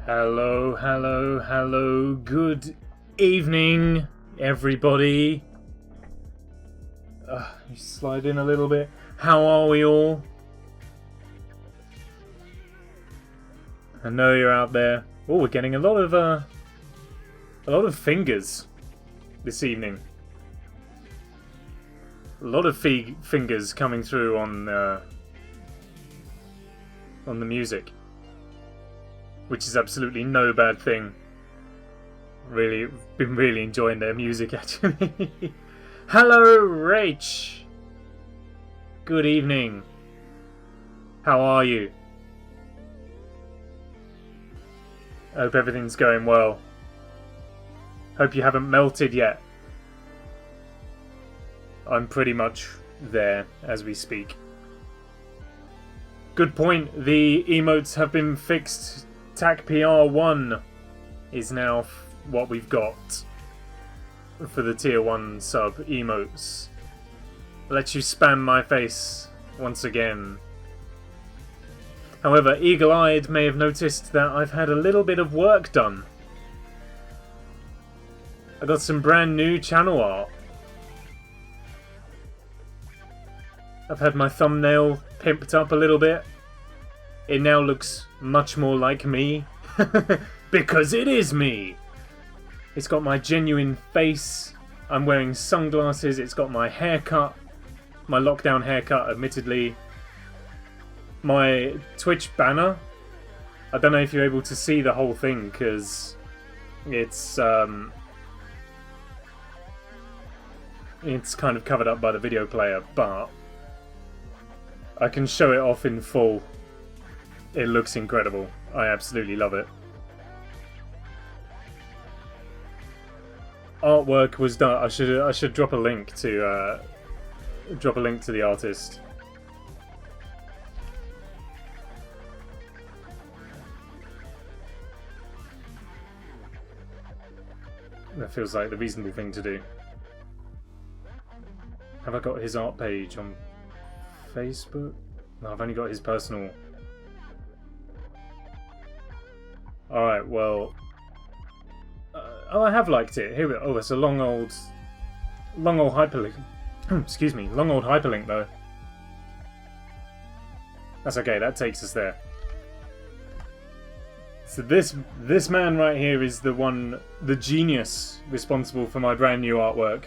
Hello, hello, hello. Good evening, everybody. You slide in a little bit. How are we all? I know you're out there. Oh, we're getting a lot of fingers this evening. A lot of fingers coming through on the music, which is absolutely no bad thing. Really, been really enjoying their music actually. Hello, Rach. Good evening. How are you? Hope everything's going well. Hope you haven't melted yet. I'm pretty much there as we speak. Good point. The emotes have been fixed. TAC PR1 is now what we've got for the tier 1 sub emotes. Lets you spam my face once again. However, Eagle-Eyed may have noticed that I've had a little bit of work done. I got some brand new channel art. I've had my thumbnail pimped up a little bit. It now looks much more like me. Because it is me! It's got my genuine face. I'm wearing sunglasses. It's got my haircut. My lockdown haircut, admittedly. My Twitch banner. I don't know if you're able to see the whole thing, because it's kind of covered up by the video player, but I can show it off in full. It looks incredible. I absolutely love it. Artwork was done. I should drop a link to the artist. That feels like the reasonable thing to do. Have I got his art page on Facebook? No, I've only got his personal. Alright, well. Oh, I have liked it. Here we go. Oh, it's a long old hyperlink. Excuse me, long old hyperlink though. That's okay, that takes us there. So this man right here is the genius responsible for my brand new artwork.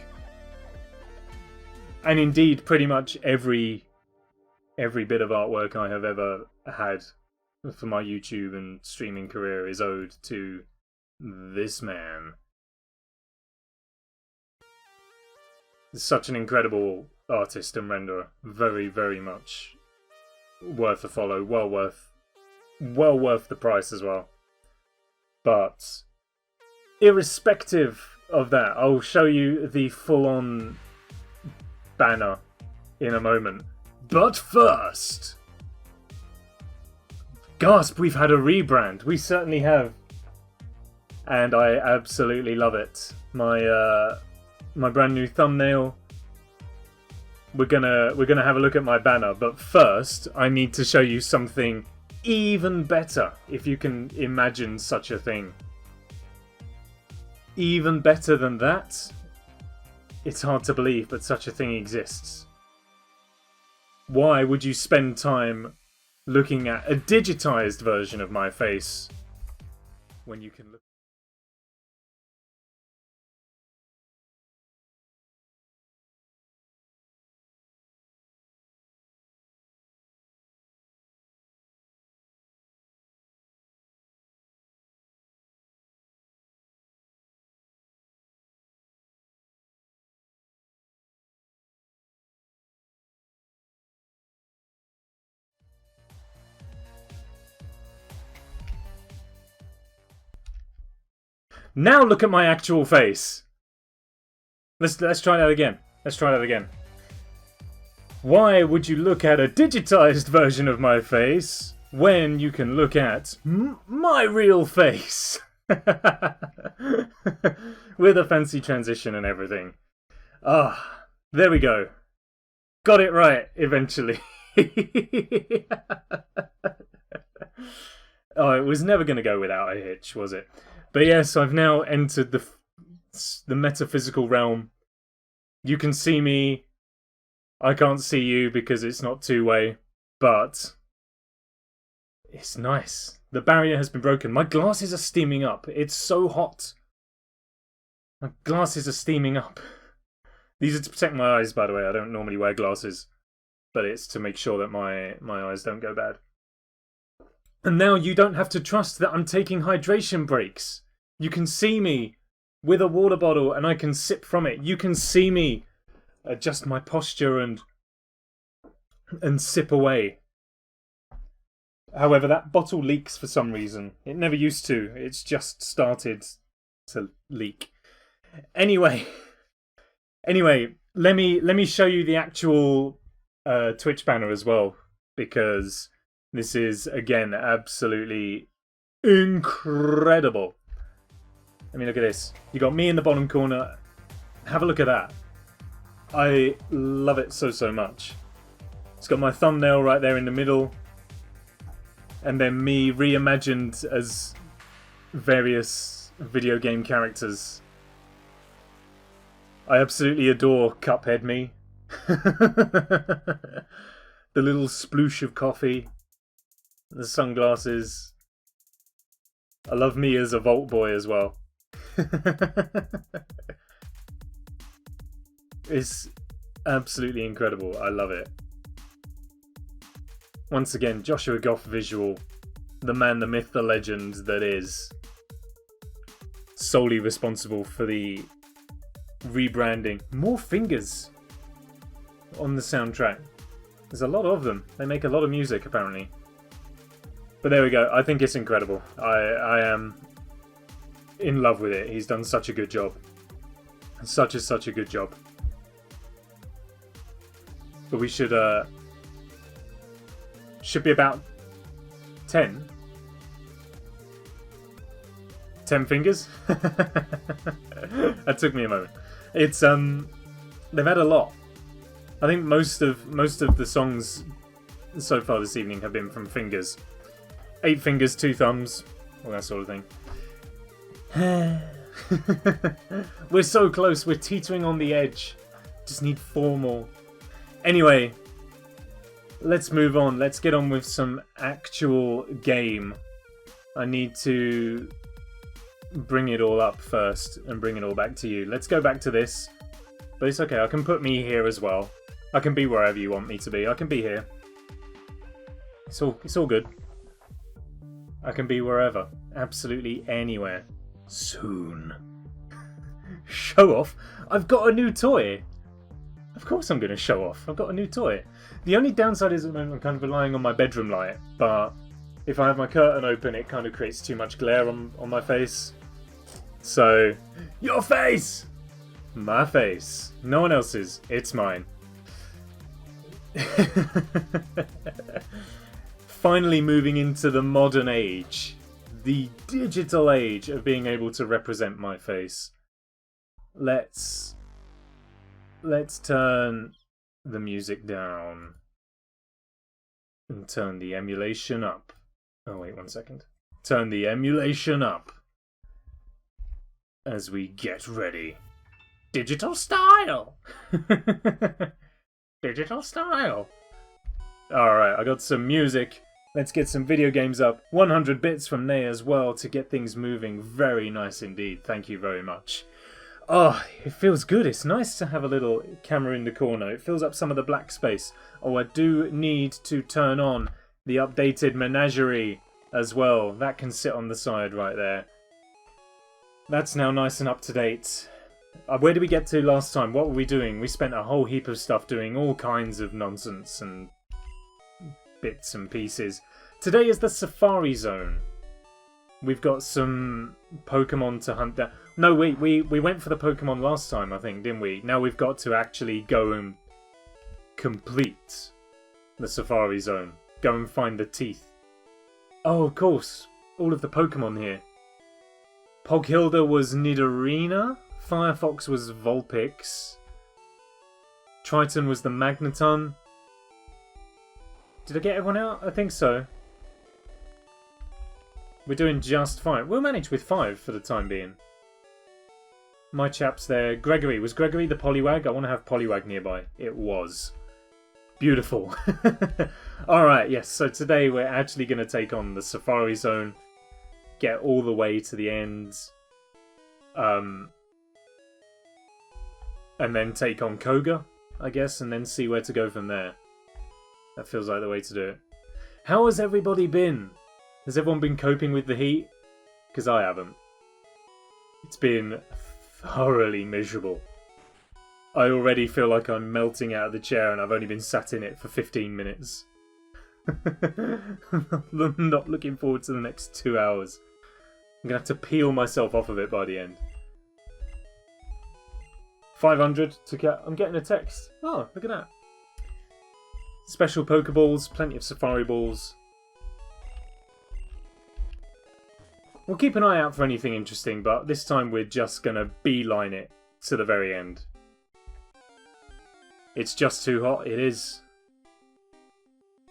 And indeed, pretty much every bit of artwork I have ever had for my YouTube and streaming career is owed to this man. Such an incredible artist and renderer. Very, very much worth a follow. Well worth the price as well. But irrespective of that, I'll show you the full-on banner in a moment. But first, gasp, we've had a rebrand. We certainly have. And I absolutely love it. My brand new thumbnail. We're gonna have a look at my banner, but first I need to show you something even better, if you can imagine such a thing. Even better than that? It's hard to believe, but such a thing exists. Why would you spend time looking at a digitized version of my face when you can look? Now look at my actual face. Let's try that again. Let's try that again. Why would you look at a digitized version of my face when you can look at my real face? With a fancy transition and everything. Ah, there we go. Got it right, eventually. Oh, it was never going to go without a hitch, was it? But yes, I've now entered the metaphysical realm. You can see me. I can't see you because it's not two-way, but it's nice. The barrier has been broken. My glasses are steaming up. It's so hot. My glasses are steaming up. These are to protect my eyes, by the way. I don't normally wear glasses, but it's to make sure that my eyes don't go bad. And now you don't have to trust that I'm taking hydration breaks. You can see me with a water bottle and I can sip from it. You can see me adjust my posture and sip away. However, that bottle leaks for some reason. It never used to. It's just started to leak. Anyway, let me show you the actual Twitch banner as well, because this is, again, absolutely incredible. I mean, look at this. You got me in the bottom corner. Have a look at that. I love it so much. It's got my thumbnail right there in the middle. And then me reimagined as various video game characters. I absolutely adore Cuphead me. The little sploosh of coffee. The sunglasses. I love me as a Vault Boy as well. It's absolutely incredible. I love it. Once again, Joshua Goff visual. The man, the myth, the legend that is solely responsible for the rebranding. More fingers on the soundtrack. There's a lot of them. They make a lot of music, apparently. But there we go. I think it's incredible. I am in love with it. He's done such a good job. Such a good job. But we should be about 10. 10 fingers? That took me a moment. It's they've had a lot. I think most of the songs so far this evening have been from fingers. 8 fingers, 2 thumbs, all that sort of thing. We're so close, we're teetering on the edge. Just need 4 more. Anyway, let's move on. Let's get on with some actual game. I need to bring it all up first and bring it all back to you. Let's go back to this. But it's okay, I can put me here as well. I can be wherever you want me to be. I can be here. It's all good. I can be wherever. Absolutely anywhere. Soon. Show off? I've got a new toy! Of course I'm going to show off. I've got a new toy. The only downside is at the moment I'm kind of relying on my bedroom light, but if I have my curtain open it kind of creates too much glare on my face. So, your face! My face. No one else's. It's mine. Finally moving into the modern age. The digital age of being able to represent my face. Let's turn the music down and turn the emulation up. Oh wait, 1 second. Turn the emulation up as we get ready. Digital style! Digital style! Alright, I got some music. Let's get some video games up. 100 bits from Nay as well to get things moving. Very nice indeed. Thank you very much. Oh, it feels good. It's nice to have a little camera in the corner. It fills up some of the black space. Oh, I do need to turn on the updated Menagerie as well. That can sit on the side right there. That's now nice and up to date. Where did we get to last time? What were we doing? We spent a whole heap of stuff doing all kinds of nonsense and bits and pieces. Today is the Safari Zone. We've got some Pokemon to hunt down. No, we went for the Pokemon last time, I think, didn't we? Now we've got to actually go and complete the Safari Zone. Go and find the teeth. Oh, of course. All of the Pokemon here. Poghilda was Nidorino. Firefox was Vulpix. Triton was the Magneton. Did I get everyone out? I think so. We're doing just fine. We'll manage with 5 for the time being. My chap's there. Gregory. Was Gregory the Poliwag? I want to have Poliwag nearby. It was. Beautiful. Alright, yes. So today we're actually going to take on the Safari Zone. Get all the way to the end. And then take on Koga, I guess. And then see where to go from there. That feels like the way to do it. How has everybody been? Has everyone been coping with the heat? Because I haven't. It's been thoroughly miserable. I already feel like I'm melting out of the chair and I've only been sat in it for 15 minutes. I'm not looking forward to the next 2 hours. I'm going to have to peel myself off of it by the end. 500 to get... I'm getting a text. Oh, look at that. Special Pokeballs, plenty of Safari Balls. We'll keep an eye out for anything interesting, but this time we're just going to beeline it to the very end. It's just too hot, it is.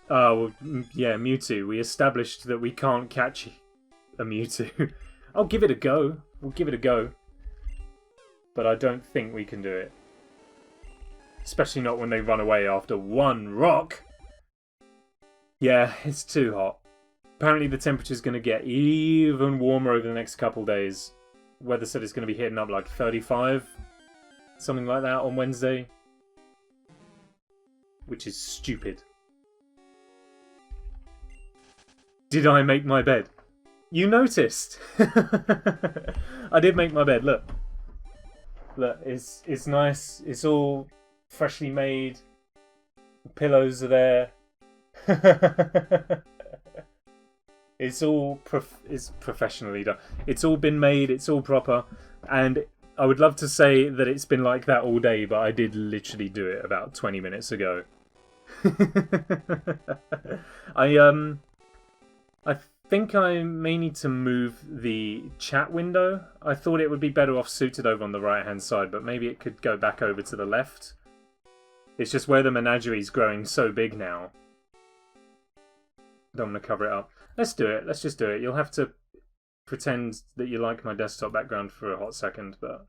Oh, yeah, Mewtwo. We established that we can't catch a Mewtwo. I'll give it a go. We'll give it a go. But I don't think we can do it. Especially not when they run away after one rock. Yeah, it's too hot. Apparently the temperature's going to get even warmer over the next couple days. Weather said it's going to be hitting up like 35. Something like that on Wednesday. Which is stupid. Did I make my bed? You noticed. I did make my bed, look. Look, it's nice. It's all freshly made. The pillows are there. It's all it's professionally done. It's all been made. It's all proper. And I would love to say that it's been like that all day, but I did literally do it about 20 minutes ago. I think I may need to move the chat window. I thought it would be better off suited over on the right hand side, but maybe it could go back over to the left. It's just where the Menagerie is growing so big now. Don't want to cover it up. Let's do it. Let's just do it. You'll have to pretend that you like my desktop background for a hot second, but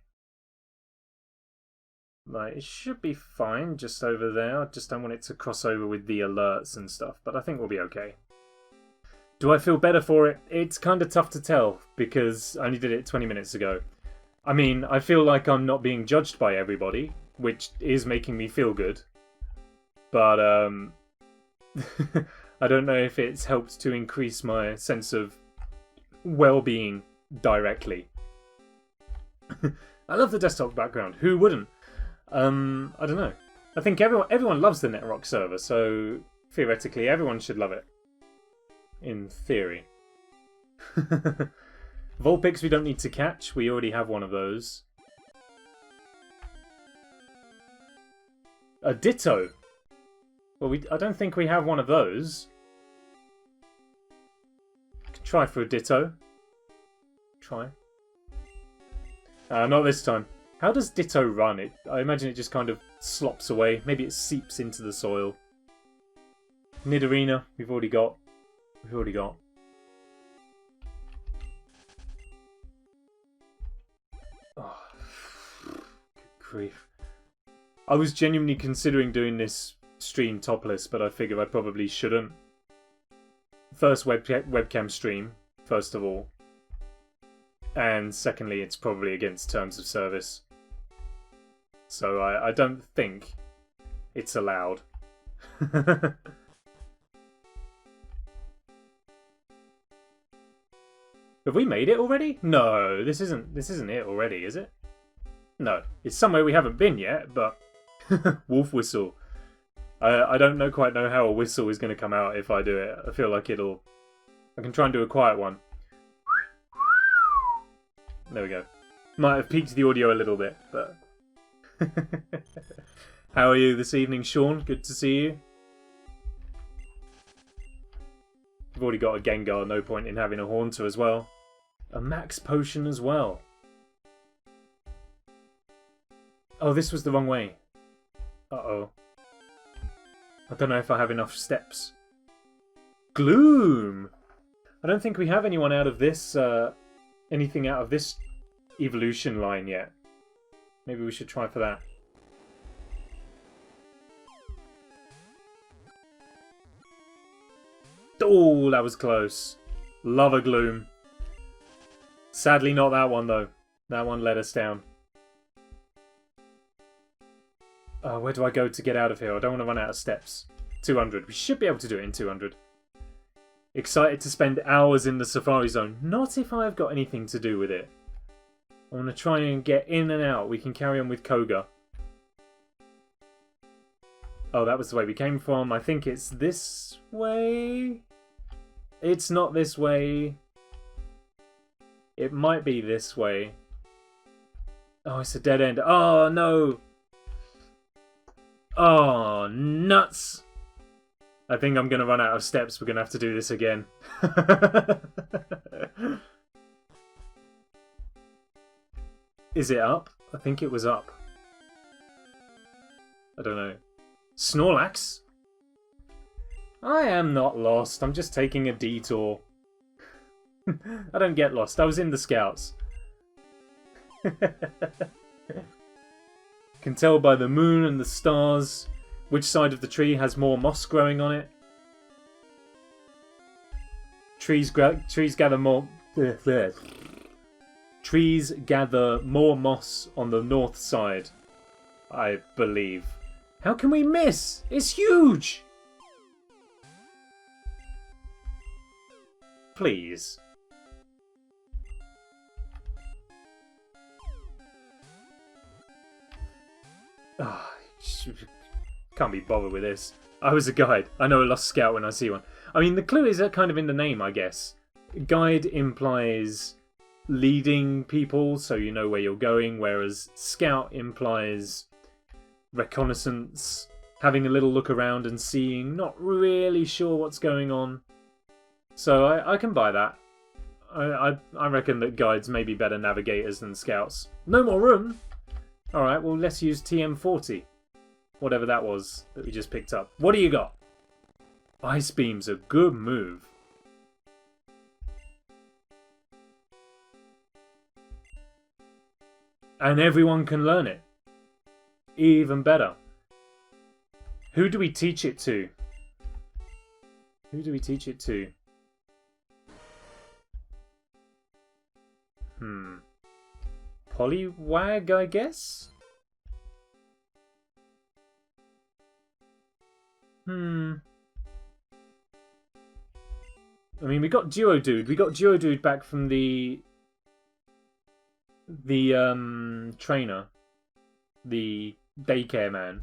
like it should be fine just over there. I just don't want it to cross over with the alerts and stuff, but I think we'll be okay. Do I feel better for it? It's kind of tough to tell because I only did it 20 minutes ago. I mean, I feel like I'm not being judged by everybody, which is making me feel good. But I don't know if it's helped to increase my sense of well-being directly. I love the desktop background. Who wouldn't? I don't know. I think everyone loves the Netrock server, so theoretically everyone should love it. In theory. Vulpix we don't need to catch. We already have one of those. A Ditto. Well, I don't think we have one of those. Try for a Ditto. Try. Not this time. How does Ditto run? I imagine it just kind of slops away. Maybe it seeps into the soil. Nidorino, we've already got. We've already got. Oh, good grief. I was genuinely considering doing this stream topless, but I figure I probably shouldn't. First webcam stream, first of all. And secondly, it's probably against terms of service. So I don't think it's allowed. Have we made it already? No, this isn't it already, is it? No, it's somewhere we haven't been yet, but wolf whistle. I don't quite know how a whistle is going to come out if I do it. I feel like I can try and do a quiet one. There we go. Might have peaked the audio a little bit, but how are you this evening, Sean? Good to see you. We've already got a Gengar, no point in having a Haunter as well. A Max Potion as well. Oh, this was the wrong way. Uh-oh. I don't know if I have enough steps. Gloom! I don't think we have anyone out of this, anything out of this evolution line yet. Maybe we should try for that. Oh, that was close. Lava Gloom. Sadly not that one though. That one let us down. Oh, where do I go to get out of here? I don't want to run out of steps. 200. We should be able to do it in 200. Excited to spend hours in the Safari Zone. Not if I've got anything to do with it. I want to try and get in and out. We can carry on with Koga. Oh, that was the way we came from. I think it's this way. It's not this way. It might be this way. Oh, it's a dead end. Oh, no. Oh, nuts. I think I'm going to run out of steps. We're going to have to do this again. Is it up? I think it was up. I don't know. Snorlax? I am not lost. I'm just taking a detour. I don't get lost. I was in the Scouts. Can tell by the moon and the stars which side of the tree has more moss growing on it. Trees gather more moss on the north side, I believe. How can we miss? It's huge! Please. Oh, can't be bothered with this. I was a guide. I know a lost scout when I see one. I mean, the clue is kind of in the name, I guess. Guide implies leading people, so you know where you're going, whereas scout implies reconnaissance, having a little look around and seeing, not really sure what's going on. So I can buy that. I reckon that guides may be better navigators than scouts. No more room? Alright, well let's use TM40. Whatever that was that we just picked up. What do you got? Ice Beam's a good move. And everyone can learn it. Even better. Who do we teach it to? Who do we teach it to? Poliwag, I guess? I mean, we got Duodude. We got Duodude back from the trainer. The daycare man.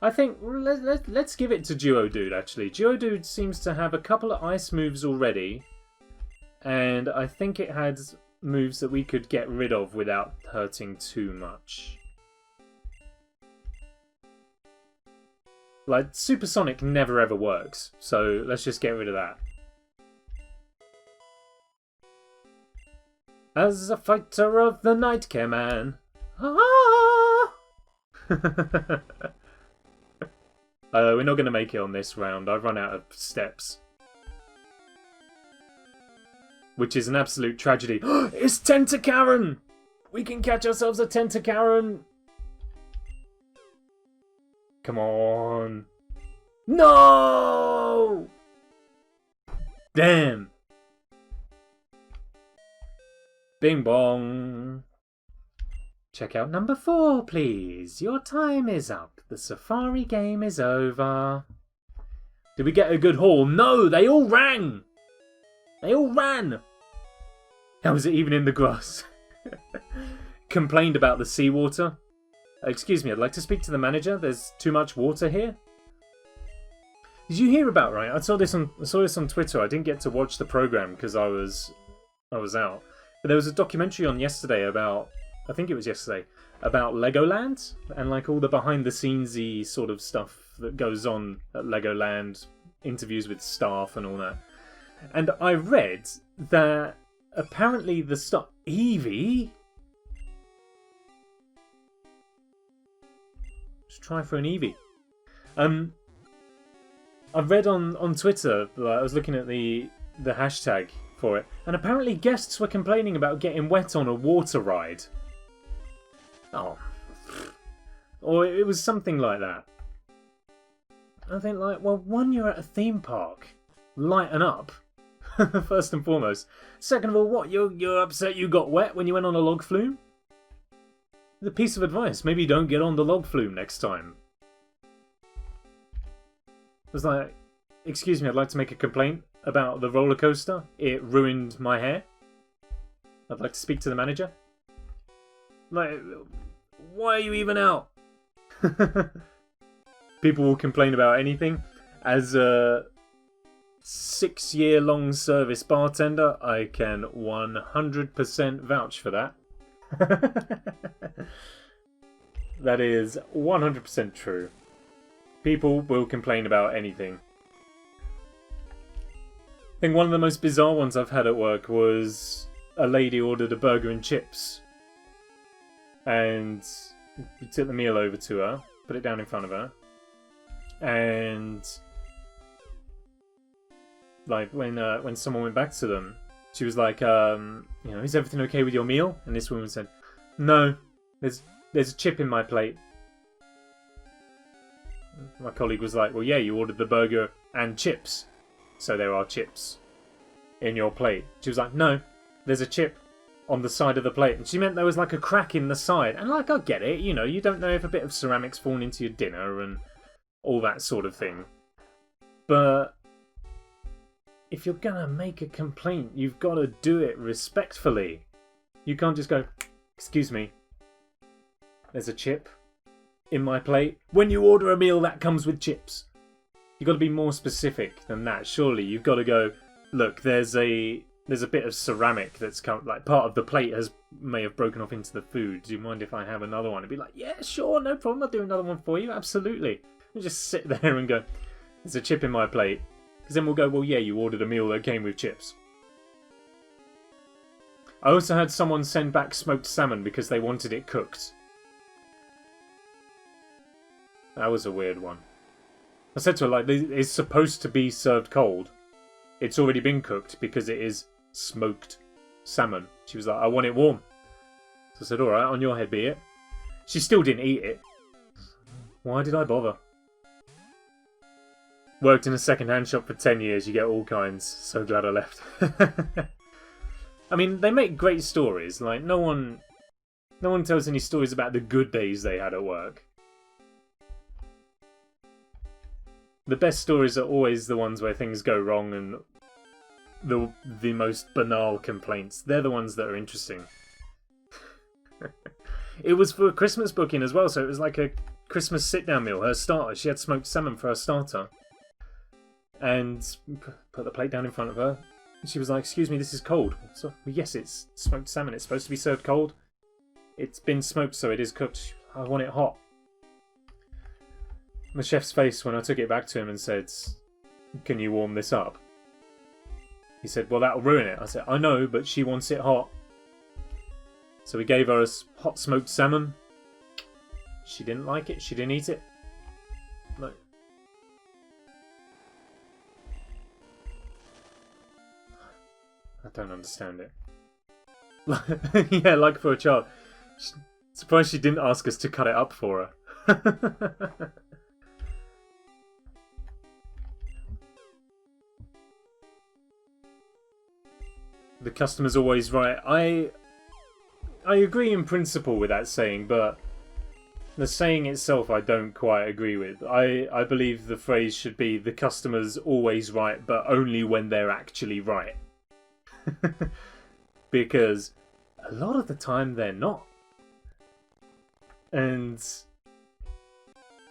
I think let's give it to Duodude, actually. Duodude seems to have a couple of ice moves already. And I think it has moves that we could get rid of without hurting too much. Like, Supersonic never ever works, so let's just get rid of that. As a fighter of the Nightcare Man. Ah! We're not going to make it on this round. I've run out of steps. Which is an absolute tragedy. It's Tentacaron! We can catch ourselves a Tentacaron! Come on. No! Damn. Bing bong. Check out number 4, please. Your time is up. The safari game is over. Did we get a good haul? No, they all ran. They all ran. How was it even in the grass? Complained about the seawater. Excuse me, I'd like to speak to the manager. There's too much water here. Did you hear about, right? I saw this on Twitter. I didn't get to watch the program because I was out. But there was a documentary on yesterday about, I think it was yesterday, about Legoland and like all the behind the scenesy sort of stuff that goes on at Legoland, interviews with staff and all that. And I read that apparently the stuff Eevee. Let's try for an Eevee. I read on Twitter, I was looking at the hashtag for it, and apparently guests were complaining about getting wet on a water ride. Oh. Or it was something like that. I think, like, well, one, you're at a theme park. Lighten up. First and foremost. Second of all, what, you're upset you got wet when you went on a log flume? The piece of advice, maybe don't get on the log flume next time. It was like, excuse me, I'd like to make a complaint about the roller coaster. It ruined my hair. I'd like to speak to the manager. Like, why are you even out? People will complain about anything. As a 6-year-long service bartender, I can 100% vouch for that. That is 100% true. People will complain about anything. I think one of the most bizarre ones I've had at work was a lady ordered a burger and chips. And we took the meal over to her, put it down in front of her. And like when someone went back to them, she was like, is everything okay with your meal? And this woman said, no, there's a chip in my plate. My colleague was like, well, yeah, you ordered the burger and chips, so there are chips in your plate. She was like, no, there's a chip on the side of the plate. And she meant there was like a crack in the side. And like, I get it, you don't know if a bit of ceramic's fallen into your dinner and all that sort of thing. But if you're gonna make a complaint, you've got to do it respectfully. You can't just go, excuse me, there's a chip in my plate. When you order a meal that comes with chips, you've got to be more specific than that. Surely you've got to go, look, there's a bit of ceramic that's come, like part of the plate may have broken off into the food. Do you mind if I have another one? And be like, yeah, sure, no problem. I'll do another one for you. Absolutely. You just sit there and go, there's a chip in my plate. Because then we'll go, well, yeah, you ordered a meal that came with chips. I also had someone send back smoked salmon because they wanted it cooked. That was a weird one. I said to her, like, it's supposed to be served cold. It's already been cooked because it is smoked salmon. She was like, I want it warm. So I said, alright, on your head be it. She still didn't eat it. Why did I bother? Worked in a second-hand shop for 10 years. You get all kinds. So glad I left. I mean, they make great stories. Like, no one tells any stories about the good days they had at work. The best stories are always the ones where things go wrong and the most banal complaints. They're the ones that are interesting. It was for a Christmas booking as well, so it was like a Christmas sit-down meal. Her starter, she had smoked salmon for her starter. And put the plate down in front of her. And she was like, excuse me, this is cold. So, well, yes, it's smoked salmon. It's supposed to be served cold. It's been smoked, so it is cooked. I want it hot. The chef's face when I took it back to him and said, can you warm this up? He said, well, that'll ruin it. I said, I know, but she wants it hot. So we gave her a hot smoked salmon. She didn't like it. She didn't eat it. No. I don't understand it. Yeah, like for a child. Surprised she didn't ask us to cut it up for her. The customer's always right. I agree in principle with that saying, but the saying itself I don't quite agree with. I believe the phrase should be the customer's always right, but only when they're actually right. Because a lot of the time they're not. And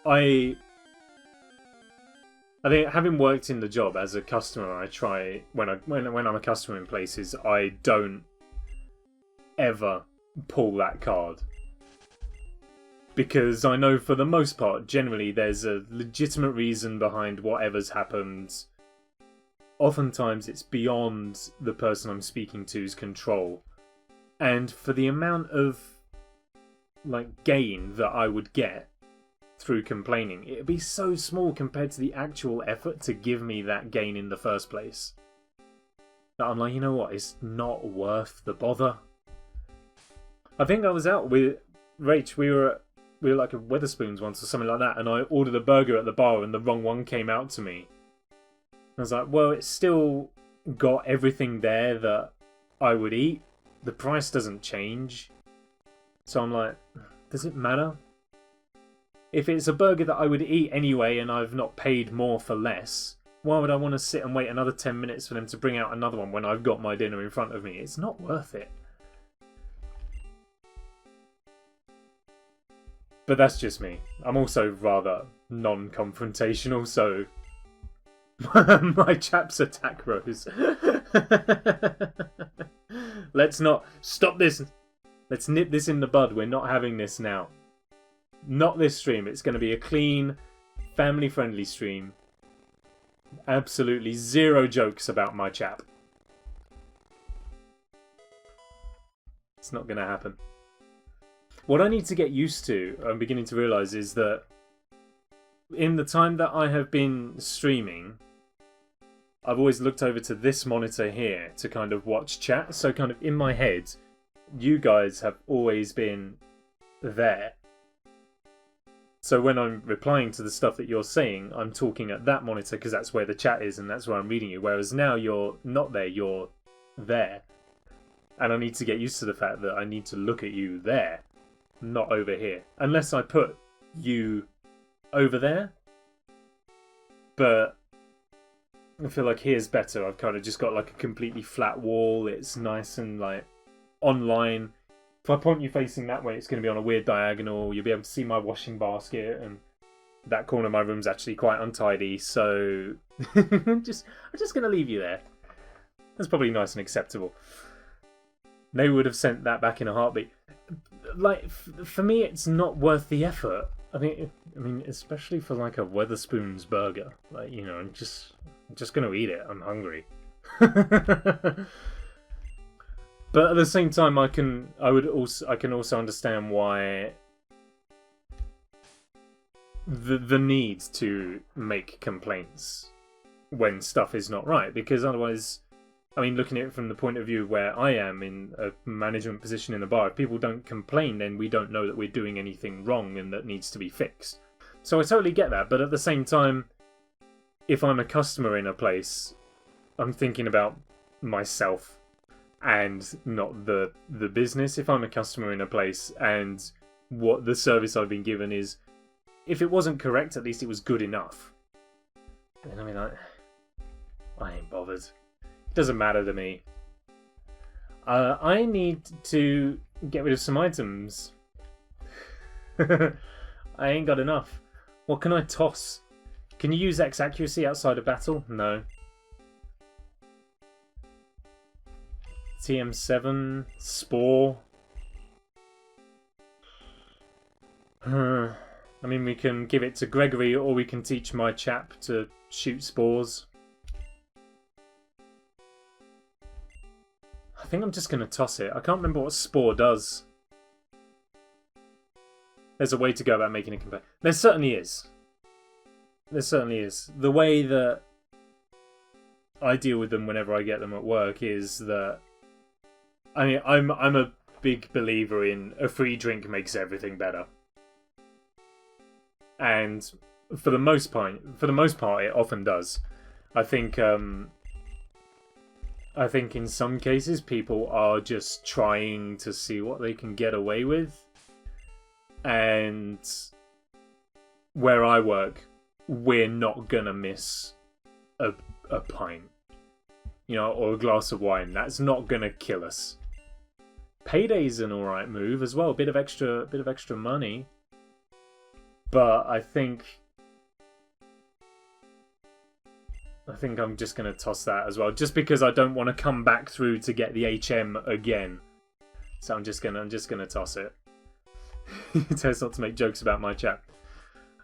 I think having worked in the job as a customer, I try when I'm a customer in places, I don't ever pull that card. Because I know for the most part, generally there's a legitimate reason behind whatever's happened. Oftentimes it's beyond the person I'm speaking to's control. And for the amount of gain that I would get through complaining. It'd be so small compared to the actual effort to give me that gain in the first place. That I'm like, you know what, it's not worth the bother. I think I was out with Rach, we were like at Wetherspoons once or something like that, and I ordered a burger at the bar and the wrong one came out to me. I was like, well, it's still got everything there that I would eat. The price doesn't change. So I'm like, does it matter? If it's a burger that I would eat anyway and I've not paid more for less, why would I want to sit and wait another 10 minutes for them to bring out another one when I've got my dinner in front of me? It's not worth it. But that's just me. I'm also rather non-confrontational, so my Chap's attack rose. Let's not stop this. Let's nip this in the bud. We're not having this now. Not this stream. It's going to be a clean, family-friendly stream. Absolutely zero jokes about my Chap. It's not going to happen. What I need to get used to, I'm beginning to realise, is that in the time that I have been streaming, I've always looked over to this monitor here to kind of watch chat. So kind of in my head, you guys have always been there. So when I'm replying to the stuff that you're saying, I'm talking at that monitor because that's where the chat is and that's where I'm reading you. Whereas now you're not there, you're there. And I need to get used to the fact that I need to look at you there, not over here. Unless I put you over there. But I feel like here's better. I've kind of just got like a completely flat wall. It's nice and like online. If I point you facing that way, it's going to be on a weird diagonal. You'll be able to see my washing basket, and that corner of my room's actually quite untidy. So I'm just going to leave you there. That's probably nice and acceptable. They would have sent that back in a heartbeat. Like for me, it's not worth the effort. I mean, especially for like a Wetherspoons burger. Like, you know, I'm just going to eat it. I'm hungry. But at the same time, I can also understand why the need to make complaints when stuff is not right, because otherwise, I mean, looking at it from the point of view where I am in a management position in a bar, if people don't complain, then we don't know that we're doing anything wrong and that needs to be fixed. So I totally get that, but at the same time, if I'm a customer in a place, I'm thinking about myself and not the business. If I'm a customer in a place and what the service I've been given is, if it wasn't correct, at least it was good enough. And I mean, I ain't bothered. It doesn't matter to me. I need to get rid of some items. I ain't got enough. What can I toss? Can you use X accuracy outside of battle? No. TM7, Spore. I mean, we can give it to Gregory, or we can teach my Chap to shoot spores. I think I'm just going to toss it. I can't remember what Spore does. There's a way to go about making a complaint. There certainly is. There certainly is. The way that I deal with them whenever I get them at work is that, I mean, I'm a big believer in a free drink makes everything better. And for the most part, it often does. I think in some cases people are just trying to see what they can get away with. And where I work, we're not gonna miss a pint, you know, or a glass of wine. That's not gonna kill us. Payday's an alright move as well, a bit of extra money. But I think I'm just gonna toss that as well, just because I don't want to come back through to get the HM again. So I'm just gonna toss it. It tells us not to make jokes about my Chap.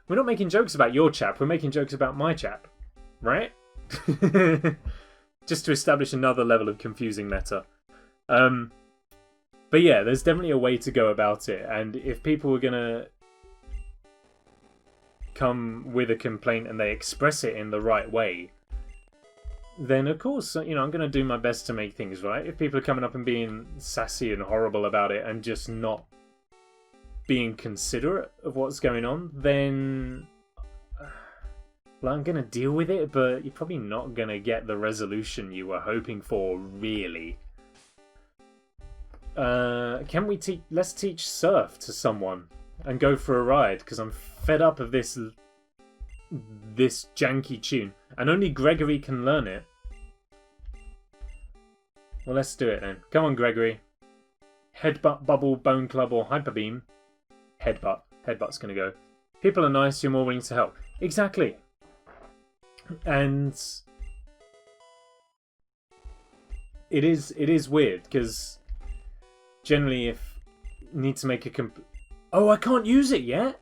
We're not making jokes about your Chap, we're making jokes about my Chap. Right? Just to establish another level of confusing meta. But yeah, there's definitely a way to go about it, and if people were gonna come with a complaint and they express it in the right way, then of course, you know, I'm going to do my best to make things right. If people are coming up and being sassy and horrible about it and just not being considerate of what's going on, then well, I'm going to deal with it, but you're probably not going to get the resolution you were hoping for, really. Can we let's teach Surf to someone and go for a ride, because I'm fed up of this janky tune. And only Gregory can learn it. Well, let's do it then. Come on, Gregory. Headbutt, Bubble, Bone Club, or Hyper Beam. Headbutt. Headbutt's going to go. People are nice, you're more willing to help. Exactly. And it is weird, because generally if you need to make a oh, I can't use it yet?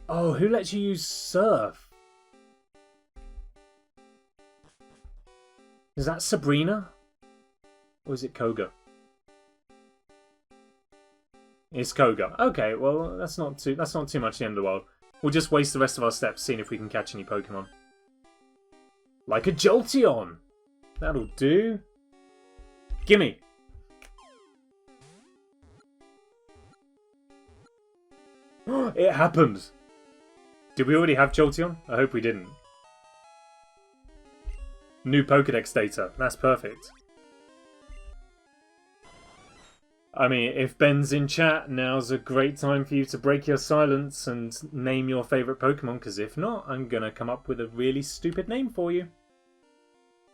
Oh, who lets you use Surf? Is that Sabrina? Or is it Koga? It's Koga. Okay, well that's not too much the end of the world. We'll just waste the rest of our steps seeing if we can catch any Pokemon. Like a Jolteon! That'll do. Gimme! It happened! Did we already have Jolteon? I hope we didn't. New Pokedex data. That's perfect. I mean, if Ben's in chat, now's a great time for you to break your silence and name your favourite Pokemon, because if not, I'm going to come up with a really stupid name for you.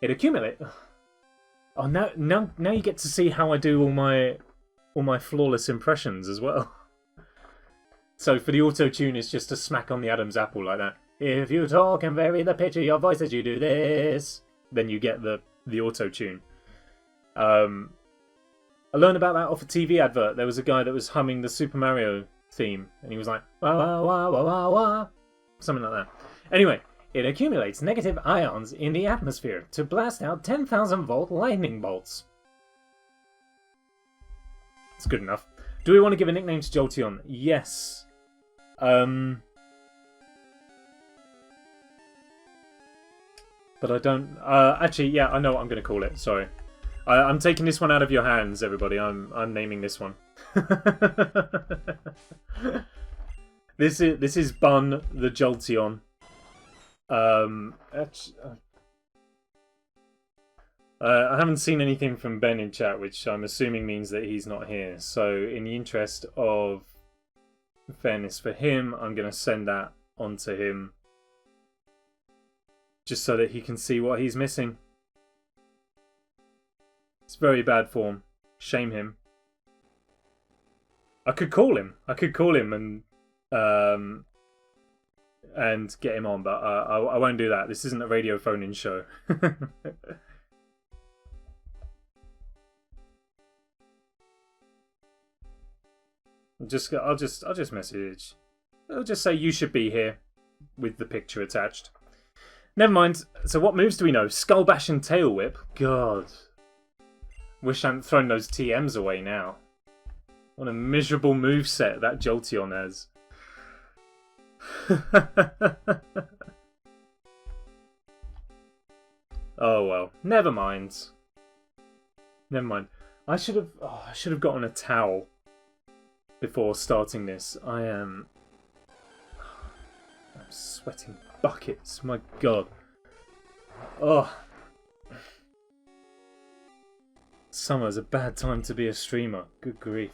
It accumulate. Oh, now you get to see how I do all my flawless impressions as well. So for the auto-tune, it's just a smack on the Adam's apple like that. If you talk and vary the pitch of your voice as you do this, then you get the auto-tune. I learned about that off a TV advert. There was a guy that was humming the Super Mario theme, and he was like, wah, wah, wah, wah, wah, wah. Something like that. Anyway, it accumulates negative ions in the atmosphere to blast out 10,000-volt lightning bolts. It's good enough. Do we want to give a nickname to Jolteon? Yes. But I don't... actually, yeah, I know what I'm going to call it. Sorry. I'm taking this one out of your hands, everybody. I'm naming this one. This is Bun the Jolteon. I haven't seen anything from Ben in chat, which I'm assuming means that he's not here. So, in the interest of fairness for him, I'm going to send that on to him, just so that he can see what he's missing. It's very bad form. Shame him. I could call him. And get him on, but I won't do that. This isn't a radio phone-in show. I'll just message. I'll just say you should be here with the picture attached. Never mind. So what moves do we know? Skull Bash and Tail Whip. God. Wish I hadn't thrown those TMs away now. What a miserable moveset that Jolteon has. Oh well. Never mind. Never mind. I should have gotten a towel before starting this. I'm sweating buckets. My God. Oh. Summer's a bad time to be a streamer. Good grief.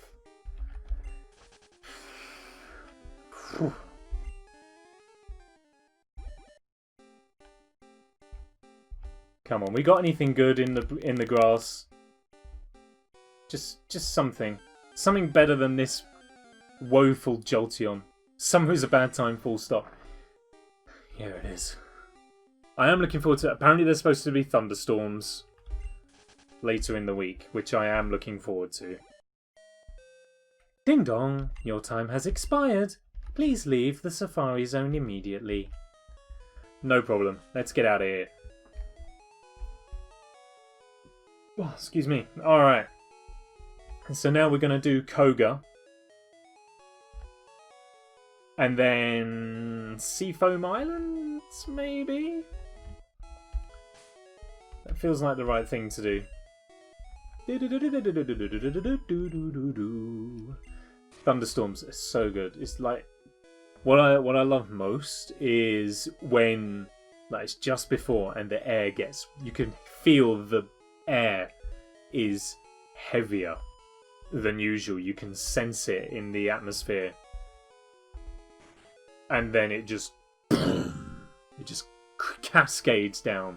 Whew. Come on, we got anything good in the grass? Just something. Something better than this woeful Jolteon. Summer's a bad time, full stop. Here it is. I am looking forward to it. Apparently there's supposed to be thunderstorms later in the week, which I am looking forward to. Ding dong, your time has expired. Please leave the Safari Zone immediately. No problem. Let's get out of here. Oh, excuse me. Alright. So now we're going to do Koga. And then Seafoam Islands, maybe? That feels like the right thing to do. Thunderstorms are so good. It's like what I love most is when like it's just before and the air gets, you can feel the air is heavier than usual. You can sense it in the atmosphere, and then it just cascades down.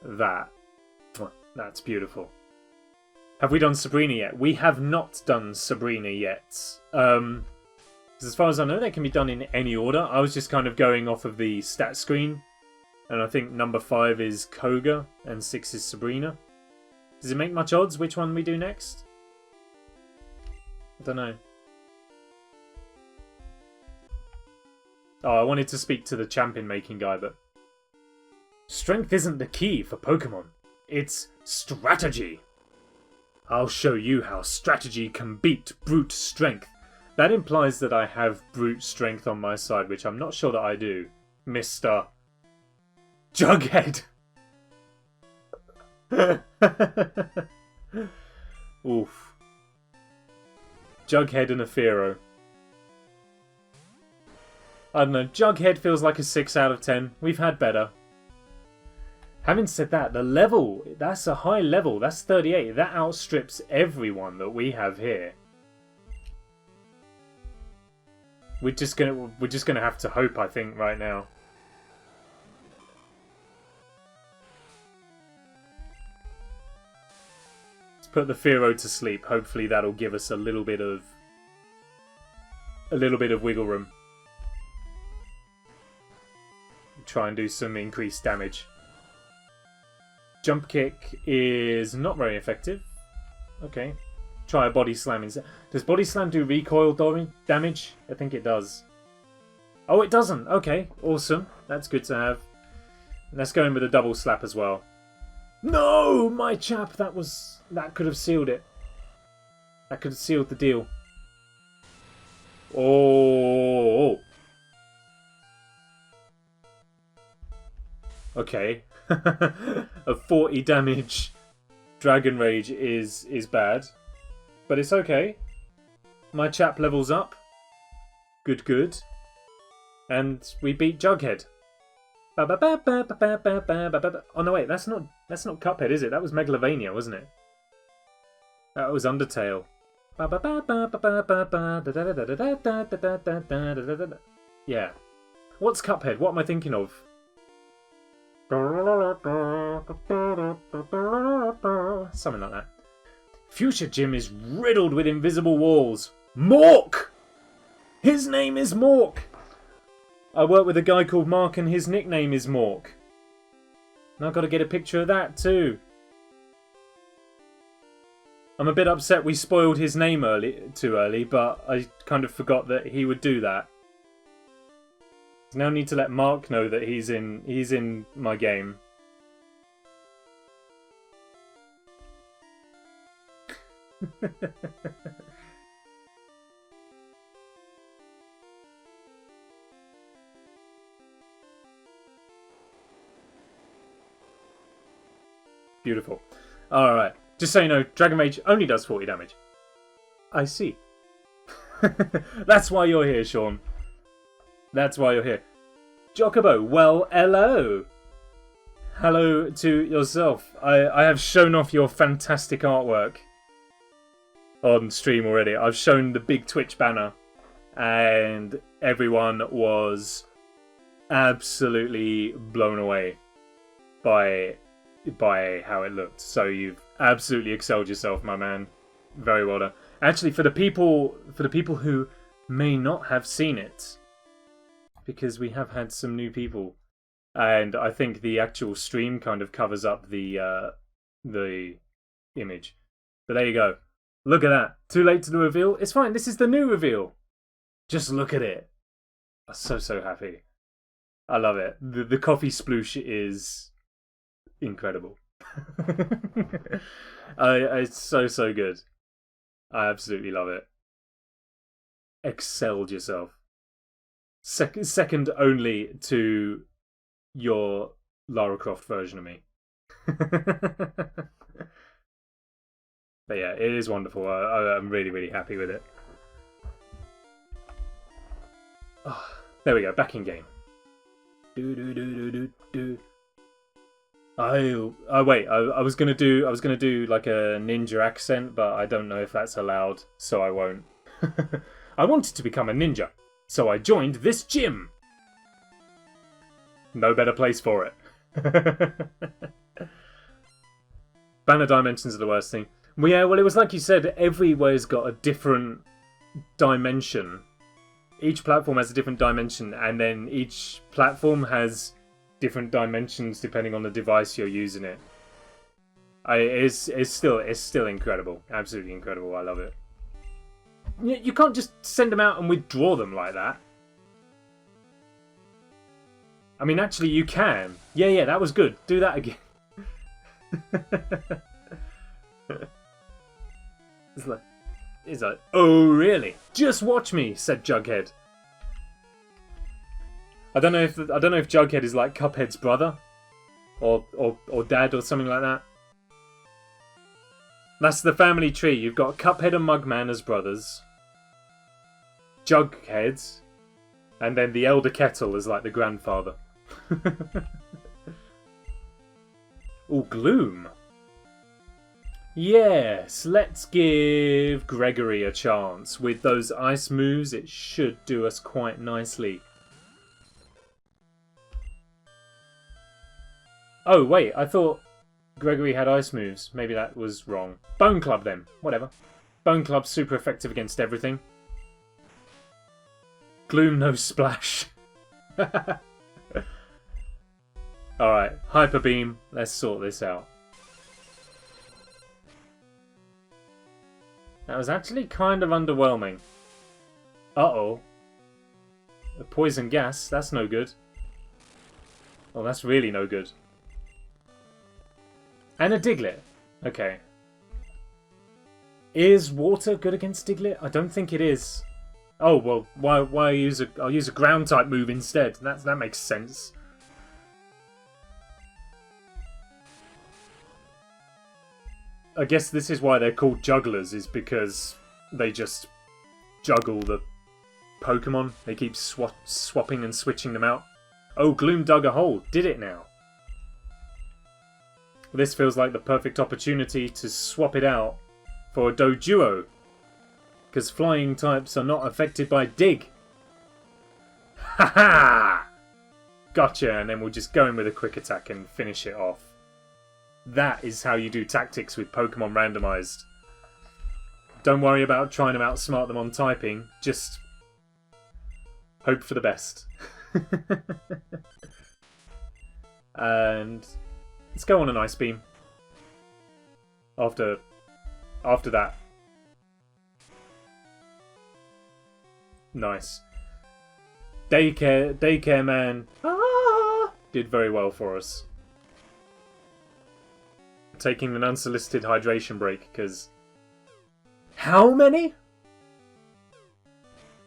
That's beautiful. Have we done Sabrina yet? We have not done Sabrina yet. As far as I know, they can be done in any order. I was just kind of going off of the stat screen. And I think number 5 is Koga and 6 is Sabrina. Does it make much odds which one we do next? I don't know. Oh, I wanted to speak to the champion making guy, but... Strength isn't the key for Pokemon. It's strategy. I'll show you how strategy can beat brute strength. That implies that I have brute strength on my side, which I'm not sure that I do. Mr. Jughead! Oof. Jughead and a Fearow. I don't know, Jughead feels like a 6 out of 10. We've had better. Having said that, the level, that's a high level. That's 38. That outstrips everyone that we have here. We're just gonna have to hope, I think, right now. Let's put the Fearow to sleep. Hopefully that'll give us a little bit of wiggle room. Try and do some increased damage. Jump kick is not very effective. Okay. Try a body slam instead. Does body slam do recoil damage? I think it does. Oh, it doesn't. Okay, awesome. That's good to have. Let's go in with a double slap as well. No, my chap. That could have sealed it. That could have sealed the deal. Oh. Okay. A 40 damage Dragon Rage is bad. But it's okay. My chap levels up. Good, good. And we beat Jughead. Oh no, wait, that's not Cuphead, is it? That was Megalovania, wasn't it? That was Undertale. Yeah. What's Cuphead? What am I thinking of? Something like that. Fuchsia Gym is riddled with invisible walls. Mork! His name is Mork! I work with a guy called Mark and his nickname is Mork. And I've got to get a picture of that too. I'm a bit upset we spoiled his name too early, but I kind of forgot that he would do that. Now I need to let Mark know that he's in my game. Beautiful. Alright. Just so you know, Dragon Rage only does 40 damage. I see. That's why you're here, Sean. That's why you're here. Jocobo, well, hello. Hello to yourself. I have shown off your fantastic artwork on stream already. I've shown the big Twitch banner and everyone was absolutely blown away by how it looked. So you've absolutely excelled yourself, my man. Very well done. Actually, for the people who may not have seen it, because we have had some new people, and I think the actual stream kind of covers up the image. But there you go. Look at that. Too late to the reveal? It's fine. This is the new reveal. Just look at it. I'm so happy. I love it. The coffee sploosh is incredible. It's so good. I absolutely love it. Excelled yourself. Second only to your Lara Croft version of me. But yeah, it is wonderful. I'm really, really happy with it. Oh, there we go, back in game. Oh wait, I was gonna do like a ninja accent, but I don't know if that's allowed, so I won't. I wanted to become a ninja, so I joined this gym. No better place for it. Banner dimensions are the worst thing. Well, yeah, well, it was like you said, everywhere's got a different dimension. Each platform has a different dimension, and then each platform has different dimensions depending on the device you're using it. It's still incredible. Absolutely incredible. I love it. You can't just send them out and withdraw them like that. I mean, actually, you can. Yeah, that was good. Do that again. It's like, oh really? Just watch me, said Jughead. I don't know if Jughead is like Cuphead's brother, or dad, or something like that. That's the family tree. You've got Cuphead and Mugman as brothers, Jughead, and then the elder Kettle is like the grandfather. Oh, Gloom. Yes, let's give Gregory a chance. With those ice moves, it should do us quite nicely. Oh, wait, I thought Gregory had ice moves. Maybe that was wrong. Bone Club, then. Whatever. Bone Club's super effective against everything. Gloom, no splash. Alright, Hyper Beam. Let's sort this out. That was actually kind of underwhelming. Uh-oh. The poison gas, that's no good. Oh, that's really no good. And a Diglett. Okay. Is water good against Diglett? I don't think it is. Oh, well, why use I'll use a ground type move instead. That makes sense. I guess this is why they're called jugglers, is because they just juggle the Pokemon. They keep swapping and switching them out. Oh, Gloom dug a hole. Did it now? This feels like the perfect opportunity to swap it out for a Doduo, because flying types are not affected by Dig. Ha-ha! Gotcha, and then we'll just go in with a quick attack and finish it off. That is how you do tactics with Pokemon Randomised. Don't worry about trying to outsmart them on typing, just hope for the best. And let's go on an Ice Beam. After that. Nice. Daycare man did very well for us. Taking an unsolicited hydration break, because... How many?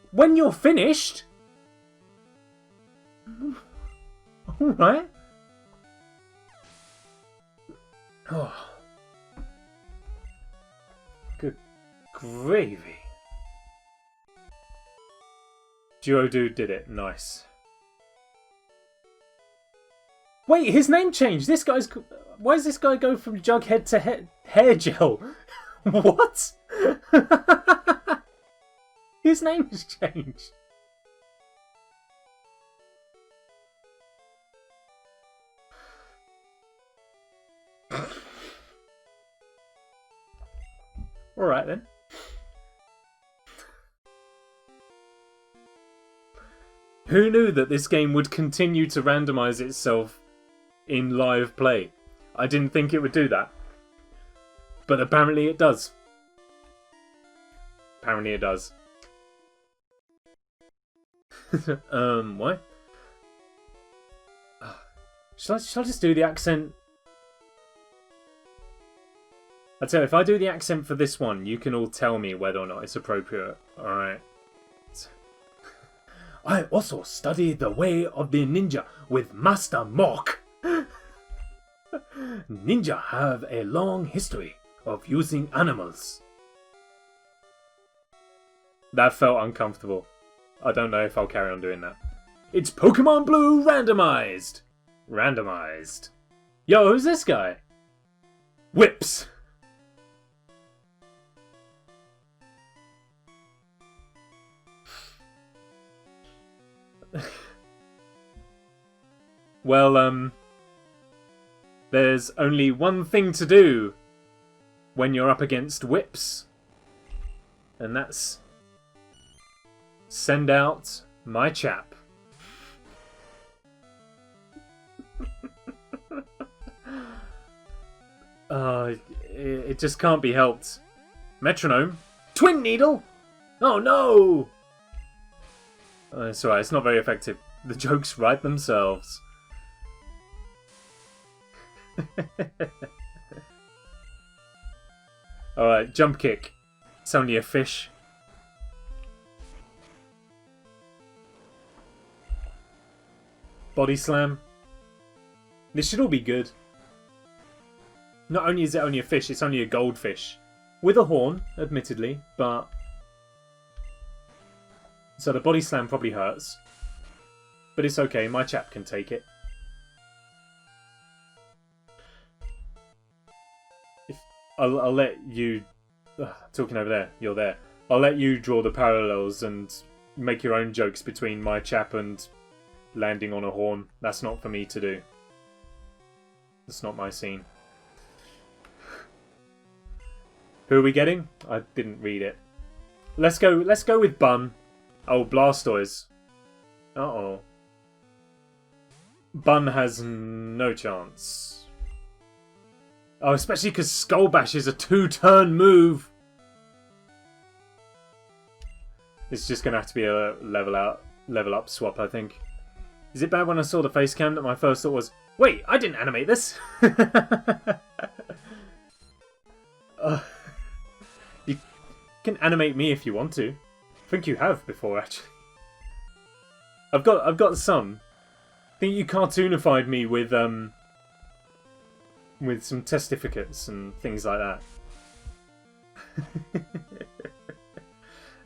When you're finished? Alright. Oh. Good gravy. Duodude did it. Nice. Wait, his name changed. This guy's... Why does this guy go from Jughead to hair gel? What? His name has changed. Alright then. Who knew that this game would continue to randomise itself in live play? I didn't think it would do that. But apparently it does. Apparently it does. What? Shall I just do the accent? I tell you, if I do the accent for this one, you can all tell me whether or not it's appropriate. Alright. I also studied the way of the ninja with Master Mok. Ninja have a long history of using animals. That felt uncomfortable. I don't know if I'll carry on doing that. It's Pokemon Blue Randomised. Randomised. Yo, who's this guy? Whips. Well, there's only one thing to do when you're up against Whips. And that's send out my Chap. It just can't be helped. Metronome? Twin Needle? Oh no! It's alright, it's not very effective. The jokes write themselves. Alright, Jump Kick. It's only a fish. Body Slam. This should all be good. Not only is it only a fish, it's only a goldfish. With a horn, admittedly, but... So the Body Slam probably hurts. But it's okay, my Chap can take it. I'll let you... talking over there, you're there. I'll let you draw the parallels and make your own jokes between my Chap and landing on a horn. That's not for me to do. That's not my scene. Who are we getting? I didn't read it. Let's go with Bun. Oh, Blastoise. Uh-oh. Bun has no chance. Oh, especially because Skull Bash is a 2-turn move. It's just going to have to be a level up swap, I think. Is it bad when I saw the face cam that my first thought was, wait, I didn't animate this? You can animate me if you want to. I think you have before, actually. I've got some. I think you cartoonified me with some testificates and things like that.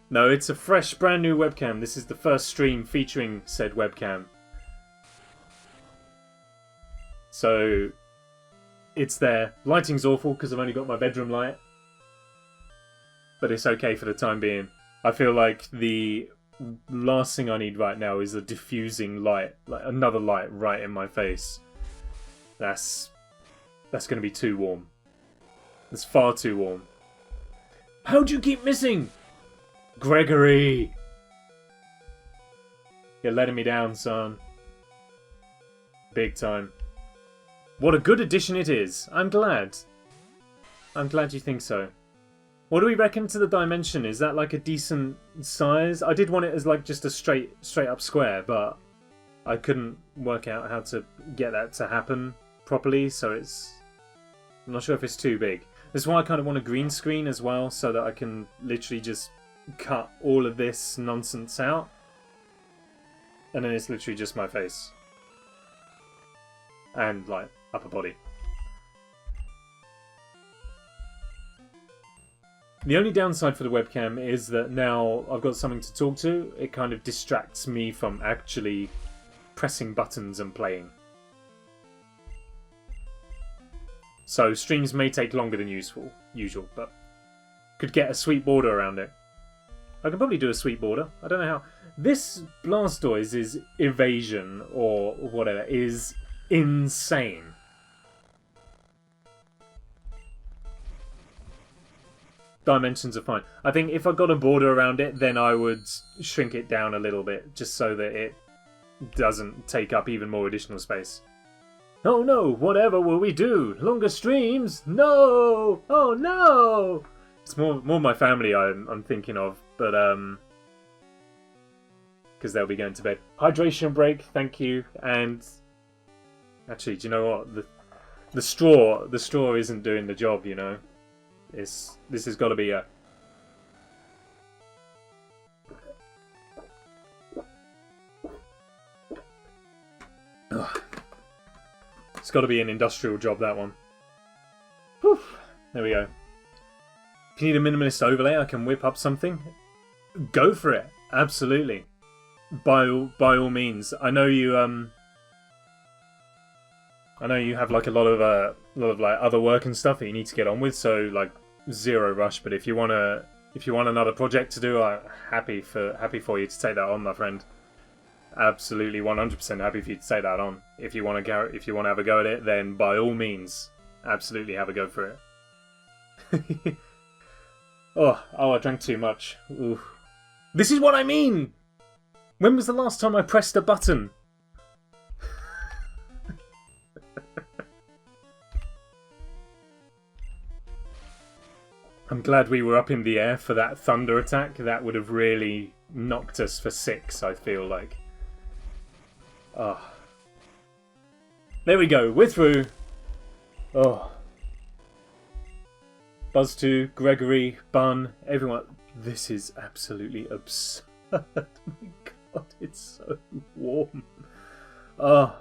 No, it's a fresh, brand new webcam. This is the first stream featuring said webcam. So, it's there. Lighting's awful because I've only got my bedroom light. But it's okay for the time being. I feel like the last thing I need right now is a diffusing light. Like another light right in my face. That's going to be too warm. It's far too warm. How'd you keep missing? Gregory! You're letting me down, son. Big time. What a good addition it is. I'm glad. I'm glad you think so. What do we reckon to the dimension? Is that like a decent size? I did want it as like just a straight up square, but I couldn't work out how to get that to happen properly, so it's... I'm not sure if it's too big. That's why I kind of want a green screen as well, so that I can literally just cut all of this nonsense out. And then it's literally just my face. And, like, upper body. The only downside for the webcam is that now I've got something to talk to. It kind of distracts me from actually pressing buttons and playing. So streams may take longer than usual, but could get a sweet border around it. I can probably do a sweet border. I don't know how. This Blastoise's evasion, or whatever, is insane. Dimensions are fine. I think if I got a border around it, then I would shrink it down a little bit, just so that it doesn't take up even more additional space. Oh no, whatever will we do? Longer streams? No! Oh no! It's more my family I'm thinking of, but because they'll be going to bed. Hydration break, thank you. And actually, do you know what? The straw isn't doing the job, you know. This has got to be a... Ugh. It's got to be an industrial job, that one. Whew. There we go. If you need a minimalist overlay, I can whip up something. Go for it. Absolutely. By all means. I know you have like a lot of like other work and stuff that you need to get on with, so like zero rush. But if you want another project to do, I'm happy for you to take that on, my friend. Absolutely, 100% happy for you to take that on. If you want to have a go at it, then by all means, absolutely have a go for it. oh, I drank too much. Ooh. This is what I mean! When was the last time I pressed a button? I'm glad we were up in the air for that thunder attack. That would have really knocked us for 6, I feel like. Oh. There we go, we're through. Oh. Buzztwo, Gregory, Bun, everyone. This is absolutely absurd. Oh my god, it's so warm. Oh.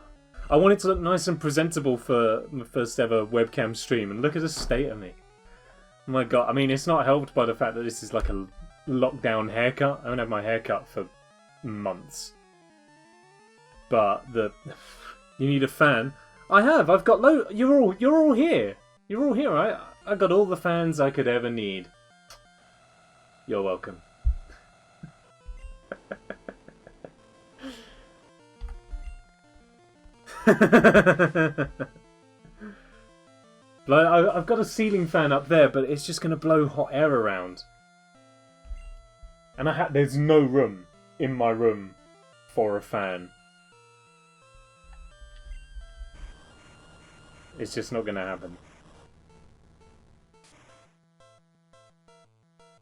I want it to look nice and presentable for my first ever webcam stream, and look at the state of me. Oh my god, I mean, it's not helped by the fact that this is like a lockdown haircut. I haven't had my haircut for months. But you need a fan. I have. I've got You're all here. You're all here, right? I got all the fans I could ever need. You're welcome. I've got a ceiling fan up there, but it's just going to blow hot air around. And there's no room in my room for a fan. It's just not going to happen.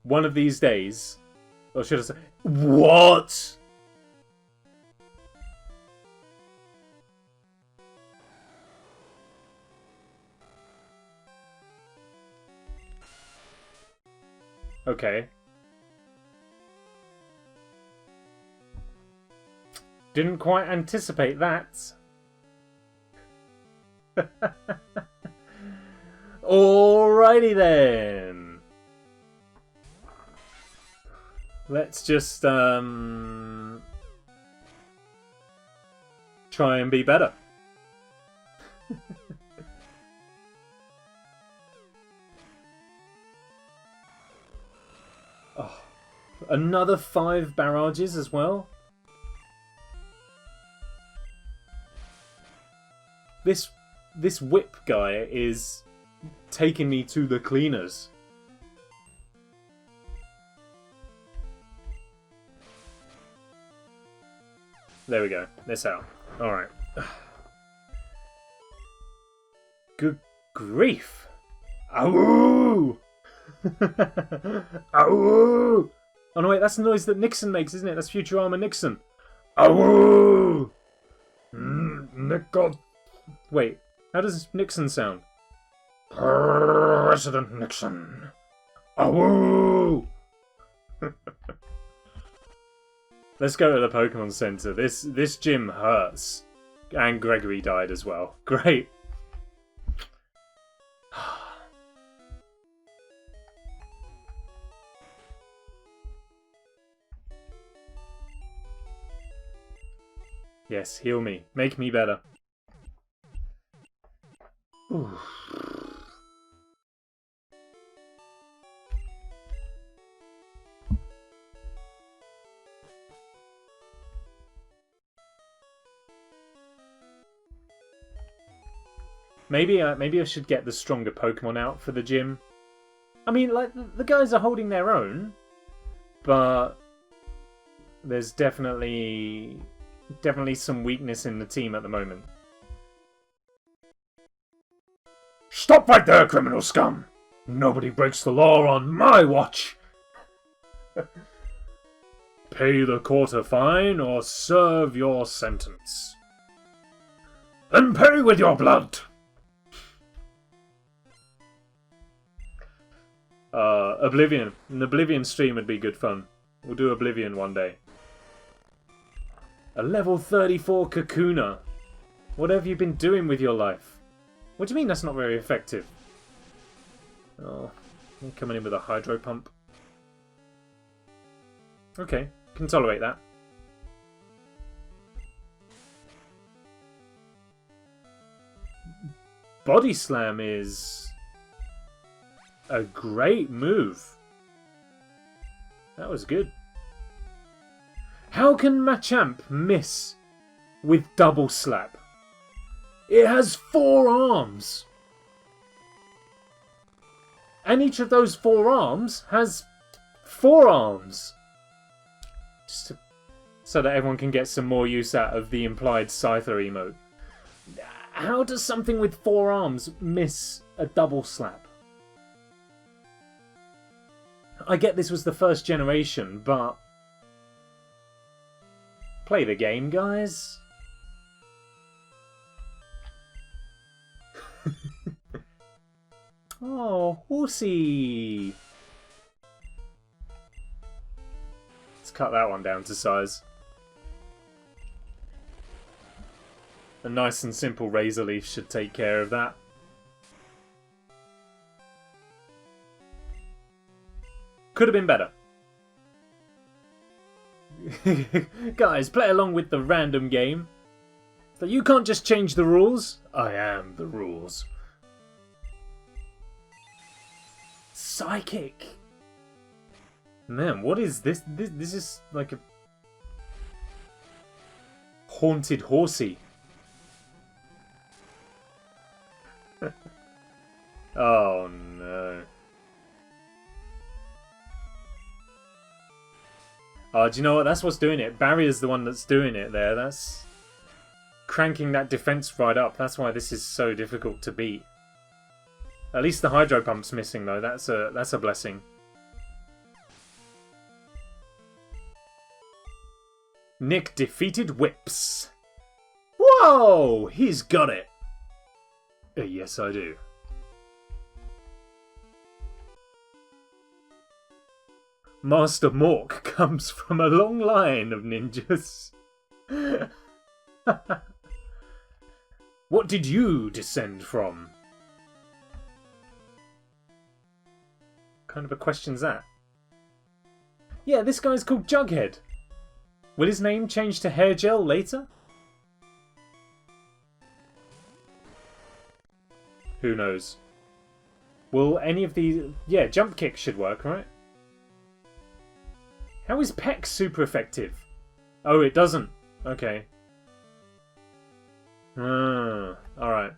One of these days... Or should I say... What?! Okay. Didn't quite anticipate that. Alrighty then. Let's just try and be better. Oh, another 5 barrages as well. This whip guy is taking me to the cleaners. There we go. This out. Alright. Good grief. Ow! Ow! Oh no, wait, that's the noise that Nixon makes, isn't it? That's Futurama Nixon. Ow! Nickel. Wait, how does Nixon sound? President Nixon. Ow! Let's go to the Pokemon Center. This gym hurts. And Gregory died as well. Great. Yes, heal me. Make me better. Ooh. Maybe I should get the stronger Pokemon out for the gym. I mean, like, the guys are holding their own, but there's definitely some weakness in the team at the moment. Stop right there, criminal scum! Nobody breaks the law on my watch! Pay the quarter fine or serve your sentence. Then pay with your blood! Oblivion. An Oblivion stream would be good fun. We'll do Oblivion one day. A level 34 Kakuna. What have you been doing with your life? What do you mean that's not very effective? Oh, you're coming in with a hydro pump. Okay, can tolerate that. Body Slam is a great move. That was good. How can Machamp miss with Double Slap? It has 4 arms. And each of those 4 arms has 4 arms. Just so that everyone can get some more use out of the implied Scyther emote. How does something with 4 arms miss a Double Slap? I get this was the first generation, but... play the game, guys. Oh, horsey! Let's cut that one down to size. A nice and simple Razor Leaf should take care of that. Could have been better. Guys, play along with the random game. So you can't just change the rules. I am the rules. Psychic. Man, what is this? This is like a haunted horsey. Oh no. Oh, do you know what? That's what's doing it. Barrier's the one that's doing it there. That's cranking that defense right up. That's why this is so difficult to beat. At least the Hydro Pump's missing though. That's a blessing. Nick defeated Whips. Whoa! He's got it. Yes, I do. Master Mork comes from a long line of ninjas. What did you descend from? What kind of a question's that? Yeah, this guy's called Jughead. Will his name change to Hair Gel later? Who knows? Will any of these... yeah, Jump Kick should work, right? How is Peck super effective? Oh, it doesn't. Okay. Alright.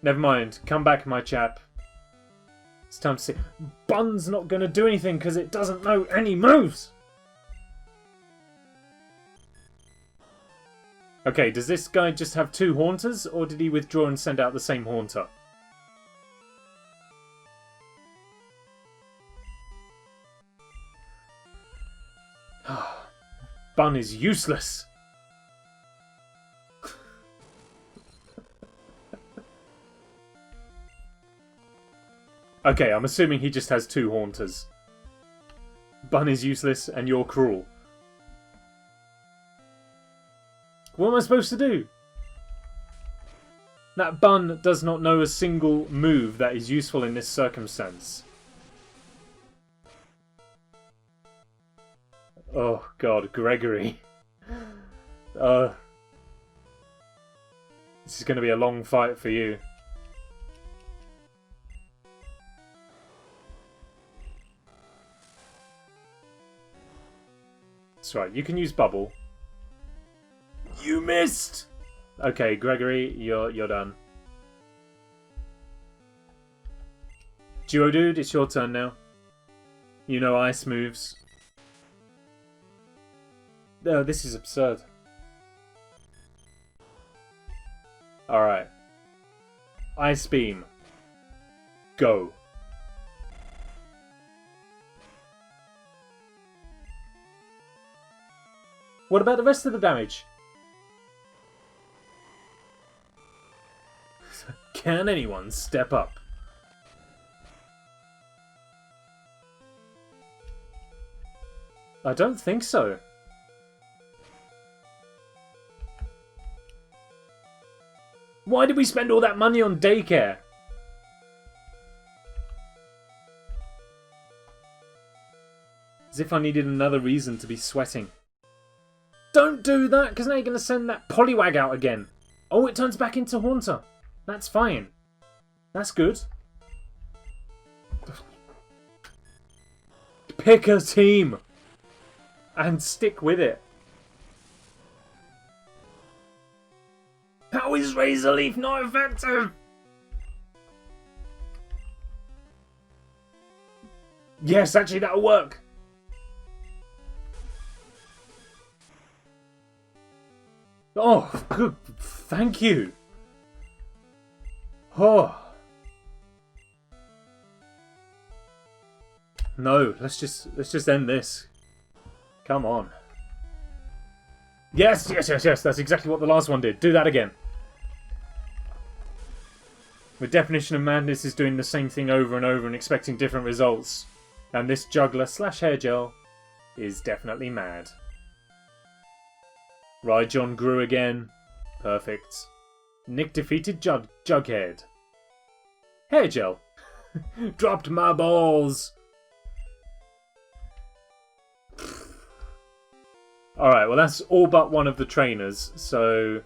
Never mind. Come back, my chap. It's time to see. Bun's not going to do anything because it doesn't know any moves! Okay, does this guy just have 2 Haunters, or did he withdraw and send out the same Haunter? Bun is useless. Okay, I'm assuming he just has 2 Haunters. Bun is useless and you're cruel. What am I supposed to do? That Bun does not know a single move that is useful in this circumstance. Oh god, Gregory. This is going to be a long fight for you. That's right, you can use Bubble. You missed! Okay, Gregory, you're done. Duodude, it's your turn now. You know ice moves. No, this is absurd. Alright. Ice Beam. Go. What about the rest of the damage? Can anyone step up? I don't think so. Why did we spend all that money on daycare? As if I needed another reason to be sweating. Don't do that, because now you're going to send that Poliwag out again. Oh, it turns back into Haunter. That's fine. That's good. Pick a team. And stick with it. How is Razor Leaf not effective? Yes, actually that'll work. Oh, good. Thank you. Oh. No, let's just end this. Come on. Yes, yes, yes, yes. That's exactly what the last one did. Do that again. The definition of madness is doing the same thing over and over and expecting different results. And this juggler slash hair gel is definitely mad. Rhyjohn grew again. Perfect. Nick defeated Jughead. Hair gel. Dropped my balls. Alright, well that's all but one of the trainers, so...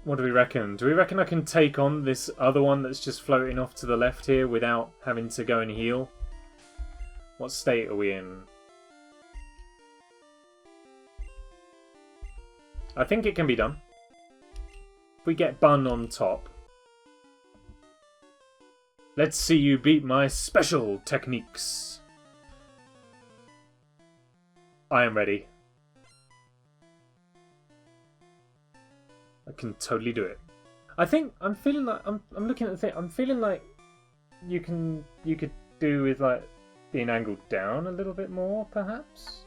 What do we reckon? Do we reckon I can take on this other one that's just floating off to the left here without having to go and heal? What state are we in? I think it can be done. If we get Bun on top. Let's see you beat my special techniques. I am ready. I can totally do it. I think I'm feeling like I'm looking at the thing. I'm feeling like you could do with like being angled down a little bit more, perhaps.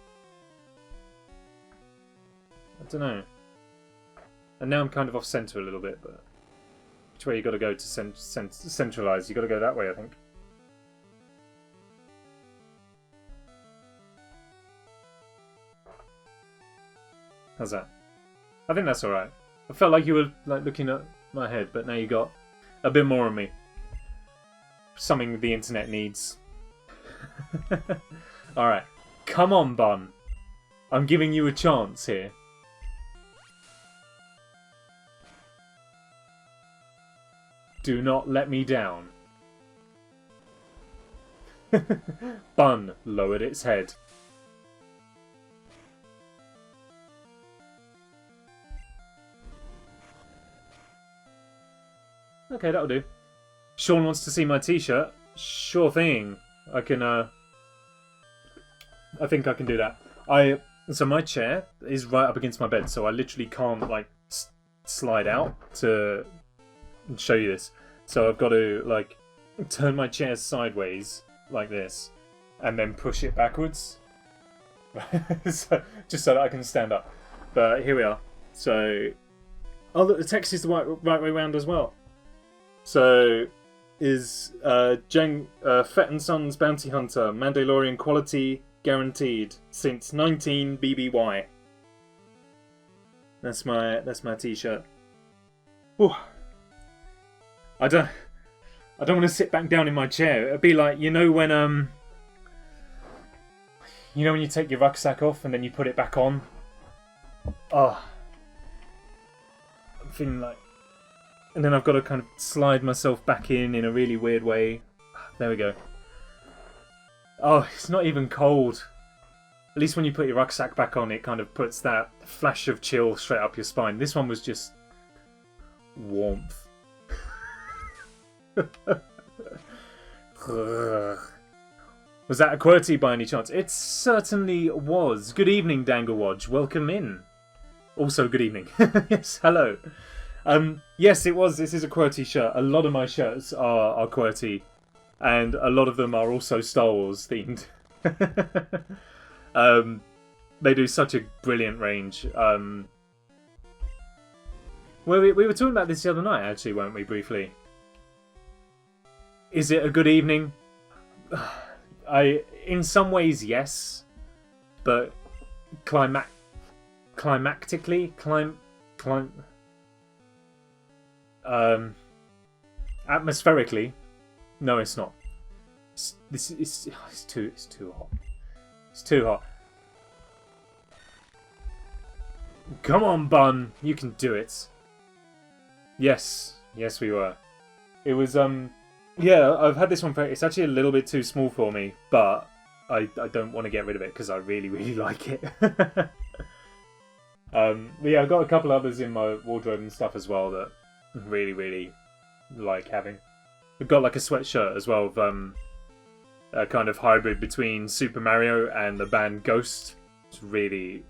I don't know. And now I'm kind of off center a little bit, but which way you got to go to centralize? You got to go that way, I think. How's that? I think that's alright. I felt like you were like looking at my head, but now you got a bit more of me. Something the internet needs. Alright. Come on, Bun. I'm giving you a chance here. Do not let me down. Bun lowered its head. Okay, that'll do. Sean wants to see my t-shirt. Sure thing. I can, I think I can do that. So my chair is right up against my bed, so I literally can't, like, slide out to show you this. So I've got to, like, turn my chair sideways, like this, and then push it backwards. So, just so that I can stand up. But here we are. So, oh look, the text is the right way around as well. So, is Fett and Sons Bounty Hunter, Mandalorian quality guaranteed since 19 BBY. That's my t-shirt. I don't want to sit back down in my chair. It'd be like, you know when you take your rucksack off and then you put it back on? Oh. I'm feeling like... And then I've got to kind of slide myself back in a really weird way. There we go. Oh, it's not even cold. At least when you put your rucksack back on, it kind of puts that flash of chill straight up your spine. This one was just... warmth. Was that a QWERTY by any chance? It certainly was. Good evening, Danglewodge. Welcome in. Also, good evening. Yes, hello. Yes, it was. This is a QWERTY shirt. A lot of my shirts are QWERTY, and a lot of them are also Star Wars themed. They do such a brilliant range. Well, we were talking about this the other night, actually, weren't we, briefly? Is it a good evening? In some ways, yes, but climactically, Atmospherically, no, it's not. It's too hot. It's too hot. Come on, Bun, you can do it. Yes, yes, we were. It was yeah. I've had this one for. It's actually a little bit too small for me, but I don't want to get rid of it because I really like it. But yeah, I've got a couple others in my wardrobe and stuff as well that I really like having. I've got like a sweatshirt as well of a kind of hybrid between Super Mario and the band Ghost. It's really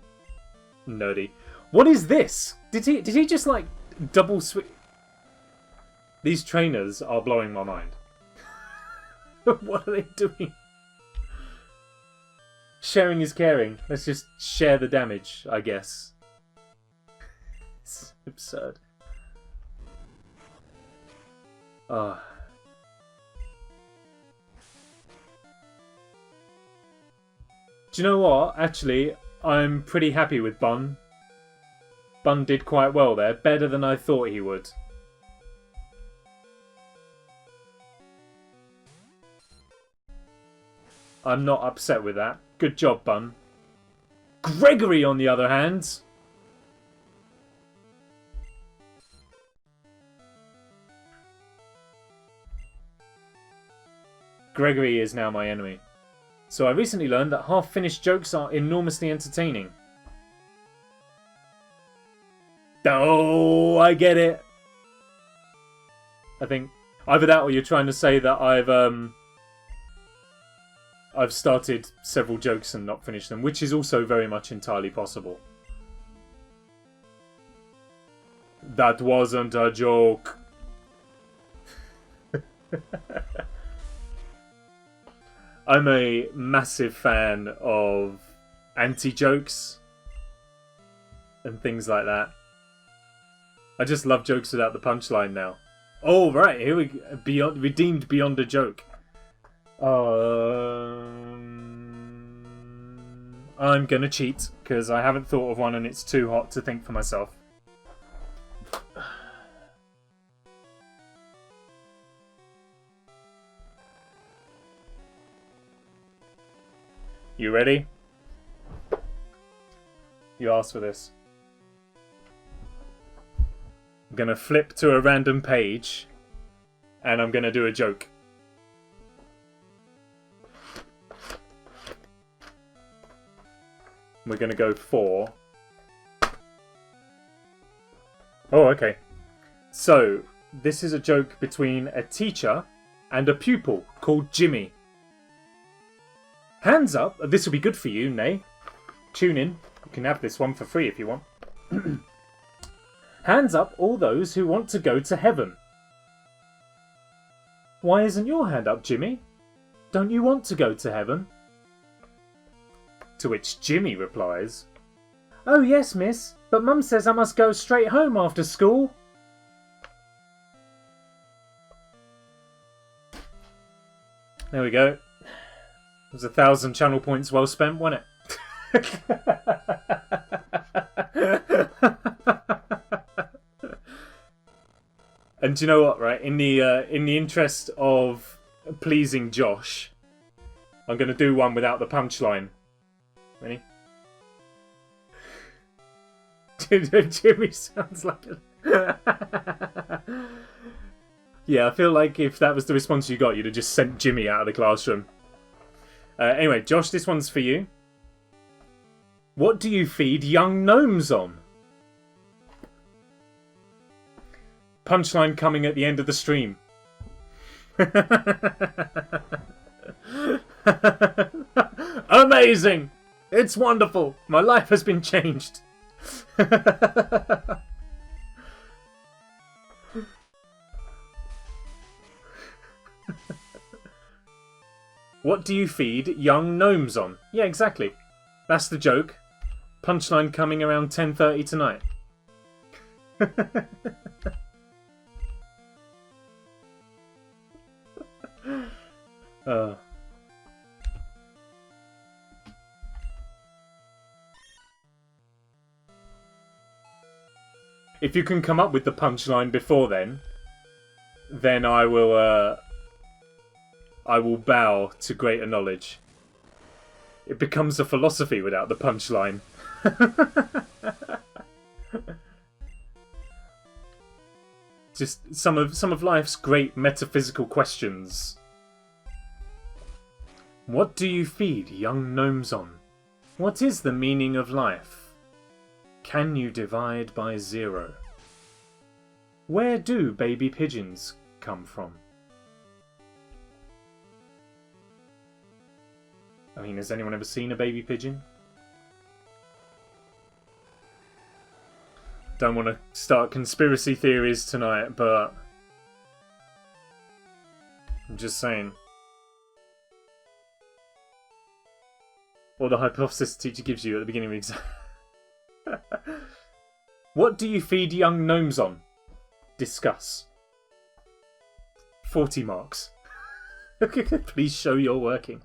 nerdy. What is this? Did he just like double switch? These trainers are blowing my mind. What are they doing? Sharing is caring. Let's just share the damage, I guess. It's absurd. Ah. Do you know what? Actually, I'm pretty happy with Bun. Bun did quite well there. Better than I thought he would. I'm not upset with that. Good job, Bun. Gregory, on the other hand. Gregory is now my enemy. So I recently learned that half-finished jokes are enormously entertaining. Oh, I get it. I think either that or you're trying to say that I've started several jokes and not finished them, which is also very much entirely possible. That wasn't a joke. I'm a massive fan of anti-jokes and things like that. I just love jokes without the punchline now. Oh, right, here we go. Redeemed beyond a joke. I'm gonna cheat, because I haven't thought of one and it's too hot to think for myself. You ready? You asked for this. I'm gonna flip to a random page and I'm gonna do a joke. We're gonna go for... Oh, okay. So, this is a joke between a teacher and a pupil called Jimmy. Hands up. This will be good for you, Nay. Tune in. You can have this one for free if you want. Hands up all those who want to go to heaven. Why isn't your hand up, Jimmy? Don't you want to go to heaven? To which Jimmy replies, Oh yes, miss, but Mum says I must go straight home after school. There we go. It was 1,000 channel points well spent, wasn't it? And do you know what, right? In the interest of pleasing Josh, I'm going to do one without the punchline. Ready? Jimmy sounds like a... Yeah, I feel like if that was the response you got, you'd have just sent Jimmy out of the classroom. Anyway, Josh, this one's for you. What do you feed young gnomes on? Punchline coming at the end of the stream. Amazing! It's wonderful! My life has been changed. What do you feed young gnomes on? Yeah, exactly. That's the joke. Punchline coming around 10:30 tonight. If you can come up with the punchline before then I will bow to greater knowledge. It becomes a philosophy without the punchline. Just some of life's great metaphysical questions. What do you feed young gnomes on? What is the meaning of life? Can you divide by 0? Where do baby pigeons come from? I mean, has anyone ever seen a baby pigeon? Don't want to start conspiracy theories tonight, but I'm just saying. Or the hypothesis the teacher gives you at the beginning of the exam. What do you feed young gnomes on? Discuss. 40 marks. Please show you're working.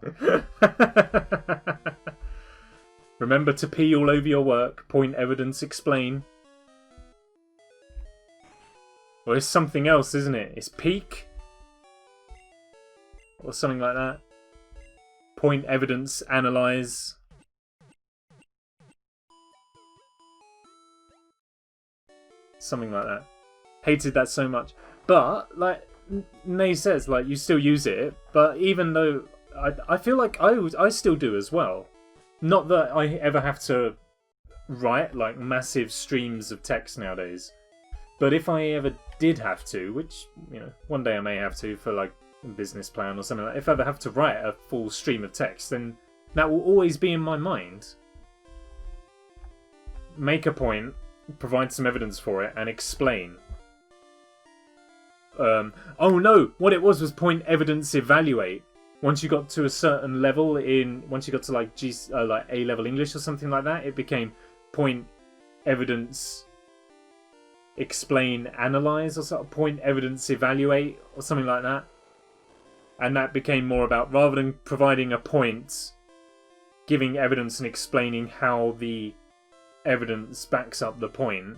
Remember to pee all over your work. Point, evidence, explain. Well, it's something else, isn't it? It's peak. Or something like that. Point, evidence, analyze. Something like that. Hated that so much. But, like Nay says, like, you still use it. But even though... I feel like I still do as well. Not that I ever have to write, like, massive streams of text nowadays. But if I ever did have to, which, you know, one day I may have to for, like, a business plan or something like that. If I ever have to write a full stream of text, then that will always be in my mind. Make a point, provide some evidence for it, and explain. Oh no! What it was point, evidence, evaluate. Once you got to a certain level once you got to like like A-level English or something like that, it became point, evidence, explain, analyze, or sort of point, evidence, evaluate, or something like that. And that became more about, rather than providing a point, giving evidence and explaining how the evidence backs up the point.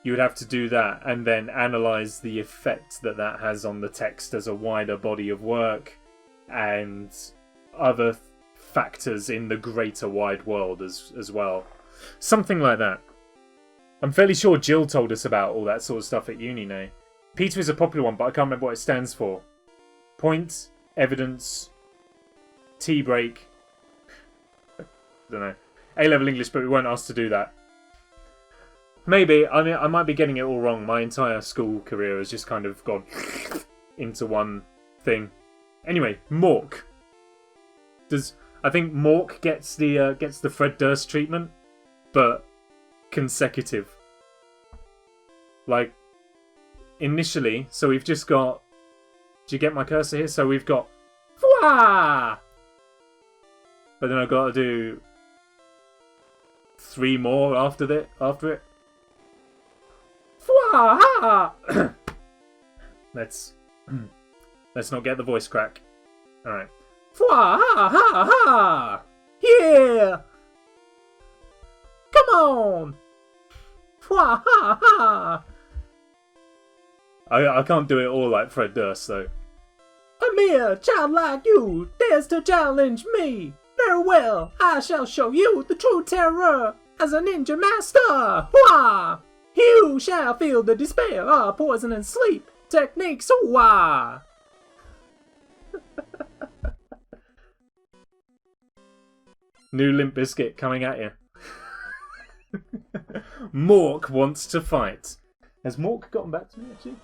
You would have to do that and then analyze the effect that that has on the text as a wider body of work and other factors in the greater wide world as well. Something like that. I'm fairly sure Jill told us about all that sort of stuff at uni now. Peter is a popular one, but I can't remember what it stands for. Point, evidence, tea break. I don't know. A-level English, but we weren't asked to do that. Maybe. I mean, I might be getting it all wrong. My entire school career has just kind of gone into one thing. Anyway, Mork. I think Mork gets the Fred Durst treatment, but consecutive. Like, initially, so we've just got... Do you get my cursor here? So we've got... Fwah! But then I've got to do 3 more after it. Fwah! Let's not get the voice crack. Alright. Fwah! Ha! Ha! Ha! Yeah! Come on! Fwah! Ha! Ha! I can't do it all like Fred Durst, though. A mere child like you dares to challenge me. Very well, I shall show you the true terror as a ninja master. Wah! You shall feel the despair of poison and sleep techniques. Wah! New Limp Bizkit coming at you. Mork wants to fight. Has Mork gotten back to me, actually?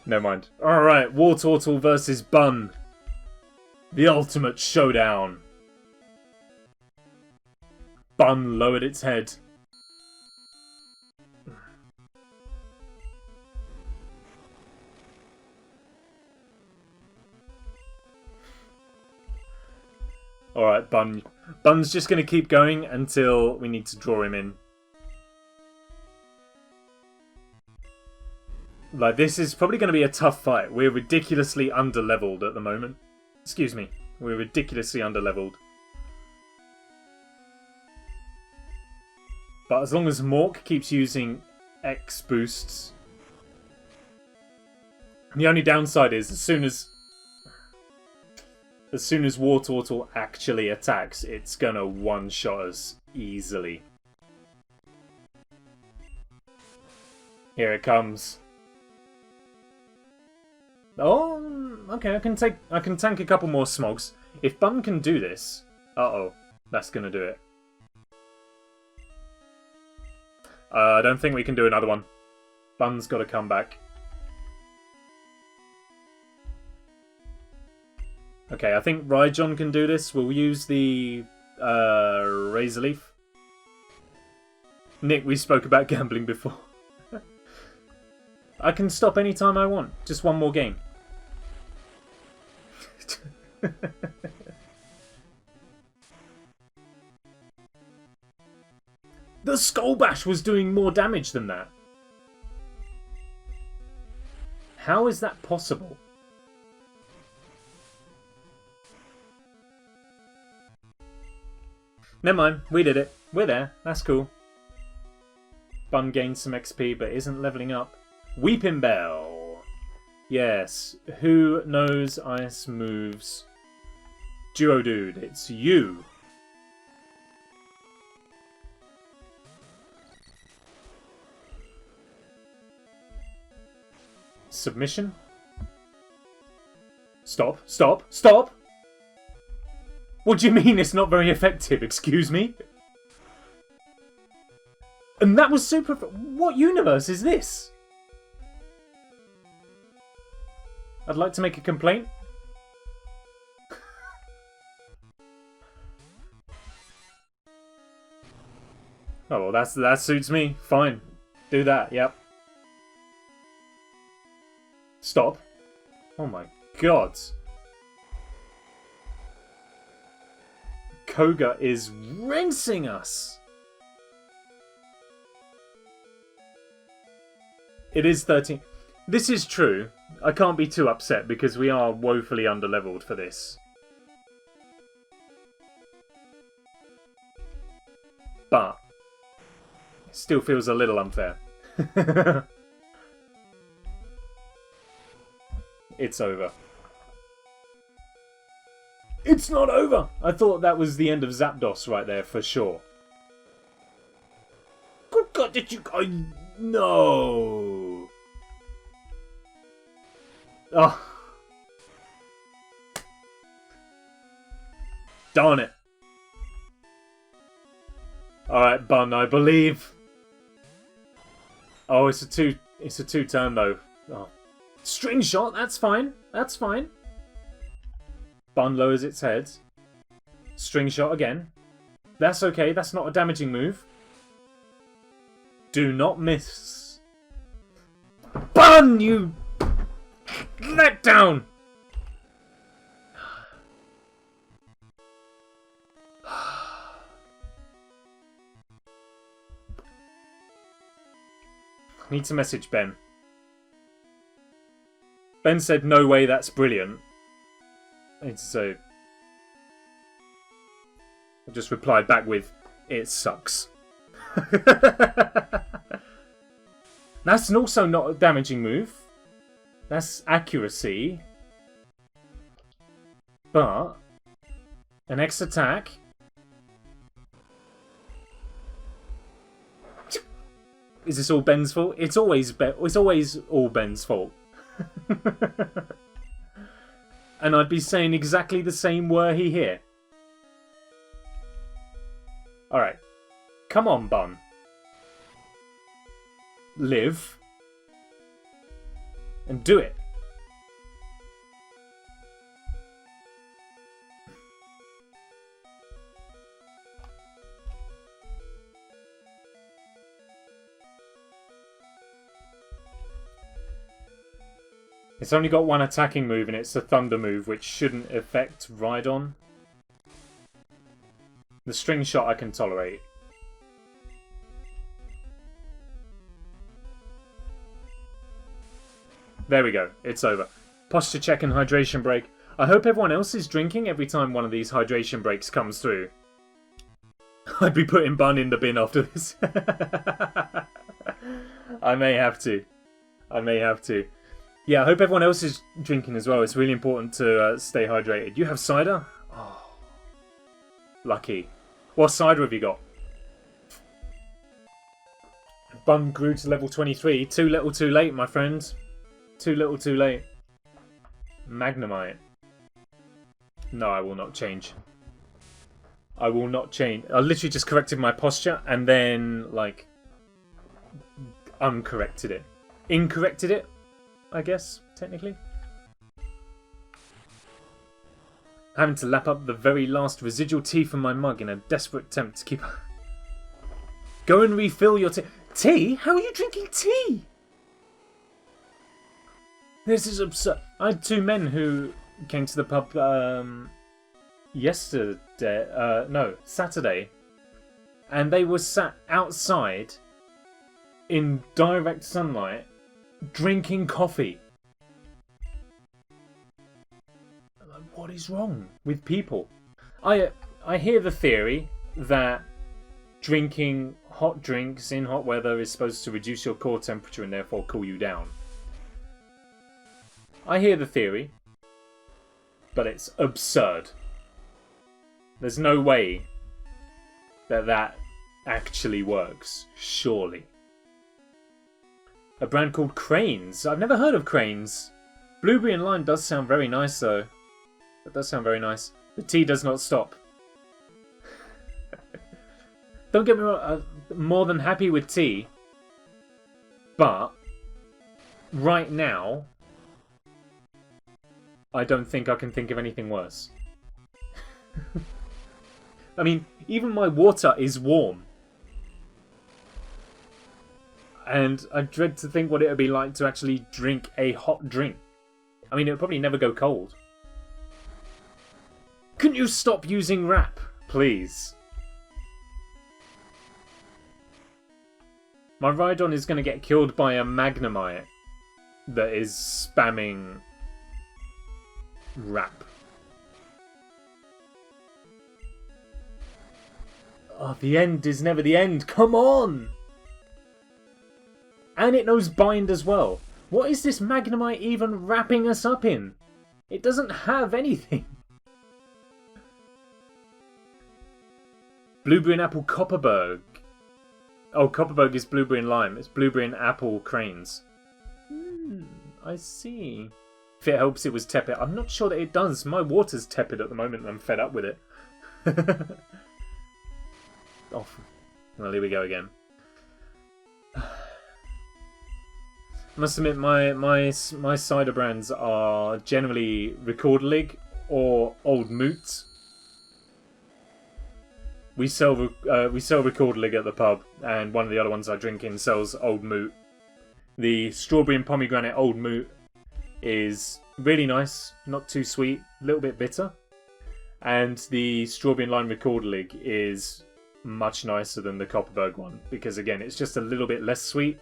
Never mind. Alright, Wartortle versus Bun. The ultimate showdown. Bun lowered its head. Alright, Bun. Bun's just going to keep going until we need to draw him in. Like, this is probably going to be a tough fight. We're ridiculously underleveled at the moment. Excuse me. We're ridiculously underleveled. But as long as Mork keeps using X boosts... The only downside is, as soon as Wartortle actually attacks, it's gonna one-shot us easily. Here it comes. Oh, okay, I can tank a couple more Smogs. If Bun can do this... Uh-oh, that's gonna do it. I don't think we can do another one. Bun's gotta come back. Okay, I think Rhyjohn can do this. We'll use the Razor Leaf. Nick, we spoke about gambling before. I can stop anytime I want. Just one more game. The Skull Bash was doing more damage than that. How is that possible? Never mind, we did it. We're there. That's cool. Bun gained some XP but isn't leveling up. Weepinbell. Yes. Who knows ice moves? Duodude, it's you. Submission? Stop, stop, stop! What do you mean it's not very effective? Excuse me? And that was super... What universe is this? I'd like to make a complaint. Oh, well, that suits me. Fine. Do that, yep. Stop. Oh my god. Koga is rinsing us. It is 13. This is true. I can't be too upset because we are woefully underleveled for this. But it still feels a little unfair. It's over. It's not over! I thought that was the end of Zapdos right there for sure. Good God, did you... No! Oh. Darn it. Alright, Bun, I believe. Oh, it's a two-turn though. Oh. String shot, that's fine. That's fine. Bun lowers its head. String shot again. That's okay, that's not a damaging move. Do not miss. Bun, you let down. Need to message Ben. Ben said, no way, that's brilliant. I need to say... I just replied back with, it sucks. That's also not a damaging move. That's accuracy. But an X attack. Is this all Ben's fault? It's always all Ben's fault. And I'd be saying exactly the same were he here. Alright. Come on, Bun. Live. And do it. It's only got one attacking move and it's a thunder move which shouldn't affect Rhydon. The string shot I can tolerate. There we go, it's over. Posture check and hydration break. I hope everyone else is drinking every time one of these hydration breaks comes through. I'd be putting Bun in the bin after this. I may have to. Yeah, I hope everyone else is drinking as well. It's really important to stay hydrated. You have cider? Oh, lucky. What cider have you got? Bun grew to level 23. Too little too late, my friends. Too little too late. Magnemite. No, I will not change. I will not change. I literally just corrected my posture and then, like, uncorrected it. Incorrected it, I guess, technically. Having to lap up the very last residual tea from my mug in a desperate attempt to keep... Go and refill your tea. Tea? How are you drinking tea? This is absurd. I had two men who came to the pub Saturday, and they were sat outside in direct sunlight drinking coffee. Like, what is wrong with people? I hear the theory that drinking hot drinks in hot weather is supposed to reduce your core temperature and therefore cool you down. I hear the theory, but it's absurd. There's no way that actually works, surely. A brand called Cranes. I've never heard of Cranes. Blueberry and lime does sound very nice, though. That does sound very nice. The tea does not stop. Don't get me wrong, I'm more than happy with tea. But, right now, I don't think I can think of anything worse. I mean, even my water is warm. And I dread to think what it would be like to actually drink a hot drink. I mean, it would probably never go cold. Couldn't you stop using rap, please? My Rhydon is going to get killed by a Magnemite that is spamming rap. Oh, the end is never the end. Come on! And it knows bind as well. What is this Magnemite even wrapping us up in? It doesn't have anything. Blueberry and apple Copperberg. Oh, Copperberg is blueberry and lime. It's blueberry and apple Cranes. I see. If it helps, it was tepid. I'm not sure that it does. My water's tepid at the moment and I'm fed up with it. Oh, well, here we go again. I must admit, my cider brands are generally Recorderlig or Old Moot. We sell Recorderlig at the pub, and one of the other ones I drink in sells Old Moot. The strawberry and pomegranate Old Moot is really nice, not too sweet, a little bit bitter. And the strawberry and lime Recorderlig is much nicer than the Copperberg one, because again, it's just a little bit less sweet.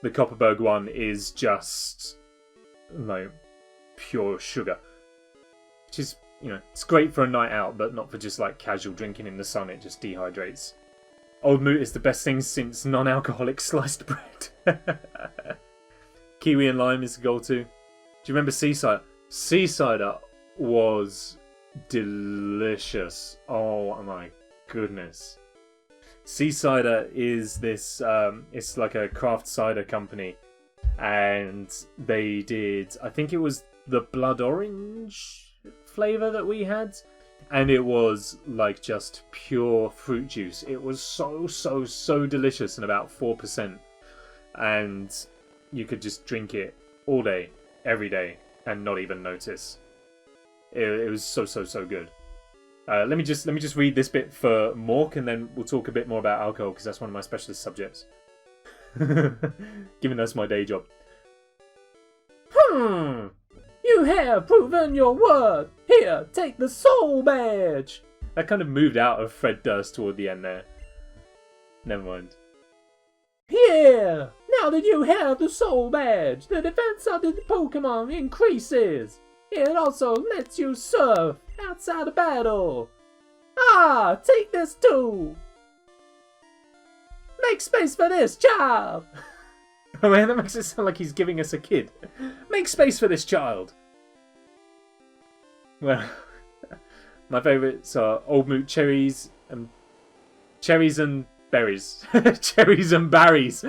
The Copperberg one is just like pure sugar, which is, you know, it's great for a night out, but not for just like casual drinking in the sun. It just dehydrates. Old Moot is the best thing since non-alcoholic sliced bread. Kiwi and lime is the go-to. Do you remember Sea Cider? Sea Cider was delicious. Oh my goodness. Sea Cider is this, it's like a craft cider company, and they did, I think it was the blood orange flavour that we had, and it was like just pure fruit juice. It was so delicious, and about 4%, and you could just drink it all day, every day, and not even notice. It was so good. Let me just read this bit for Mork, and then we'll talk a bit more about alcohol, because that's one of my specialist subjects. Given that's my day job. You have proven your worth. Here, take the soul badge. That kind of moved out of Fred Durst toward the end there. Never mind. Here, now that you have the soul badge, the defense of the Pokemon increases. It also lets you surf outside of battle. Ah, take this too. Make space for this child! Oh man, that makes it sound like he's giving us a kid. Make space for this child! Well, my favourites are Old Moot cherries and berries. Cherries and berries.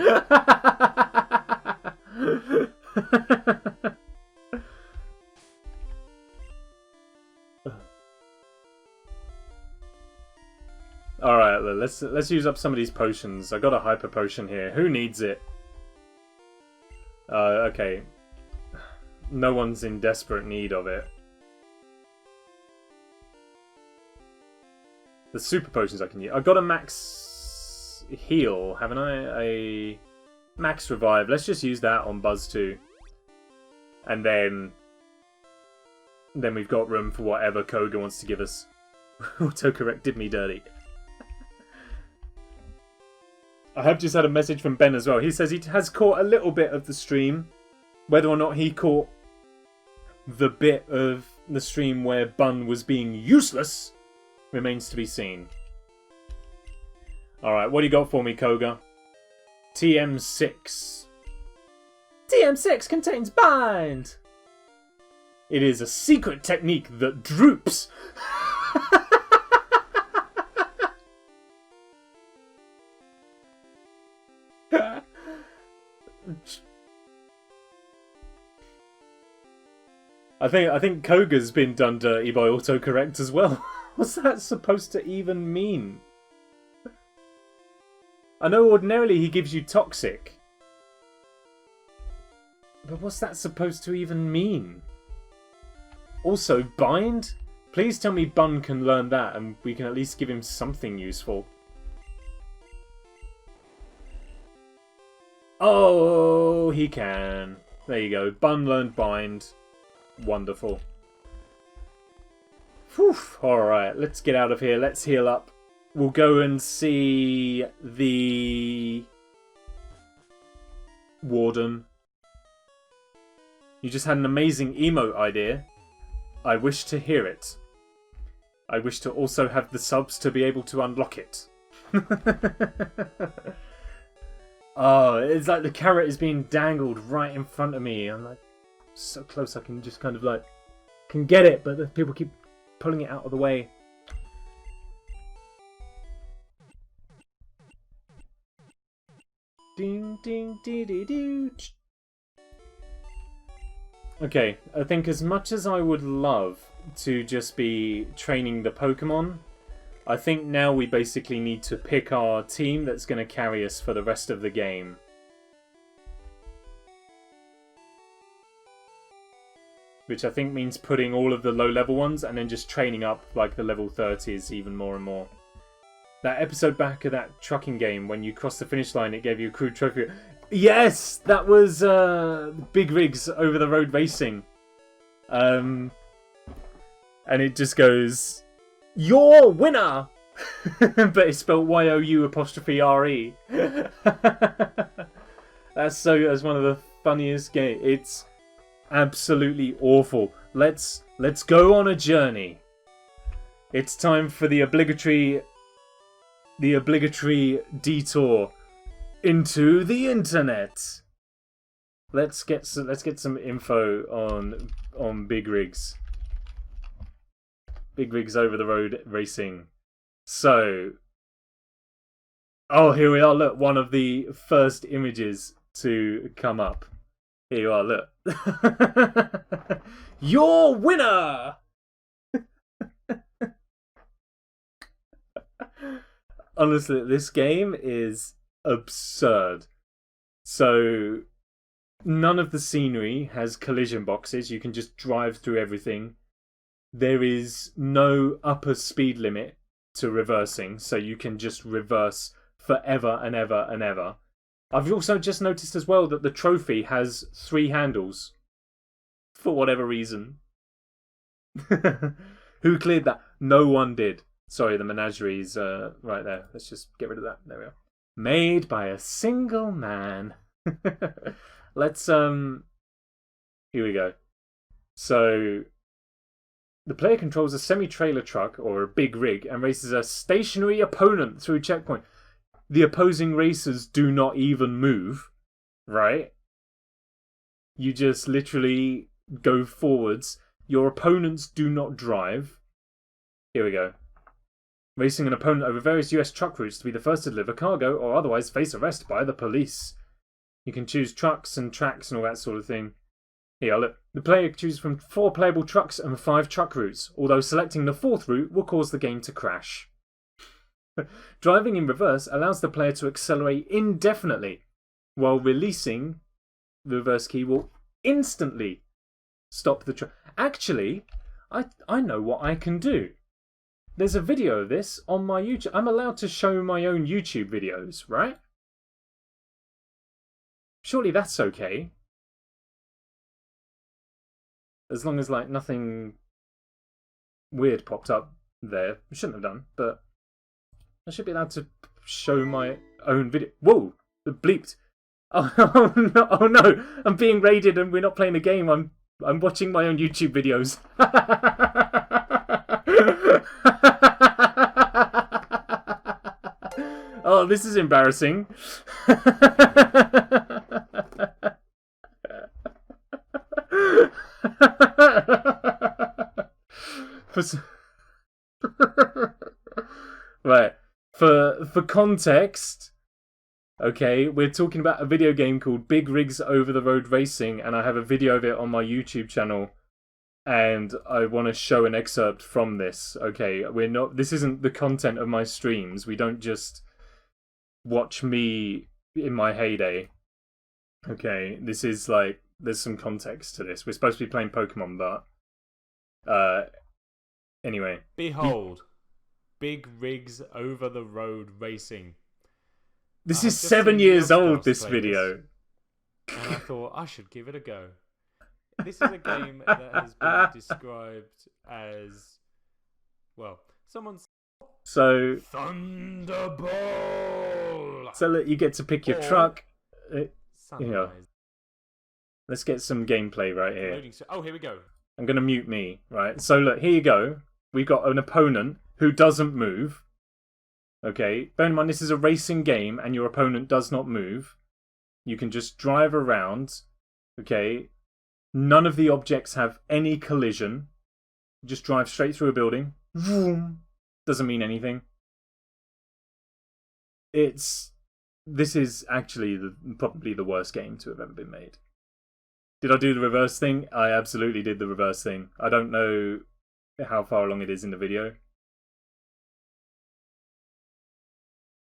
Alright, let's use up some of these potions. I got a hyper potion here. Who needs it? Okay. No one's in desperate need of it. The super potions I can use. I've got a max heal, haven't I? A max revive. Let's just use that on Buzztwo. And then we've got room for whatever Koga wants to give us. Autocorrect did me dirty. I have just had a message from Ben as well. He says he has caught a little bit of the stream. Whether or not he caught the bit of the stream where Bun was being useless remains to be seen. Alright, what do you got for me, Koga? TM6. TM6 contains bind! It is a secret technique that droops. I think Koga's been done dirty by autocorrect as well. What's that supposed to even mean? I know ordinarily he gives you toxic. But what's that supposed to even mean? Also, bind? Please tell me Bun can learn that and we can at least give him something useful. Oh, he can. There you go. Bun learned bind. Wonderful. Whew. Alright, let's get out of here. Let's heal up. We'll go and see the Warden. You just had an amazing emote idea. I wish to hear it. I wish to also have the subs to be able to unlock it. Oh, it's like the carrot is being dangled right in front of me. I'm like so close I can just kind of like can get it, but the people keep pulling it out of the way. Ding ding dee dee doo. Okay, I think as much as I would love to just be training the Pokemon, I think now we basically need to pick our team that's going to carry us for the rest of the game. Which I think means putting all of the low-level ones and then just training up like the level 30s even more and more. That episode back of that trucking game, when you crossed the finish line, it gave you a crude trophy. Yes! That was Big Rigs over the road racing. And it just goes, "Your winner!" But it's spelled Y-O-U''RE. That's one of the funniest games. It's absolutely awful. Let's go on a journey. It's time for the obligatory detour into the internet. Let's get some info on Big Rigs. Big Rigs over the road racing. So, oh, here we are. Look, one of the first images to come up. Here you are. Look, your winner. Honestly, this game is absurd. So, none of the scenery has collision boxes. You can just drive through everything. There is no upper speed limit to reversing, so you can just reverse forever and ever and ever. I've also just noticed as well that the trophy has 3 handles. For whatever reason. Who cleared that? No one did. Sorry, the Menagerie's right there. Let's just get rid of that. There we are. Made by a single man. Let's, here we go. So, the player controls a semi-trailer truck, or a big rig, and races a stationary opponent through checkpoint. the opposing racers do not even move, right? You just literally go forwards. Your opponents do not drive. Here we go. Racing an opponent over various US truck routes to be the first to deliver cargo or otherwise face arrest by the police. You can choose trucks and tracks and all that sort of thing. Here, look. The player chooses from 4 playable trucks and 5 truck routes, although selecting the 4th route will cause the game to crash. Driving in reverse allows the player to accelerate indefinitely, while releasing the reverse key will instantly stop the truck. Actually, I know what I can do. There's a video of this on my YouTube. I'm allowed to show my own YouTube videos, right? Surely that's okay. As long as, like, nothing weird popped up there. I shouldn't have done, but I should be allowed to show my own video. Whoa! It bleeped. Oh, no, oh no! I'm being raided and we're not playing a game. I'm watching my own YouTube videos. Oh, this is embarrassing. Right. For context, okay, we're talking about a video game called Big Rigs Over the Road Racing, and I have a video of it on my YouTube channel, and I want to show an excerpt from this. Okay, this isn't the content of my streams. We don't just watch me in my heyday. Okay, this is like, there's some context to this. We're supposed to be playing Pokemon, but anyway. Behold, Big Rigs Over the Road Racing. This is 7 years old, this video. And I thought I should give it a go. This is a game that has been described as, well, someone's Thunderball. So look, you get to pick your truck. Let's get some gameplay right here. Oh, here we go. I'm going to mute me, right? So look, here you go. We've got an opponent who doesn't move. Okay, bear in mind this is a racing game and your opponent does not move. You can just drive around. Okay, none of the objects have any collision. Just drive straight through a building. Vroom. Doesn't mean anything. This is actually probably the worst game to have ever been made. Did I do the reverse thing? I absolutely did the reverse thing. I don't know how far along it is in the video.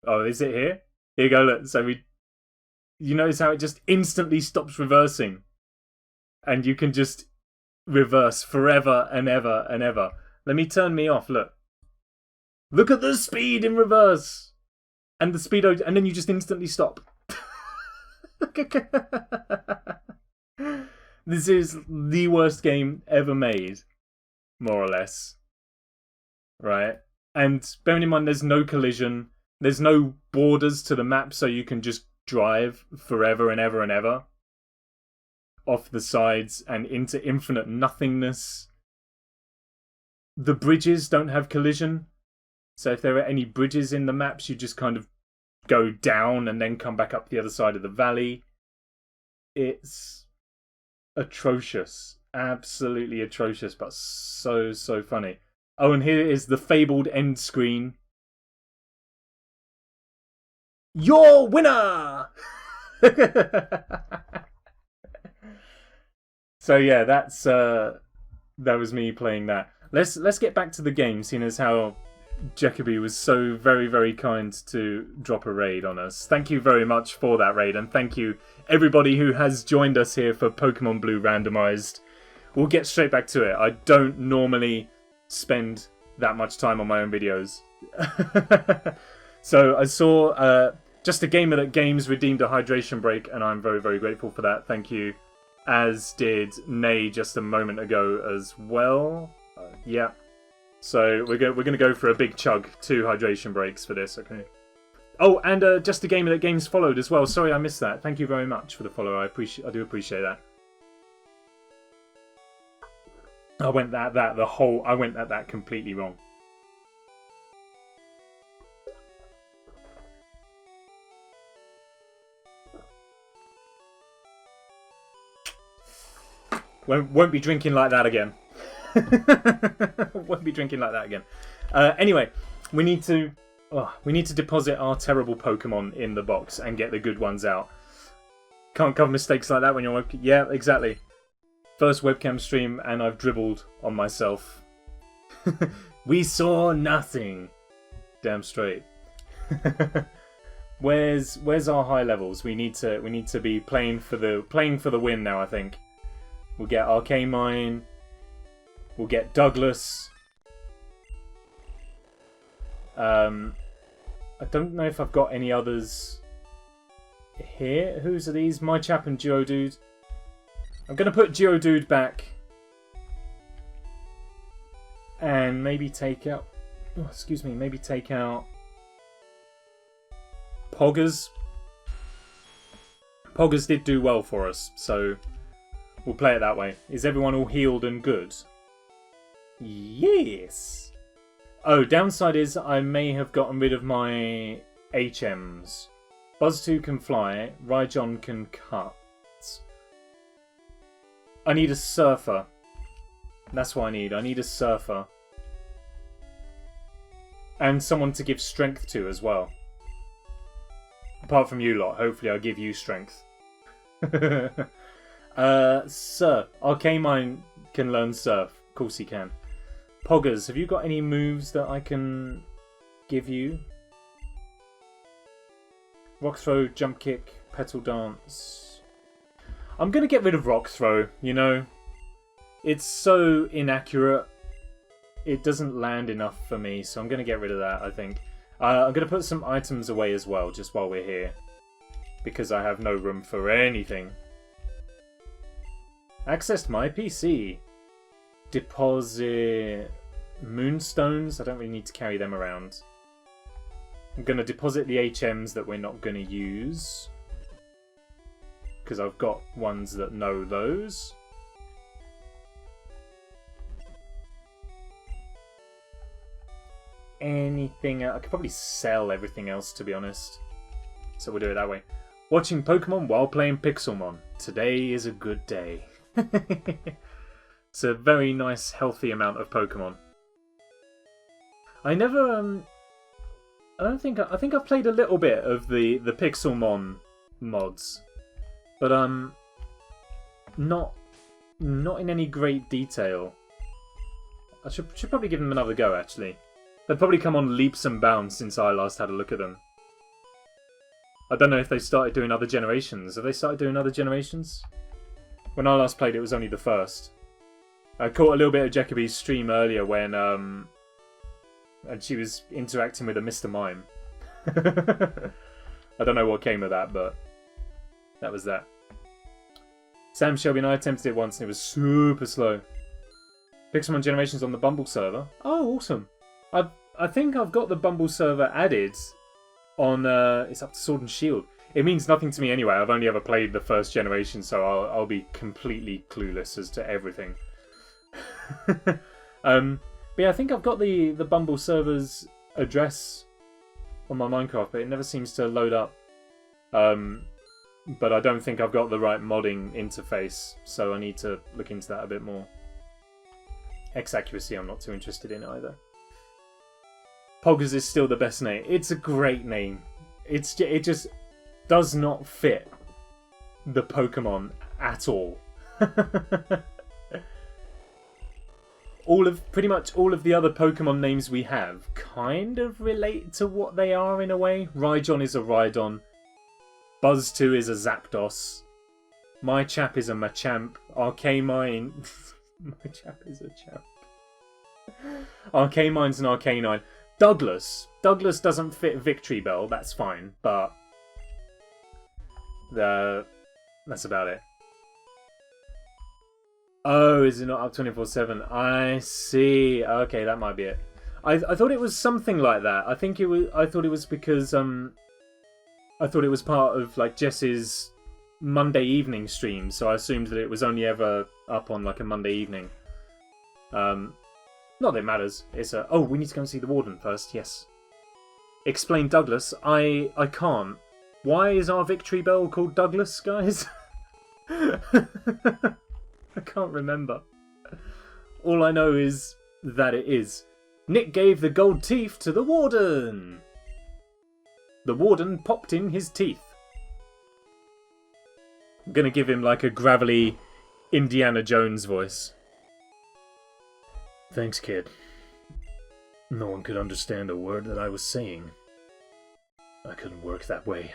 Oh, is it here? Here you go, look. So you notice how it just instantly stops reversing. And you can just reverse forever and ever and ever. Let me turn me off, look. Look at the speed in reverse! And the speed, and then you just instantly stop. This is the worst game ever made. More or less. Right? And bearing in mind there's no collision. There's no borders to the map, so you can just drive forever and ever and ever. Off the sides and into infinite nothingness. The bridges don't have collision. So if there are any bridges in the maps, you just kind of go down and then come back up the other side of the valley. It's atrocious. Absolutely atrocious, but so funny. Oh, and here is the fabled end screen. Your winner! So yeah, that was me playing that. Let's get back to the game, seeing as how Jacoby was so very kind to drop a raid on us. Thank you very much for that raid, and thank you everybody who has joined us here for Pokemon Blue Randomised. We'll get straight back to it. I don't normally spend that much time on my own videos. So I saw Just a Gamer That Games redeemed a hydration break, and I'm very grateful for that. Thank you. As did Nay just a moment ago as well. Yeah. So we're going to go for a big chug, 2 hydration breaks for this, okay? Oh, and Just a Gamer That Games followed as well. Sorry I missed that. Thank you very much for the follow. I do appreciate that. I went at that completely wrong. Won't be drinking like that again. Won't be drinking like that again. Anyway, we need to deposit our terrible Pokemon in the box and get the good ones out. Can't cover mistakes like that when you're working. Yeah, exactly. First webcam stream and I've dribbled on myself. We saw nothing. Damn straight. Where's our high levels? We need to be playing for the win now, I think. We'll get Arcamine. We'll get Douglas. I don't know if I've got any others here. Whose are these? My Chap and Duodude. I'm going to put Duodude back. And maybe take out... Oh, excuse me. Maybe take out... Poggers. Poggers did do well for us, so we'll play it that way. Is everyone all healed and good? Yes! Oh, downside is I may have gotten rid of my HMs. Buzztwo can fly, Rhyjohn can cut. I need a Surfer. That's what I need. I need a Surfer. And someone to give strength to as well. Apart from you lot, hopefully I'll give you strength. Surf. Arcamine can learn Surf. Of course he can. Poggers, have you got any moves that I can give you? Rock Throw, Jump Kick, Petal Dance. I'm going to get rid of Rock Throw, you know. It's so inaccurate. It doesn't land enough for me, so I'm going to get rid of that, I think. I'm going to put some items away as well, just while we're here. Because I have no room for anything. Access my PC. Deposit Moonstones. I don't really need to carry them around. I'm going to deposit the HMs that we're not going to use. Because I've got ones that know those. Anything else? I could probably sell everything else, to be honest. So we'll do it that way. Watching Pokemon while playing Pixelmon. Today is a good day. It's a very nice, healthy amount of Pokemon. I never, I think I've played a little bit of the Pixelmon mods. But, not in any great detail. I should probably give them another go, actually. They've probably come on leaps and bounds since I last had a look at them. I don't know if they started doing other generations. Have they started doing other generations? When I last played, it was only the first. I caught a little bit of Jacoby's stream earlier when, and she was interacting with a Mr. Mime. I don't know what came of that, but that was that. Sam Shelby and I attempted it once and it was super slow. Pixelmon Generations on the Bumble server. Oh, awesome. I think I've got the Bumble server added on, it's up to Sword and Shield. It means nothing to me anyway. I've only ever played the first generation, so I'll be completely clueless as to everything. But yeah, I think I've got the Bumble server's address on my Minecraft, but it never seems to load up. But I don't think I've got the right modding interface, so I need to look into that a bit more. X-Accuracy I'm not too interested in either. Poggers is still the best name. It's a great name. It just does not fit the Pokemon at all. Pretty much all of the other Pokemon names we have kind of relate to what they are in a way. Rhyjohn is a Rhydon. Buzztwo is a Zapdos. My Chap is a Machamp. Arcamine... My Chap is a Chap. Arcamine's an Arcanine. Douglas doesn't fit Victreebel, that's fine, but that's about it. Oh, is it not up 24/7? I see. Okay, that might be it. I thought it was something like that. I thought it was because I thought it was part of like Jess's Monday evening stream, so I assumed that it was only ever up on like a Monday evening. Not that it matters. It's a... Oh, we need to go and see the Warden first, yes. Explain Douglas. I can't. Why is our Victreebel called Douglas, guys? I can't remember. All I know is that it is. Nick gave the gold teeth to the warden. The warden popped in his teeth. I'm gonna give him like a gravelly Indiana Jones voice. Thanks, kid. No one could understand a word that I was saying. I couldn't work that way.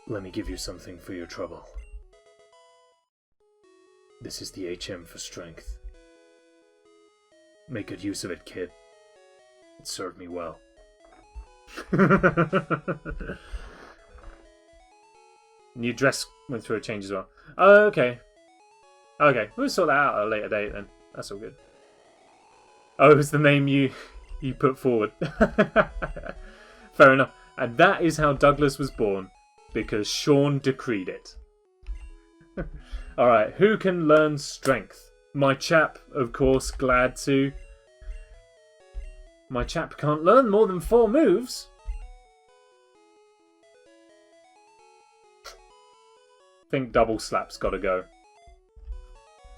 Let me give you something for your trouble. This is the HM for strength. Make good use of it, kid. It served me well. New dress went through a change as well. Oh, okay. Okay, we'll sort that out at a later date then. That's all good. Oh, it was the name you put forward. Fair enough. And that is how Douglas was born. Because Sean decreed it. Alright, who can learn strength? My chap, of course, glad to. My chap can't learn more than 4 moves. Think double slap's gotta go.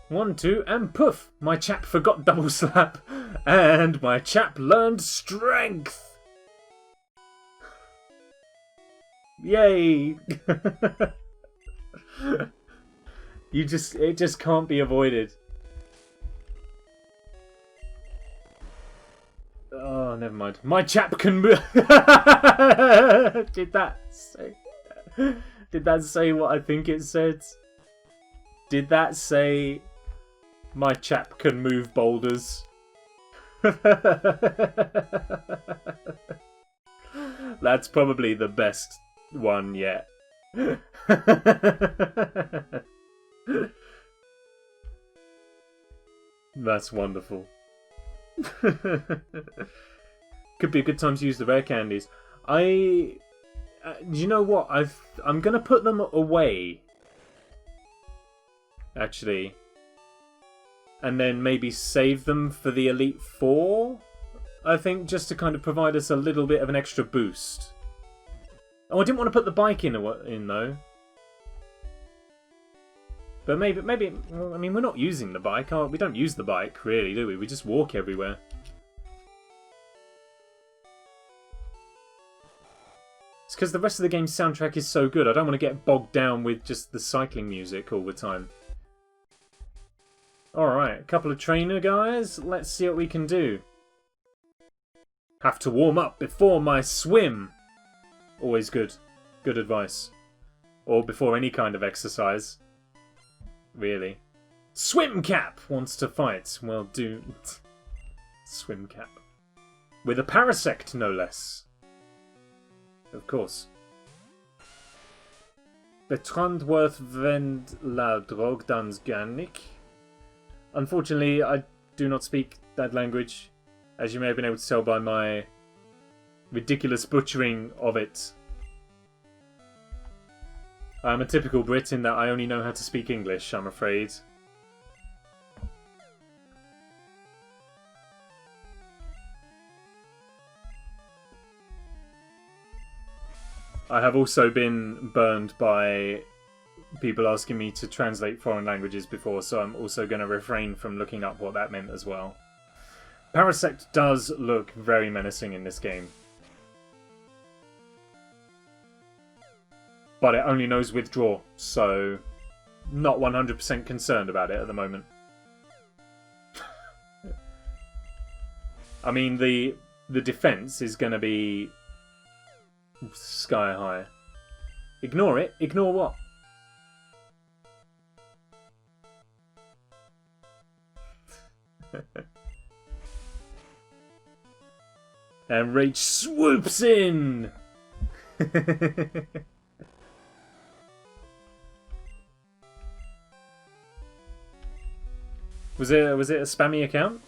1, 2, and poof! My chap forgot double slap, and my chap learned strength! Yay! It just can't be avoided. Oh, never mind. My chap can move. Did that say what I think it said? Did that say my chap can move boulders? That's probably the best one yet. That's wonderful. Could be a good time to use the rare candies. You know what? I'm gonna put them away. Actually. And then maybe save them for the Elite Four. I think just to kind of provide us a little bit of an extra boost. Oh, I didn't want to put the bike in though. But maybe. Well, I mean, we're not using the bike. We don't use the bike, really, do we? We just walk everywhere. It's because the rest of the game's soundtrack is so good. I don't want to get bogged down with just the cycling music all the time. Alright, a couple of trainer guys. Let's see what we can do. Have to warm up before my swim. Always good. Good advice. Or before any kind of exercise. Really. Swim Cap wants to fight. Well, do... Swim Cap. With a Parasect, no less. Of course. Betrandworth vend la drogue dans Gannik. Unfortunately, I do not speak that language, as you may have been able to tell by my ridiculous butchering of it. I'm a typical Brit in that I only know how to speak English, I'm afraid. I have also been burned by people asking me to translate foreign languages before, so I'm also going to refrain from looking up what that meant as well. Parasect does look very menacing in this game. But it only knows withdraw, so not 100% concerned about it at the moment. I mean, the defense is going to be sky high. Ignore it. Ignore what? And Rage swoops in! Was it a spammy account?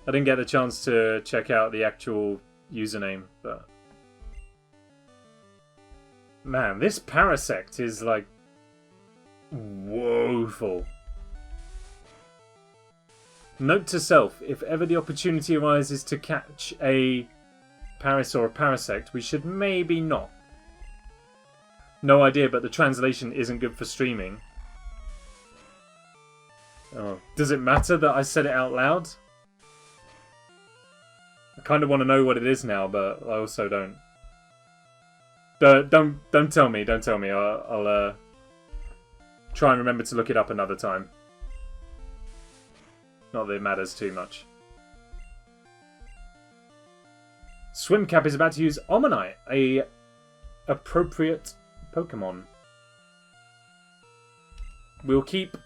I didn't get the chance to check out the actual username, but... Man, this Parasect is like... woeful. Note to self, if ever the opportunity arises to catch a Paris or a Parasect, we should maybe not. No idea, but the translation isn't good for streaming. Oh, does it matter that I said it out loud? I kind of want to know what it is now, but I also don't. Don't tell me. Don't tell me. I'll try and remember to look it up another time. Not that it matters too much. Swimcap is about to use Omanyte, a appropriate Pokemon. We'll keep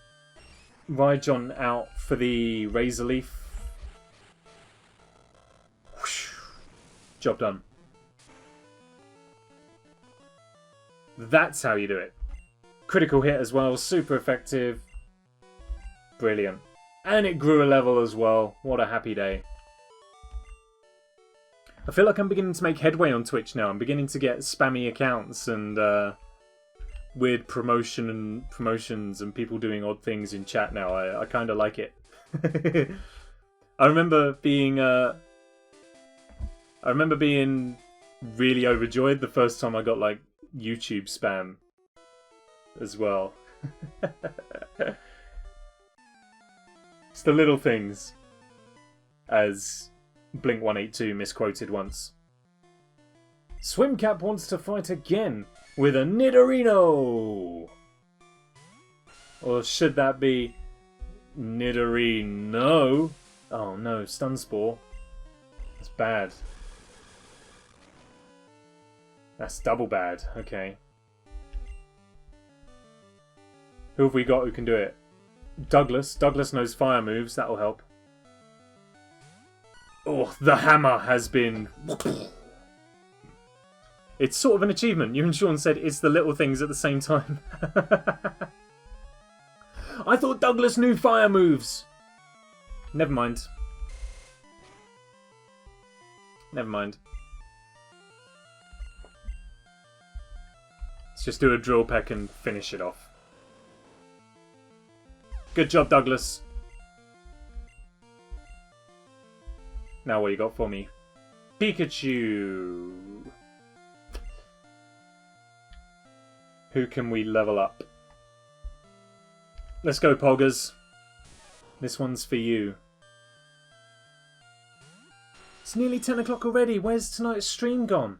Rhyjohn out for the Razor Leaf. Whoosh. Job done. That's how you do it. Critical hit as well, super effective. Brilliant. And it grew a level as well. What a happy day. I feel like I'm beginning to make headway on Twitch now. I'm beginning to get spammy accounts and weird promotions and people doing odd things in chat now. I kind of like it. I remember being really overjoyed the first time I got like YouTube spam as well. It's the little things, as Blink-182 misquoted once. Swimcap wants to fight again with a Nidorino! Or should that be Nidorino? Oh no, Stun Spore. That's bad. That's double bad, okay. Who have we got who can do it? Douglas. Douglas knows fire moves, that'll help. Oh, the hammer has been... It's sort of an achievement. You and Sean said it's the little things at the same time. I thought Douglas knew fire moves. Never mind. Never mind. Let's just do a drill peck and finish it off. Good job, Douglas. Now what you got for me? Pikachu. Who can we level up? Let's go, Poggers. This one's for you. It's nearly 10 o'clock already. Where's tonight's stream gone?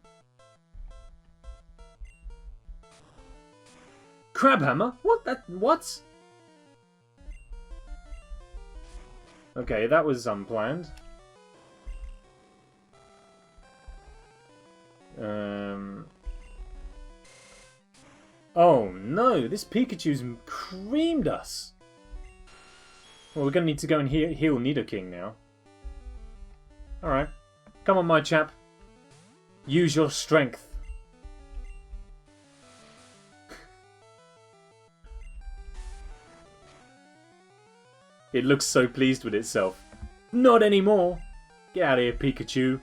Crabhammer? What? What? Okay, that was unplanned. Oh no, this Pikachu's creamed us. Well, we're going to need to go and heal Nidoking now. Alright. Come on, my chap. Use your strength. It looks so pleased with itself. Not anymore. Get out of here, Pikachu.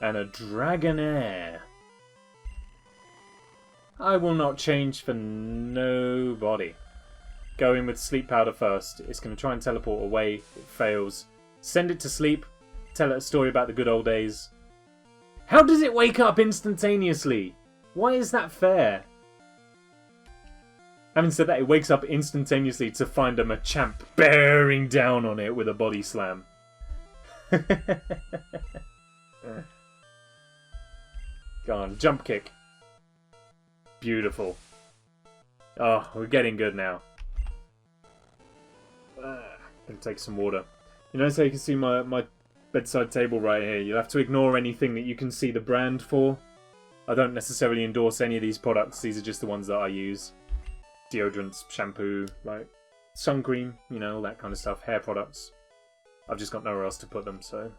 And a Dragonair. I will not change for nobody. Go in with Sleep Powder first. It's going to try and teleport away. It fails. Send it to sleep. Tell it a story about the good old days. How does it wake up instantaneously? Why is that fair? Having said that, it wakes up instantaneously to find a Machamp bearing down on it with a body slam. Go on, jump kick. Beautiful. Oh, we're getting good now. Gonna take some water. You notice how you can see my bedside table right here? You'll have to ignore anything that you can see the brand for. I don't necessarily endorse any of these products. These are just the ones that I use. Deodorants, shampoo, like sun cream, you know, all that kind of stuff. Hair products. I've just got nowhere else to put them, so...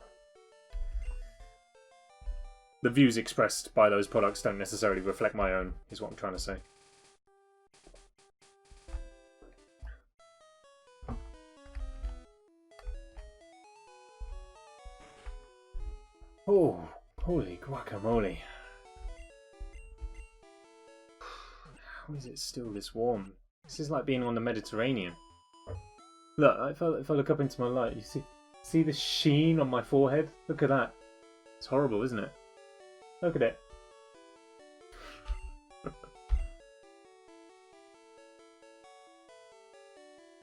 The views expressed by those products don't necessarily reflect my own, is what I'm trying to say. Oh, holy guacamole. How is it still this warm? This is like being on the Mediterranean. Look, if I look up into my light, you see the sheen on my forehead? Look at that. It's horrible, isn't it? Look at it.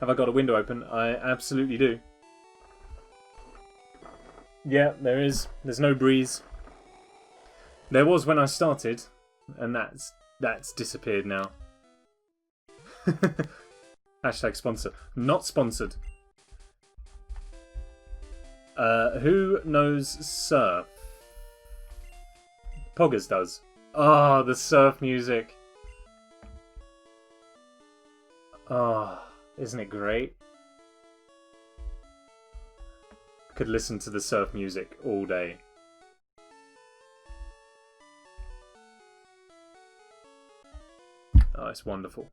Have I got a window open? I absolutely do. Yeah, there is. There's no breeze. There was when I started, and that's disappeared now. Hashtag sponsor. Not sponsored. Who knows surf? Poggers does. Ah, the surf music. Ah, isn't it great? Could listen to the surf music all day. Oh, it's wonderful.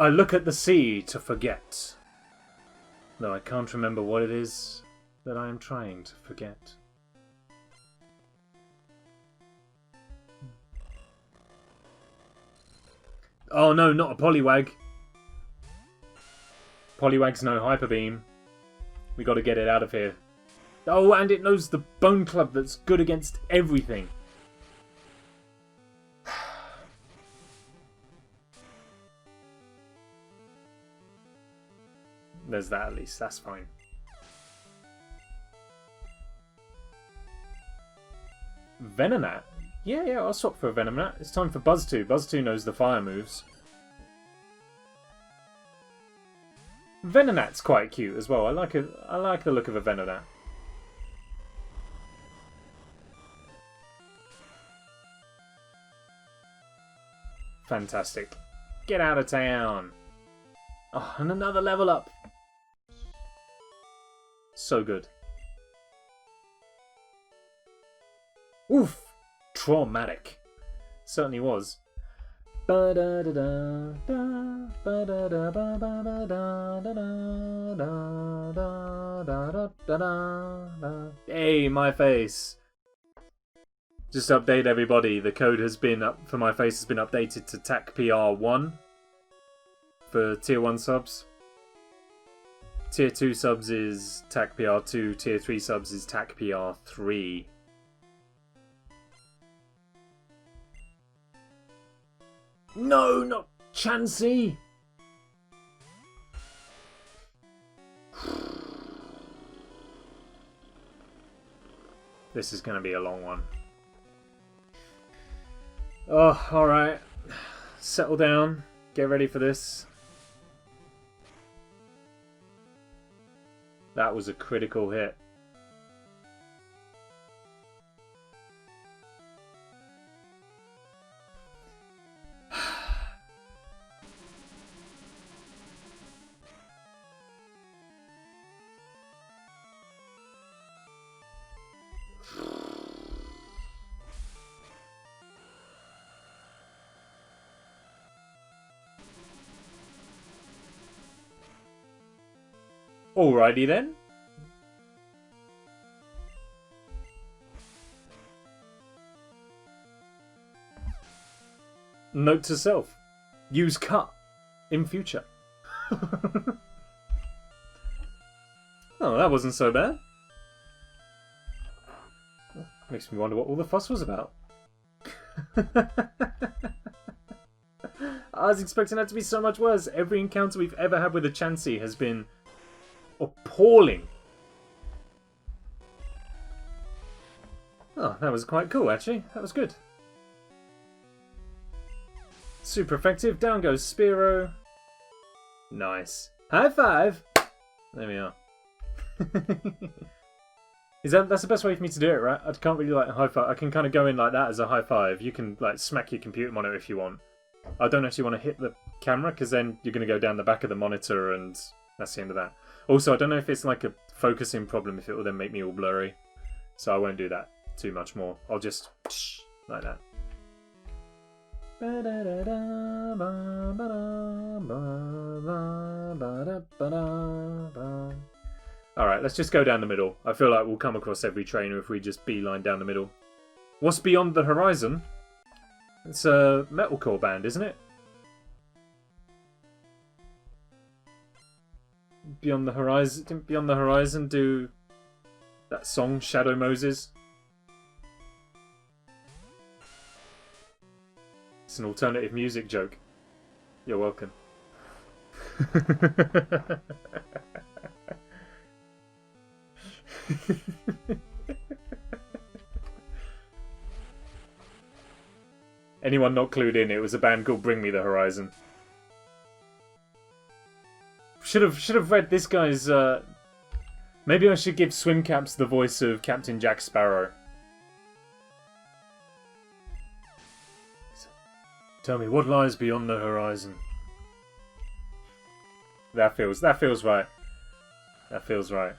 I look at the sea to forget. Though I can't remember what it is that I am trying to forget. Oh no, not a Poliwag. Poliwag's no Hyper Beam. We gotta get it out of here. Oh, and it knows the Bone Club that's good against everything. There's that at least, that's fine. Venonat? Yeah, I'll swap for a Venonat. It's time for Buzztwo. Buzztwo knows the fire moves. Venonat's quite cute as well. I like the look of a Venonat. Fantastic. Get out of town. Oh, and another level up. So good. Oof! Traumatic. Certainly was. Hey, my face. Just to update everybody, the code has been up for my face has been updated to TACPR1 for tier 1 subs. Tier 2 subs is TACPR2, tier 3 subs is TACPR3. No, not Chansey! This is going to be a long one. Oh, alright. Settle down. Get ready for this. That was a critical hit. Alrighty then. Note to self. Use cut in future. Oh, that wasn't so bad. Makes me wonder what all the fuss was about. I was expecting that to be so much worse. Every encounter we've ever had with a Chansey has been appalling. Oh, that was quite cool, actually. That was good. Super effective. Down goes Spearow. Nice. High five! There we are. That's the best way for me to do it, right? I can't really like high five. I can kind of go in like that as a high five. You can like smack your computer monitor if you want. I don't actually want to hit the camera because then you're going to go down the back of the monitor and that's the end of that. Also, I don't know if it's like a focusing problem, if it will then make me all blurry. So I won't do that too much more. I'll just like that. Alright, let's just go down the middle. I feel like we'll come across every trainer if we just beeline down the middle. What's beyond the horizon? It's a metalcore band, isn't it? Beyond the Horizon. Didn't Beyond the Horizon do that song, Shadow Moses? It's an alternative music joke. You're welcome. Anyone not clued in, it was a band called Bring Me the Horizon. Should have read this guy's maybe I should give Swimcaps the voice of Captain Jack Sparrow. Tell me what lies beyond the horizon. That feels right. That feels right.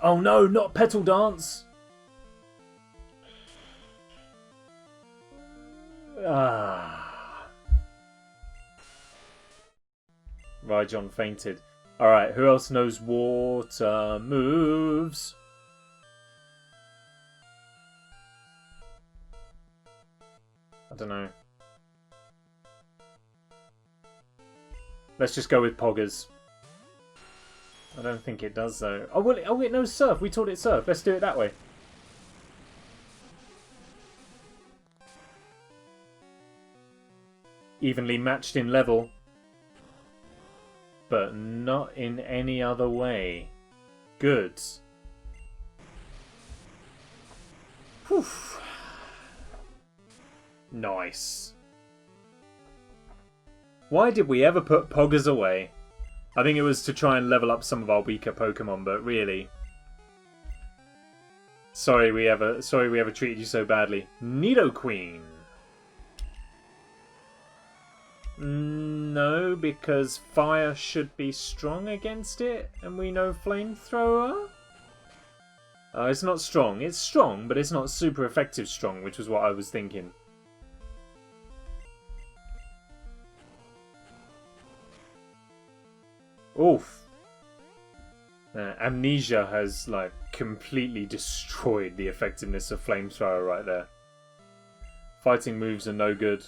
Oh no, not Petal Dance! Ah. Rhydon fainted. Alright, who else knows water moves? I don't know. Let's just go with Poggers. I don't think it does though. Oh, well, oh, it knows Surf. We taught it Surf. Let's do it that way. Evenly matched in level, but not in any other way. Good. Whew. Nice. Why did we ever put Poggers away? I think it was to try and level up some of our weaker Pokemon, but really, sorry we ever treated you so badly. Nidoqueen. No, because fire should be strong against it, and we know Flamethrower. It's not strong. It's strong, but it's not super effective strong, which was what I was thinking. Oof. Amnesia has, like, completely destroyed the effectiveness of Flamethrower right there. Fighting moves are no good.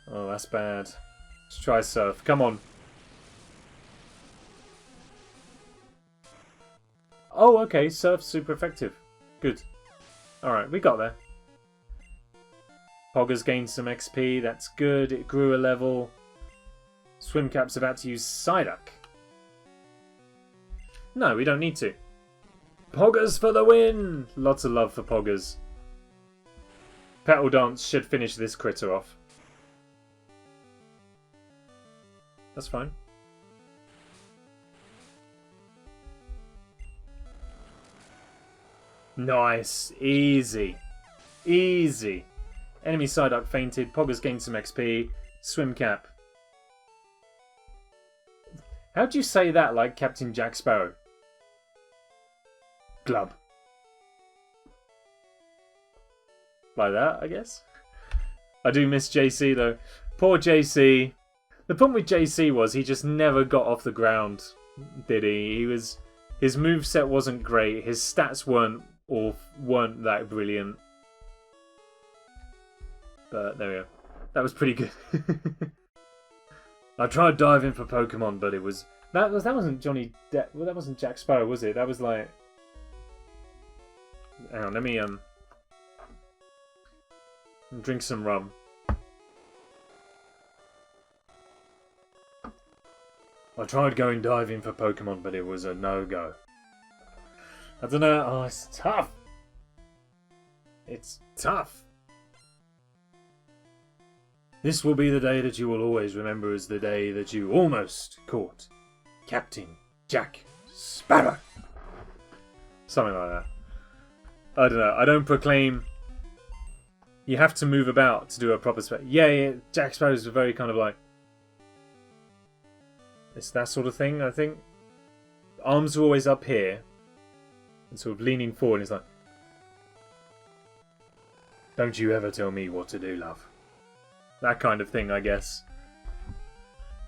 Oh, that's bad. Let's try Surf. Come on. Oh, okay. Surf's super effective. Good. Alright, we got there. Poggers gained some XP. That's good. It grew a level. Swimcap's about to use Psyduck. No, we don't need to. Poggers for the win! Lots of love for Poggers. Petal Dance should finish this critter off. That's fine. Nice. Easy. Easy. Enemy Psyduck fainted. Poggers gained some XP. Swimcap. How'd you say that like Captain Jack Sparrow? Glub. Like that, I guess? I do miss JC though. Poor JC. The problem with JC was he just never got off the ground, did he? His moveset wasn't great. His stats weren't that brilliant. But there we go. That was pretty good. I tried diving for Pokemon, but it was that wasn't well, that wasn't Jack Sparrow, was it? That was like, hang on, let me drink some rum. I tried going diving for Pokemon, but it was a no-go. I don't know. Oh, it's tough. It's tough. This will be the day that you will always remember as the day that you almost caught Captain Jack Sparrow. Something like that. I don't know. I don't proclaim you have to move about to do a proper spell. Yeah, Jack Sparrow's very kind of like, it's that sort of thing, I think. Arms are always up here and sort of leaning forward. And he's like, don't you ever tell me what to do, love. That kind of thing, I guess.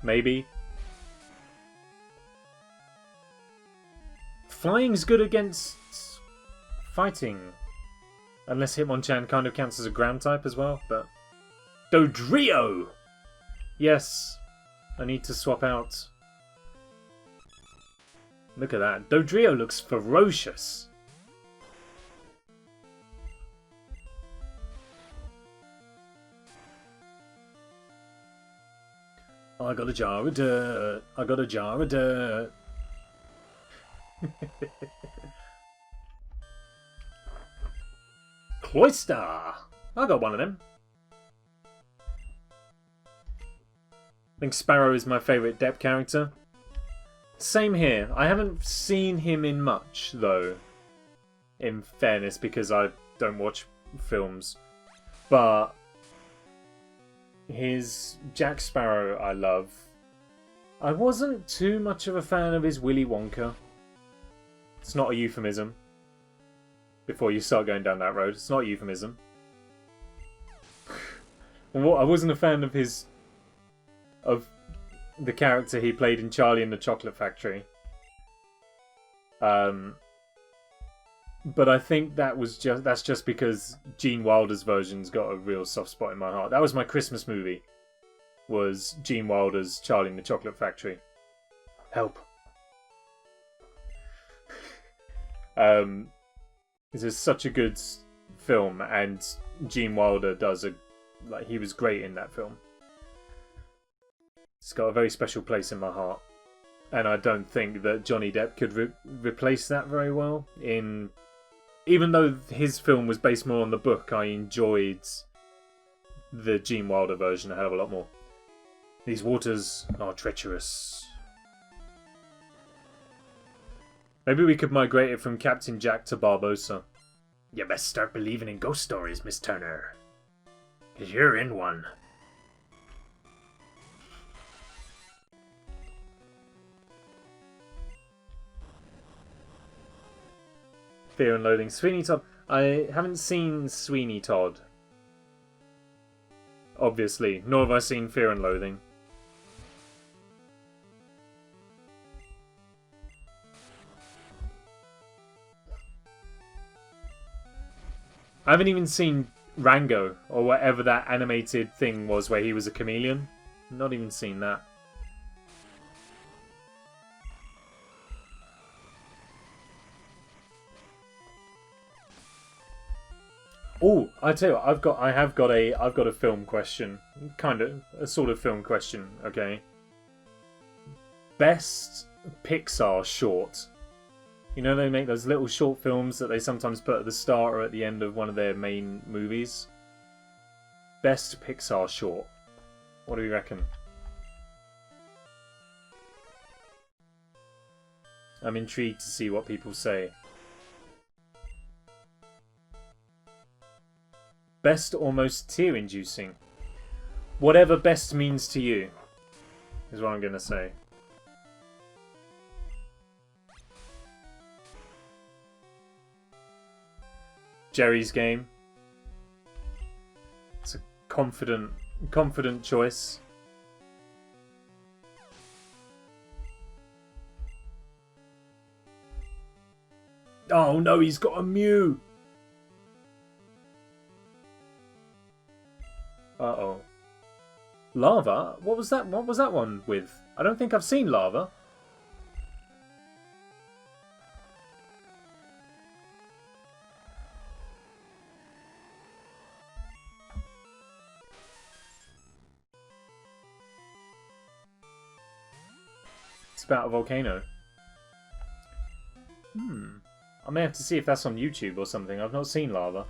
Maybe. Flying's good against fighting. Unless Hitmonchan kind of counts as a ground type as well, but... Dodrio! Yes. I need to swap out Look at that. Dodrio looks ferocious. I got a jar of dirt. I got a jar of dirt. Cloyster. I got one of them. I think Sparrow is my favourite depth character. Same here. I haven't seen him in much, though. In fairness, because I don't watch films. But his Jack Sparrow I love. I wasn't too much of a fan of his Willy Wonka. It's not a euphemism. Before you start going down that road, it's not a euphemism. I wasn't a fan of the character he played in Charlie and the Chocolate Factory. But I think that's just because Gene Wilder's version's got a real soft spot in my heart. That was my Christmas movie. Was Gene Wilder's Charlie and the Chocolate Factory. Help. This is such a good film, and Gene Wilder he was great in that film. It's got a very special place in my heart, and I don't think that Johnny Depp could replace that very well. Even though his film was based more on the book, I enjoyed the Gene Wilder version a hell of a lot more. These waters are treacherous. Maybe we could migrate it from Captain Jack to Barbossa. You best start believing in ghost stories, Miss Turner. 'Cause you're in one. Fear and Loathing. Sweeney Todd. I haven't seen Sweeney Todd. Obviously. Nor have I seen Fear and Loathing. I haven't even seen Rango, or whatever that animated thing was where he was a chameleon. Not even seen that. Oh, I tell you what, I've got a film question. Kind of a sort of film question, okay. Best Pixar short. You know, they make those little short films that they sometimes put at the start or at the end of one of their main movies. Best Pixar short. What do you reckon? I'm intrigued to see what people say. Best or most tear-inducing? Whatever best means to you, is what I'm going to say. Jerry's Game. It's a confident choice. Oh no, he's got a Mew! Uh-oh. Lava? What was that? What was that one with? I don't think I've seen Lava. It's about a volcano. I may have to see if that's on YouTube or something. I've not seen Lava.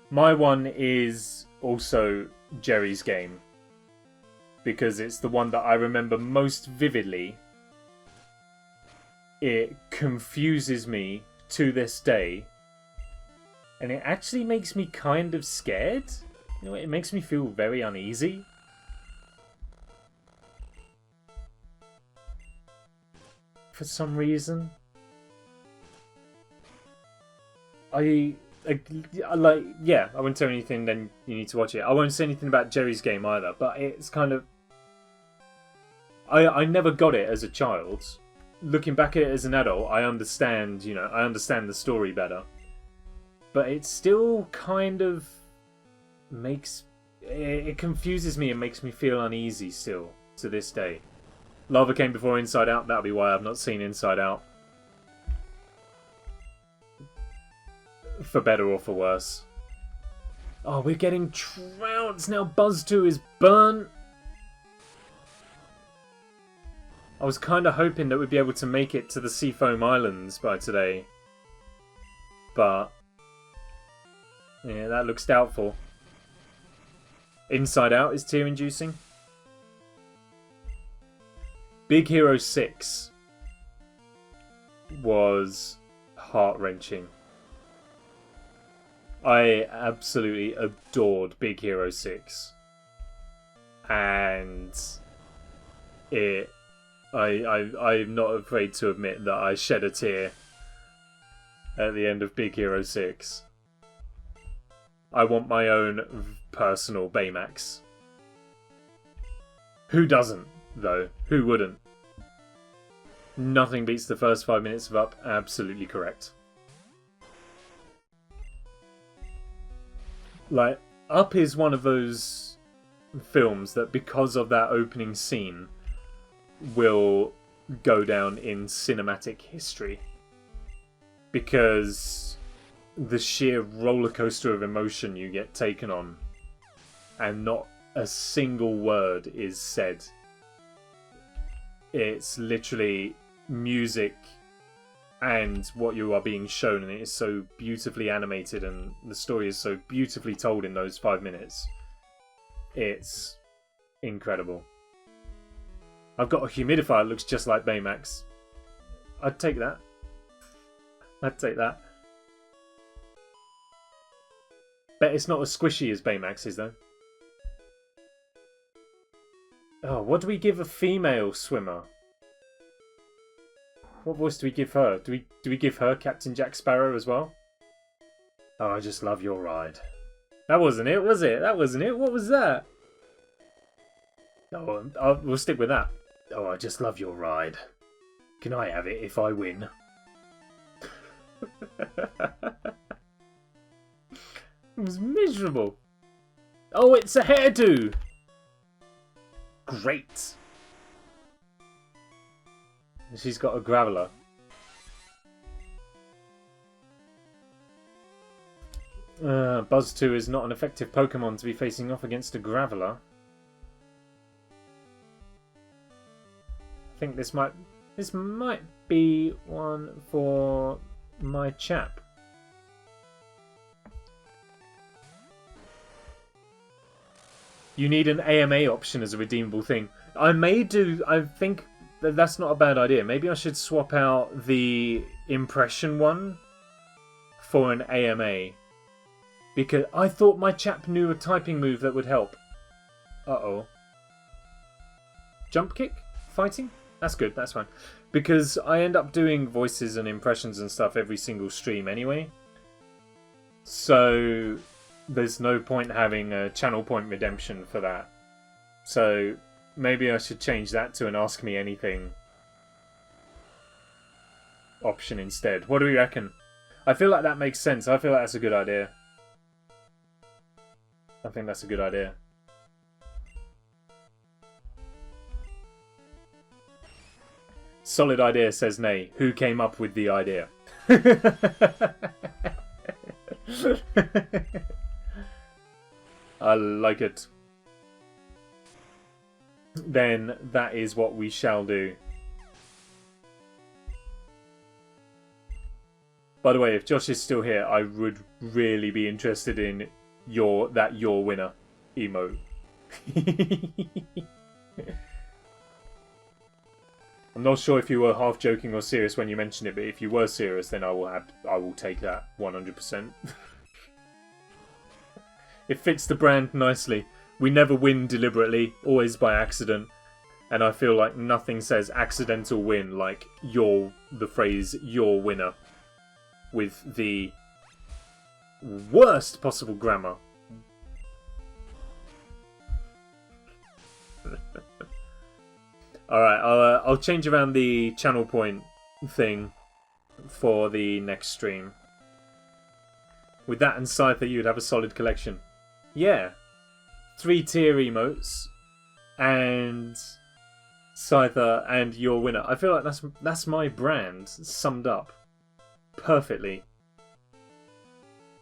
My one is also Jerry's Game. Because it's the one that I remember most vividly. It confuses me to this day. And it actually makes me kind of scared. You know, it makes me feel very uneasy. For some reason. I won't tell you anything, then you need to watch it. I won't say anything about Jerry's Game either, but it's kind of... I never got it as a child. Looking back at it as an adult, I understand, I understand the story better. But it still kind of makes... It confuses me and makes me feel uneasy still, to this day. Lava came before Inside Out. That'll be why I've not seen Inside Out. For better or for worse. Oh, we're getting trounced now. Buzztwo is burnt. I was kind of hoping that we'd be able to make it to the Seafoam Islands by today. But yeah, that looks doubtful. Inside Out is tear-inducing. Big Hero 6 was heart-wrenching. I absolutely adored Big Hero 6. And I'm not afraid to admit that I shed a tear at the end of Big Hero 6. I want my own personal Baymax. Who doesn't, though? Who wouldn't? Nothing beats the first 5 minutes of Up. Absolutely correct. Like, Up is one of those films that, because of that opening scene, will go down in cinematic history. Because the sheer roller coaster of emotion you get taken on, and not a single word is said. It's literally music and what you are being shown, and it is so beautifully animated, and the story is so beautifully told in those 5 minutes. It's incredible. I've got a humidifier that looks just like Baymax. I'd take that. I'd take that. Bet it's not as squishy as Baymax is, though. Oh, what do we give a female swimmer? What voice do we give her? Do we give her Captain Jack Sparrow as well? Oh, I just love your ride. That wasn't it, was it? That wasn't it. What was that? Oh, we'll stick with that. Oh, I just love your ride. Can I have it if I win? It was miserable. Oh, it's a hairdo. Great. She's got a Graveler. Buzztwo is not an effective Pokemon to be facing off against a Graveler. I think this might be one for my chap. You need an AMA option as a redeemable thing. I think that's not a bad idea. Maybe I should swap out the impression one for an AMA. Because I thought my chap knew a typing move that would help. Uh-oh. Jump kick? Fighting? That's good, that's fine. Because I end up doing voices and impressions and stuff every single stream anyway. So there's no point having a channel point redemption for that. So maybe I should change that to an Ask Me Anything option instead. What do we reckon? I feel like that makes sense. I feel like that's a good idea. I think that's a good idea. Solid idea, says Nay. Who came up with the idea? I like it. Then that is what we shall do. By the way, if Josh is still here, I would really be interested in your winner emote. I'm not sure if you were half joking or serious when you mentioned it, but if you were serious, then I will take that 100%. It fits the brand nicely. We never win deliberately, always by accident. And I feel like nothing says accidental win like the phrase "your winner" with the worst possible grammar. Alright, I'll change around the channel point thing for the next stream. With that and Cypher, you'd have a solid collection. Yeah. 3 tier emotes and Scyther and your winner. I feel like that's my brand summed up perfectly.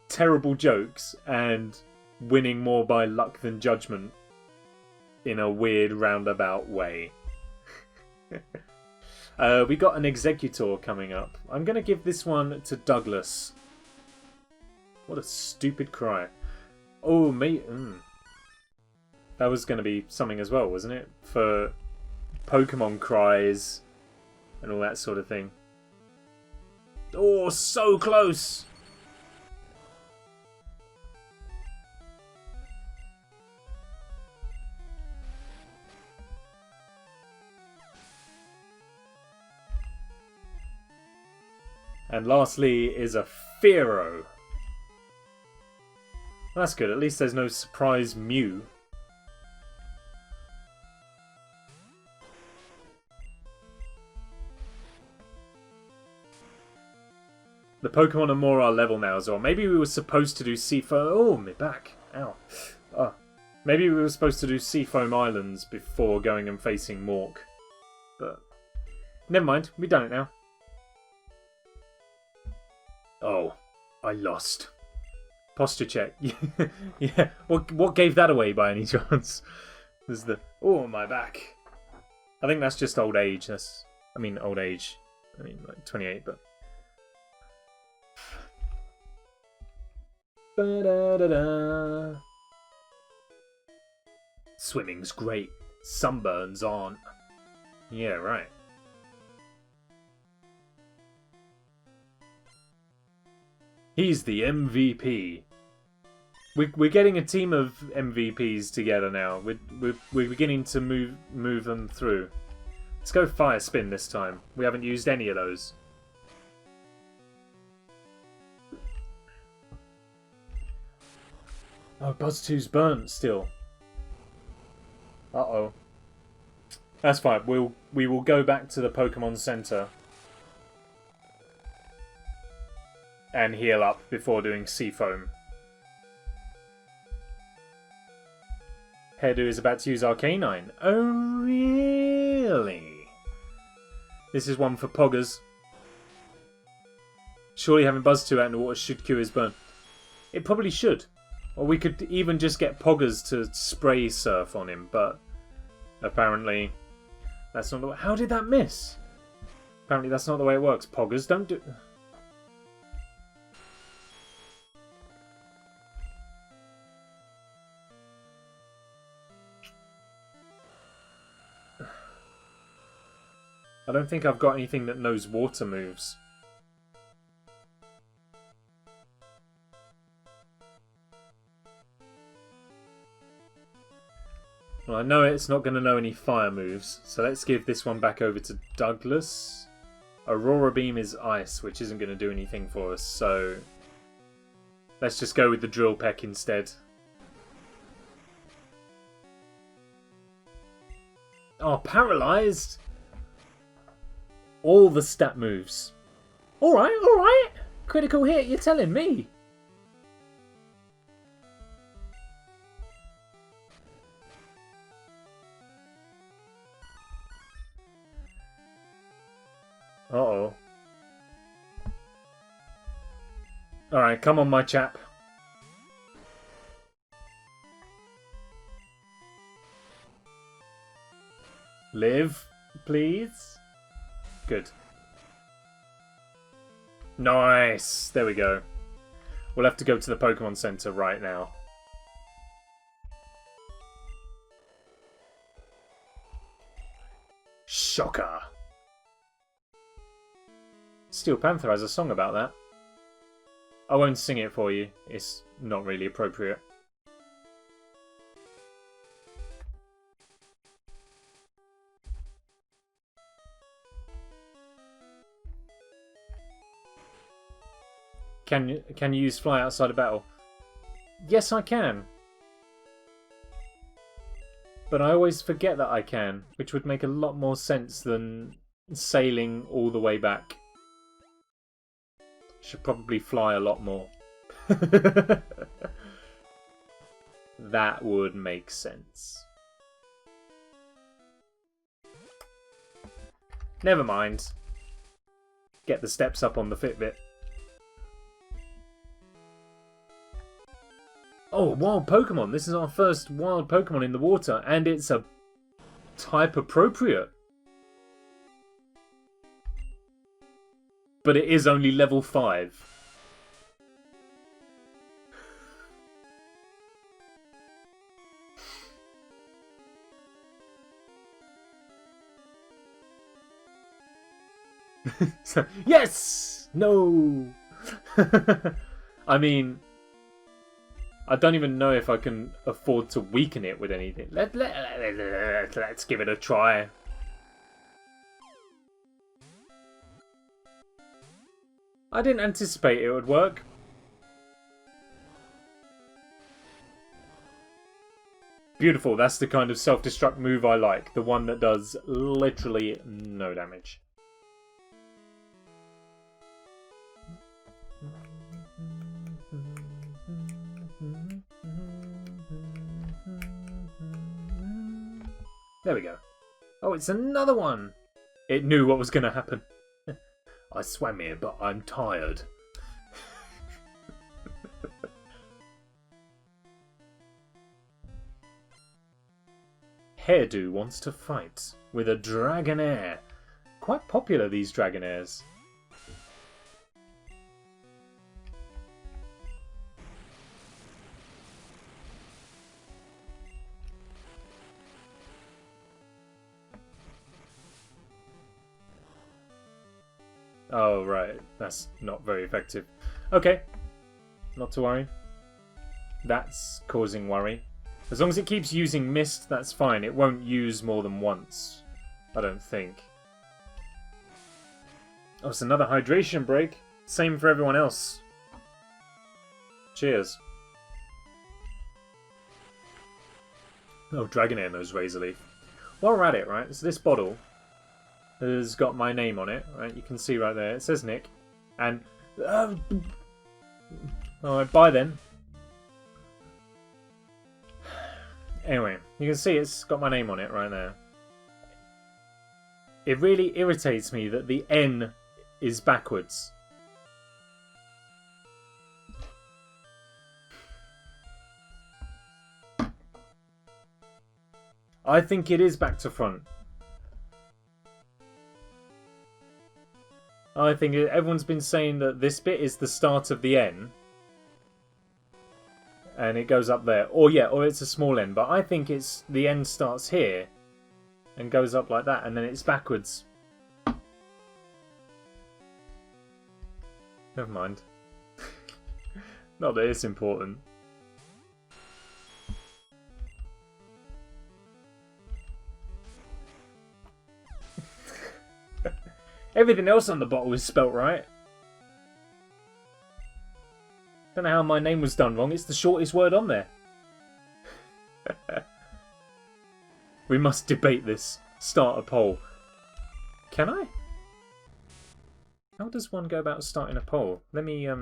Terrible jokes and winning more by luck than judgment in a weird roundabout way. We got an Executor coming up. I'm going to give this one to Douglas. What a stupid cry. Oh, mate. That was going to be something as well, wasn't it? For Pokemon cries and all that sort of thing. Oh, so close! And lastly is a Fearow. That's good, at least there's no surprise Mew. The Pokemon are more our level now as well. Maybe we were supposed to do Seafoam... Oh, my back. Ow. Oh. Maybe we were supposed to do Seafoam Islands before going and facing Mork. But never mind, we've done it now. Oh, I lost. Posture check. Yeah. What gave that away by any chance? There's the... Oh, my back. I think that's just old age. Old age. I mean, like 28, but... Ba-da-da-da. Swimming's great. Sunburns aren't. Yeah, right. He's the MVP. We're getting a team of MVPs together now. We're beginning to move them through. Let's go Fire Spin this time. We haven't used any of those. Oh, Buzztwo's burnt still. Uh-oh. That's fine. We will go back to the Pokemon Center and heal up before doing Seafoam. Hairdo is about to use Arcanine. Oh, really? This is one for Poggers. Surely having Buzztwo out in the water should cure his burn. It probably should. Or we could even just get Poggers to spray surf on him, but apparently that's not the way. How did that miss? Apparently that's not the way it works. Poggers, don't do... I don't think I've got anything that knows water moves. Well, I know it's not going to know any fire moves, so let's give this one back over to Douglas. Aurora Beam is ice, which isn't going to do anything for us, so let's just go with the Drill Peck instead. Oh, paralysed! All the stat moves. Alright, alright! Critical hit, you're telling me! Uh-oh. Alright, come on, my chap. Live, please. Good. Nice! There we go. We'll have to go to the Pokemon Center right now. Shocker! Steel Panther has a song about that. I won't sing it for you. It's not really appropriate. Can you use fly outside of battle? Yes, I can. But I always forget that I can, which would make a lot more sense than sailing all the way back. Should probably fly a lot more. That would make sense. Never mind. Get the steps up on the Fitbit. Oh, wild Pokemon. This is our first wild Pokemon in the water, and it's a type appropriate. But it is only level 5. Yes! No! I mean, I don't even know if I can afford to weaken it with anything. Let's give it a try. I didn't anticipate it would work. Beautiful, that's the kind of self-destruct move I like. The one that does literally no damage. There we go. Oh, it's another one! It knew what was going to happen. I swam here, but I'm tired. Hairdo wants to fight with a Dragonair. Quite popular, these Dragonairs. Oh, right. That's not very effective. Okay. Not to worry. That's causing worry. As long as it keeps using Mist, that's fine. It won't use more than once. I don't think. Oh, it's another hydration break. Same for everyone else. Cheers. Oh, Dragonair knows Razor Leaf. While we're at it, right, so this bottle has got my name on it, right? You can see right there. It says Nick. And... Alright, bye then. Anyway, you can see it's got my name on it right there. It really irritates me that the N is backwards. I think it is back to front. I think everyone's been saying that this bit is the start of the N. And it goes up there. Or yeah, or it's a small N. But I think it's the N starts here and goes up like that. And then it's backwards. Never mind. Not that it's important. Everything else on the bottle is spelt right. Don't know how my name was done wrong. It's the shortest word on there. We must debate this. Start a poll. Can I? How does one go about starting a poll? Let me I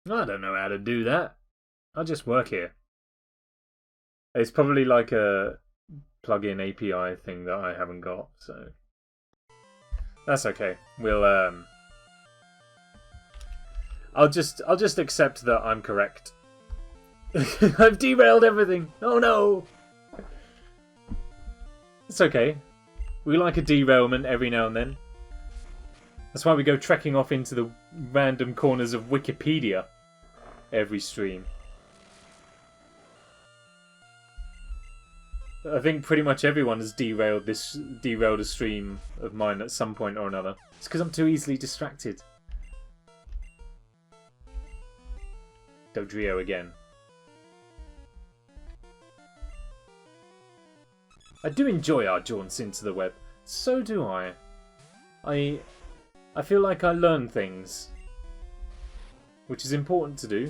don't know how to do that. I just work here. It's probably like a plug-in API thing that I haven't got, so that's okay. We'll I'll just accept that I'm correct. I've derailed everything. Oh no. It's okay. We like a derailment every now and then. That's why we go trekking off into the random corners of Wikipedia every stream. I think pretty much everyone has derailed a stream of mine at some point or another. It's because I'm too easily distracted. Dodrio again. I do enjoy our jaunts into the web. So do I. I feel like I learn things, which is important to do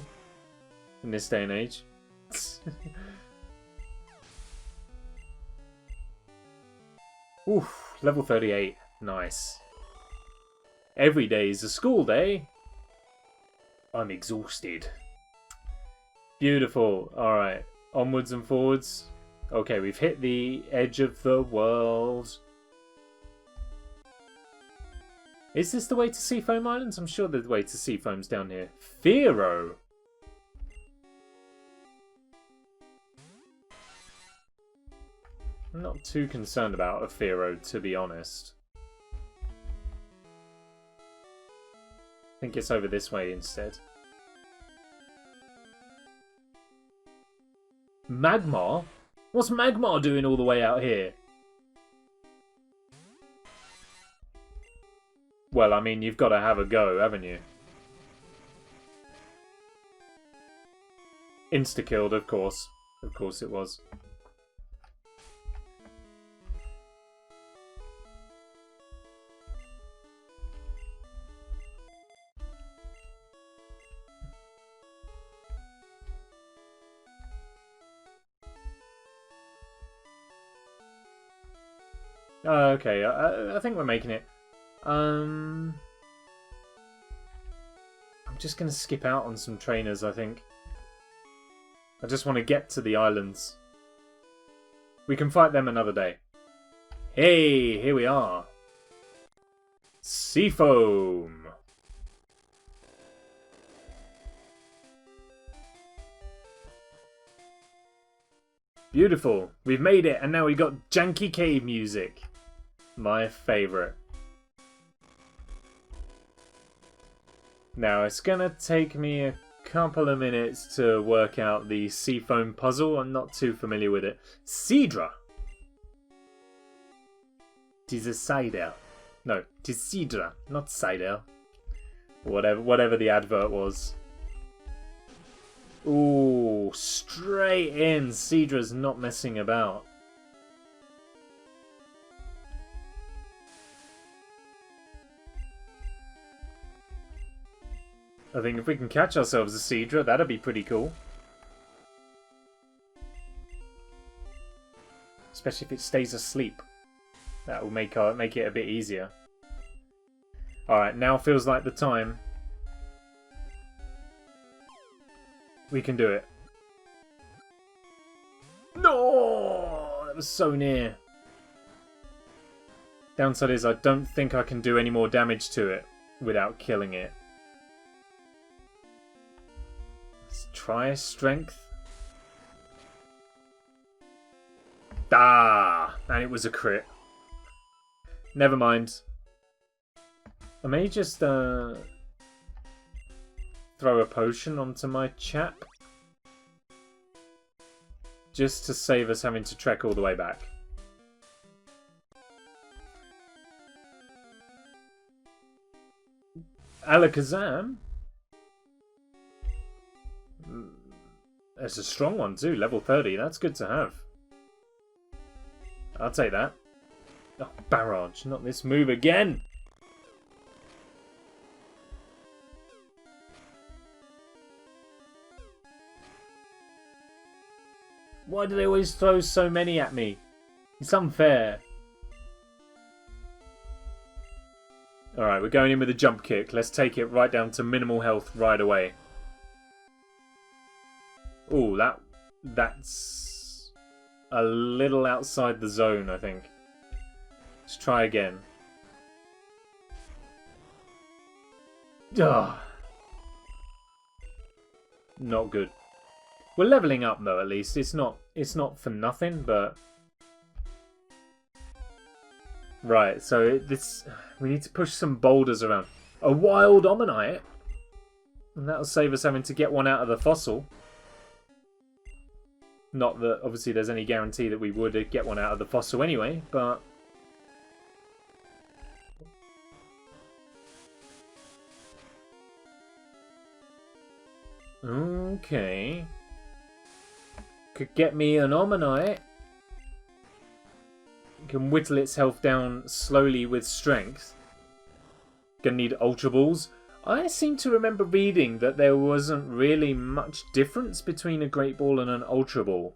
in this day and age. Oof, level 38. Nice. Every day is a school day. I'm exhausted. Beautiful. Alright. Onwards and forwards. Okay, we've hit the edge of the world. Is this the way to Seafoam Islands? I'm sure the way to Seafoam's down here. Fearow! I'm not too concerned about a Fearow, to be honest. I think it's over this way instead. Magmar? What's Magmar doing all the way out here? Well, I mean, you've got to have a go, haven't you? Insta-killed, of course. Of course it was. Okay, I think we're making it. I'm just going to skip out on some trainers, I think. I just want to get to the islands. We can fight them another day. Hey, here we are. Seafoam. Beautiful. We've made it, and now we've got janky cave music. My favourite. Now, it's going to take me a couple of minutes to work out the Seafoam puzzle. I'm not too familiar with it. Seadra. Tis a cider. No, tis Seadra, not cider. Whatever the advert was. Ooh, straight in. Seadra's not messing about. I think if we can catch ourselves a Seadra, that'd be pretty cool. Especially if it stays asleep. That will make it a bit easier. Alright, now feels like the time. We can do it. No! That was so near. Downside is I don't think I can do any more damage to it without killing it. Let's try strength. Ah! And it was a crit. Never mind. I may just throw a potion onto my Chap. Just to save us having to trek all the way back. Alakazam? That's a strong one too, level 30. That's good to have. I'll take that. Oh, barrage, not this move again! Why do they always throw so many at me? It's unfair. Alright, we're going in with a jump kick. Let's take it right down to minimal health right away. Ooh, that's a little outside the zone, I think. Let's try again. Ugh. Not good. We're leveling up though, at least. It's not for nothing, but right. So we need to push some boulders around. A wild Omanyte, and that'll save us having to get one out of the fossil. Not that obviously there's any guarantee that we would get one out of the fossil anyway, but okay. Could get me an Omanyte. Can whittle its health down slowly with strength. Gonna need Ultra Balls. I seem to remember reading that there wasn't really much difference between a Great Ball and an Ultra Ball.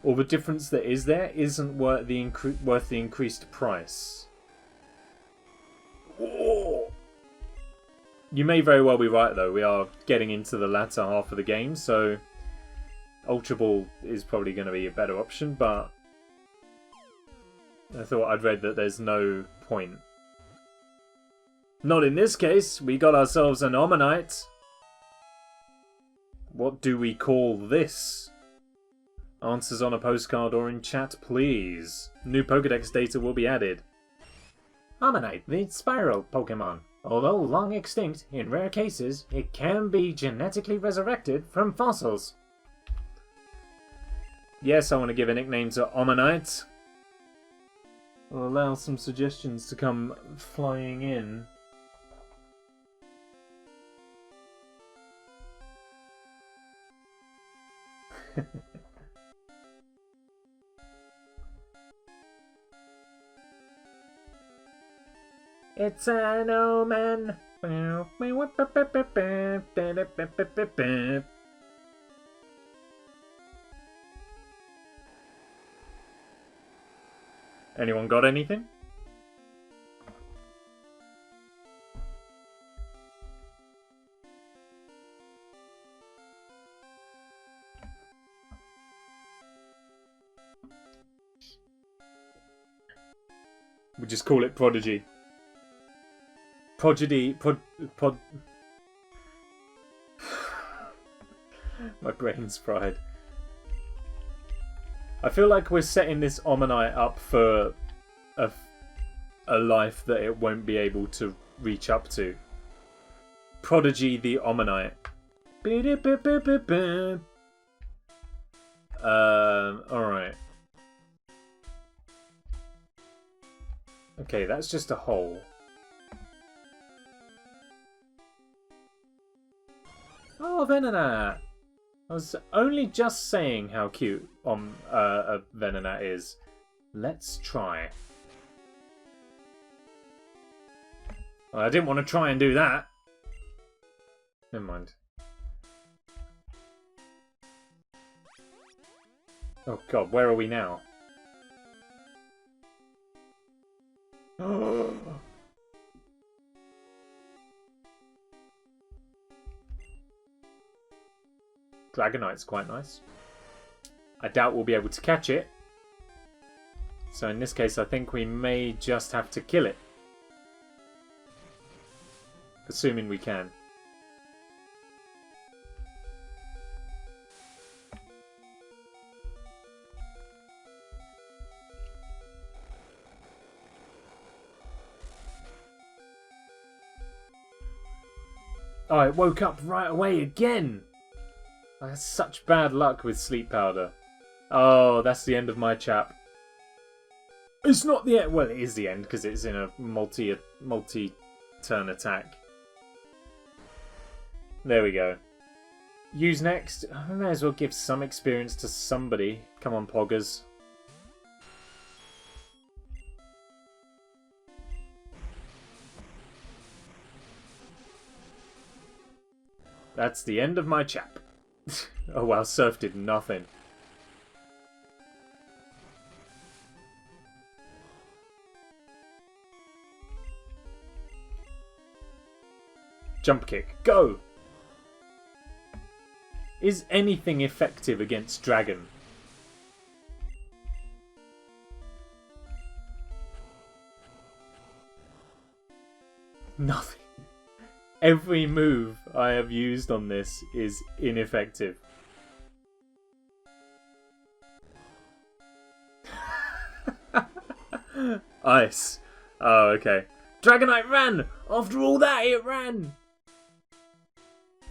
Or the difference that is there isn't worth the increased price. Oh. You may very well be right though. We are getting into the latter half of the game, so Ultra Ball is probably going to be a better option, but I thought I'd read that there's no point. Not in this case. We got ourselves an Omanyte. What do we call this? Answers on a postcard or in chat, please. New Pokédex data will be added. Omanyte, the spiral Pokemon. Although long extinct, in rare cases, it can be genetically resurrected from fossils. Yes, I want to give a nickname to Omanyte. I'll allow some suggestions to come flying in. It's an omen. Anyone got anything? We just call it Prodigy. My brain's fried. I feel like we're setting this Omanyte up for a life that it won't be able to reach up to. Prodigy the Omanyte. Alright. Okay, that's just a hole. Oh, Venonat! I was only just saying how cute a Venonat is. Let's try. Well, I didn't want to try and do that. Never mind. Oh god, where are we now? Dragonite's quite nice. I doubt we'll be able to catch it. So in this case, I think we may just have to kill it. Assuming we can. Oh, it woke up right away again! I had such bad luck with sleep powder. Oh, that's the end of my chap. It's not the end. Well, it is the end because it's in a multi-turn attack. There we go. Use next. I may as well give some experience to somebody. Come on, Poggers. That's the end of my chap. Oh wow, Surf did nothing. Jump kick, go! Is anything effective against Dragon? Nothing. Every move I have used on this is ineffective. Ice. Oh, okay. Dragonite ran! After all that, it ran!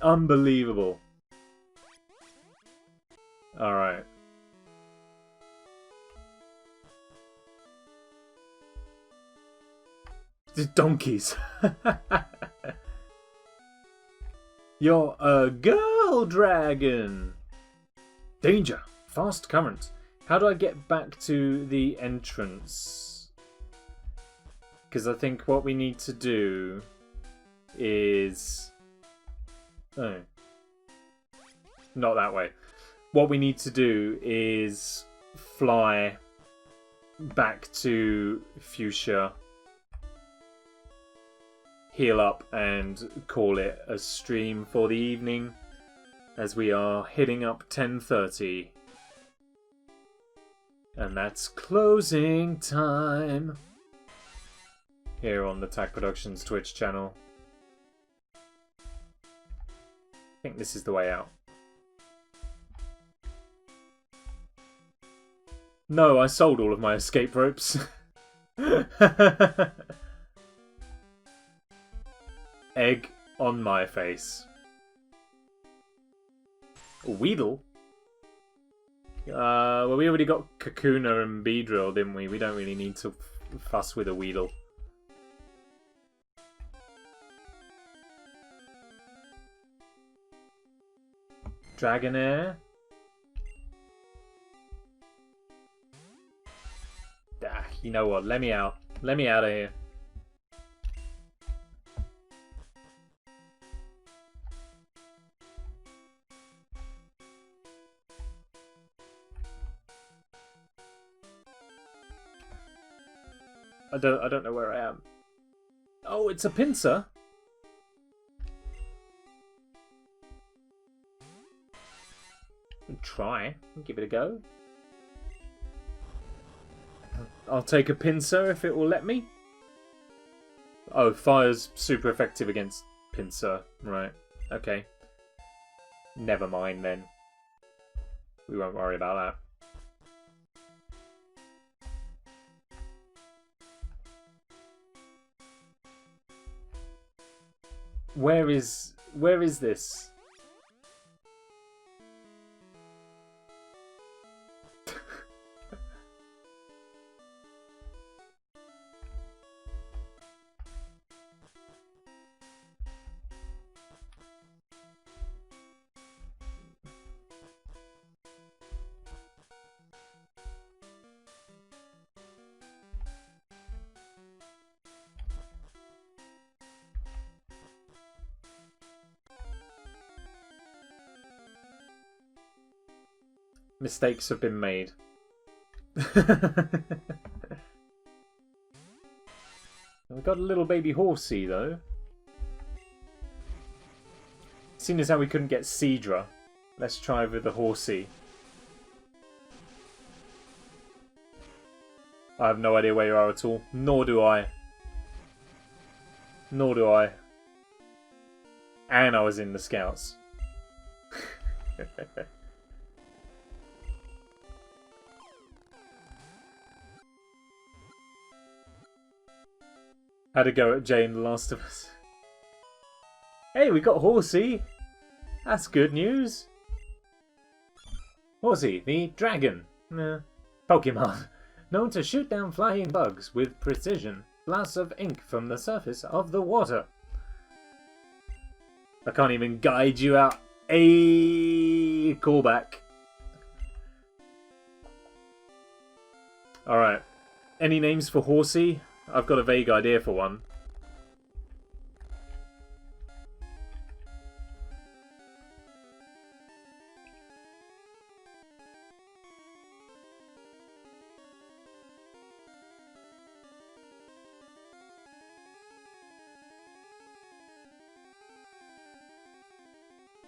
Unbelievable. Alright. The donkeys. You're a girl dragon! Danger! Fast current. How do I get back to the entrance? Because I think what we need to do is... Oh. Not that way. What we need to do is fly back to Fuchsia, heal up and call it a stream for the evening. as we are hitting up 10:30. And that's closing time here on the Tac Productions Twitch channel. I think this is the way out. No, I sold all of my escape ropes. Egg on my face. Weedle? Well, we already got Kakuna and Beedrill, didn't we? We don't really need to fuss with a Weedle. Dragonair? Ah, you know what? Let me out. Let me out of here. I don't know where I am. Oh, it's a pincer. Try. Give it a go. I'll take a pincer if it will let me. Oh, fire's super effective against pincer. Right. Okay. Never mind then. We won't worry about that. Where is this? Mistakes have been made. We've got a little baby horsey though. Seeing as how we couldn't get Seadra, let's try with the horsey. I have no idea where you are at all. Nor do I. Nor do I. And I was in the scouts. Had a go at Jay in The Last of Us. Hey, we got Horsey. That's good news. Horsey, the dragon. Pokemon. Known to shoot down flying bugs with precision. Blasts of ink from the surface of the water. I can't even guide you out. A callback. Alright. Any names for Horsey? I've got a vague idea for one.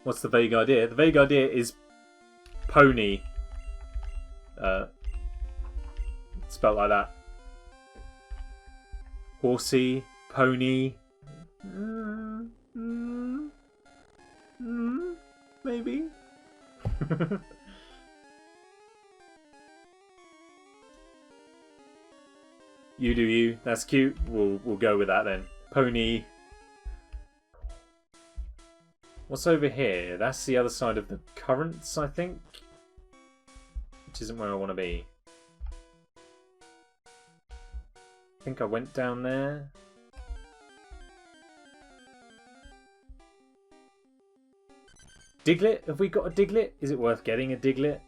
What's the vague idea? The vague idea is pony. Spelled like that. Horsey, pony. Maybe. You do you. That's cute. We'll go with that then. Pony. What's over here? That's the other side of the currents, I think. Which isn't where I want to be. I think I went down there. Diglett? Have we got a Diglett? Is it worth getting a Diglett?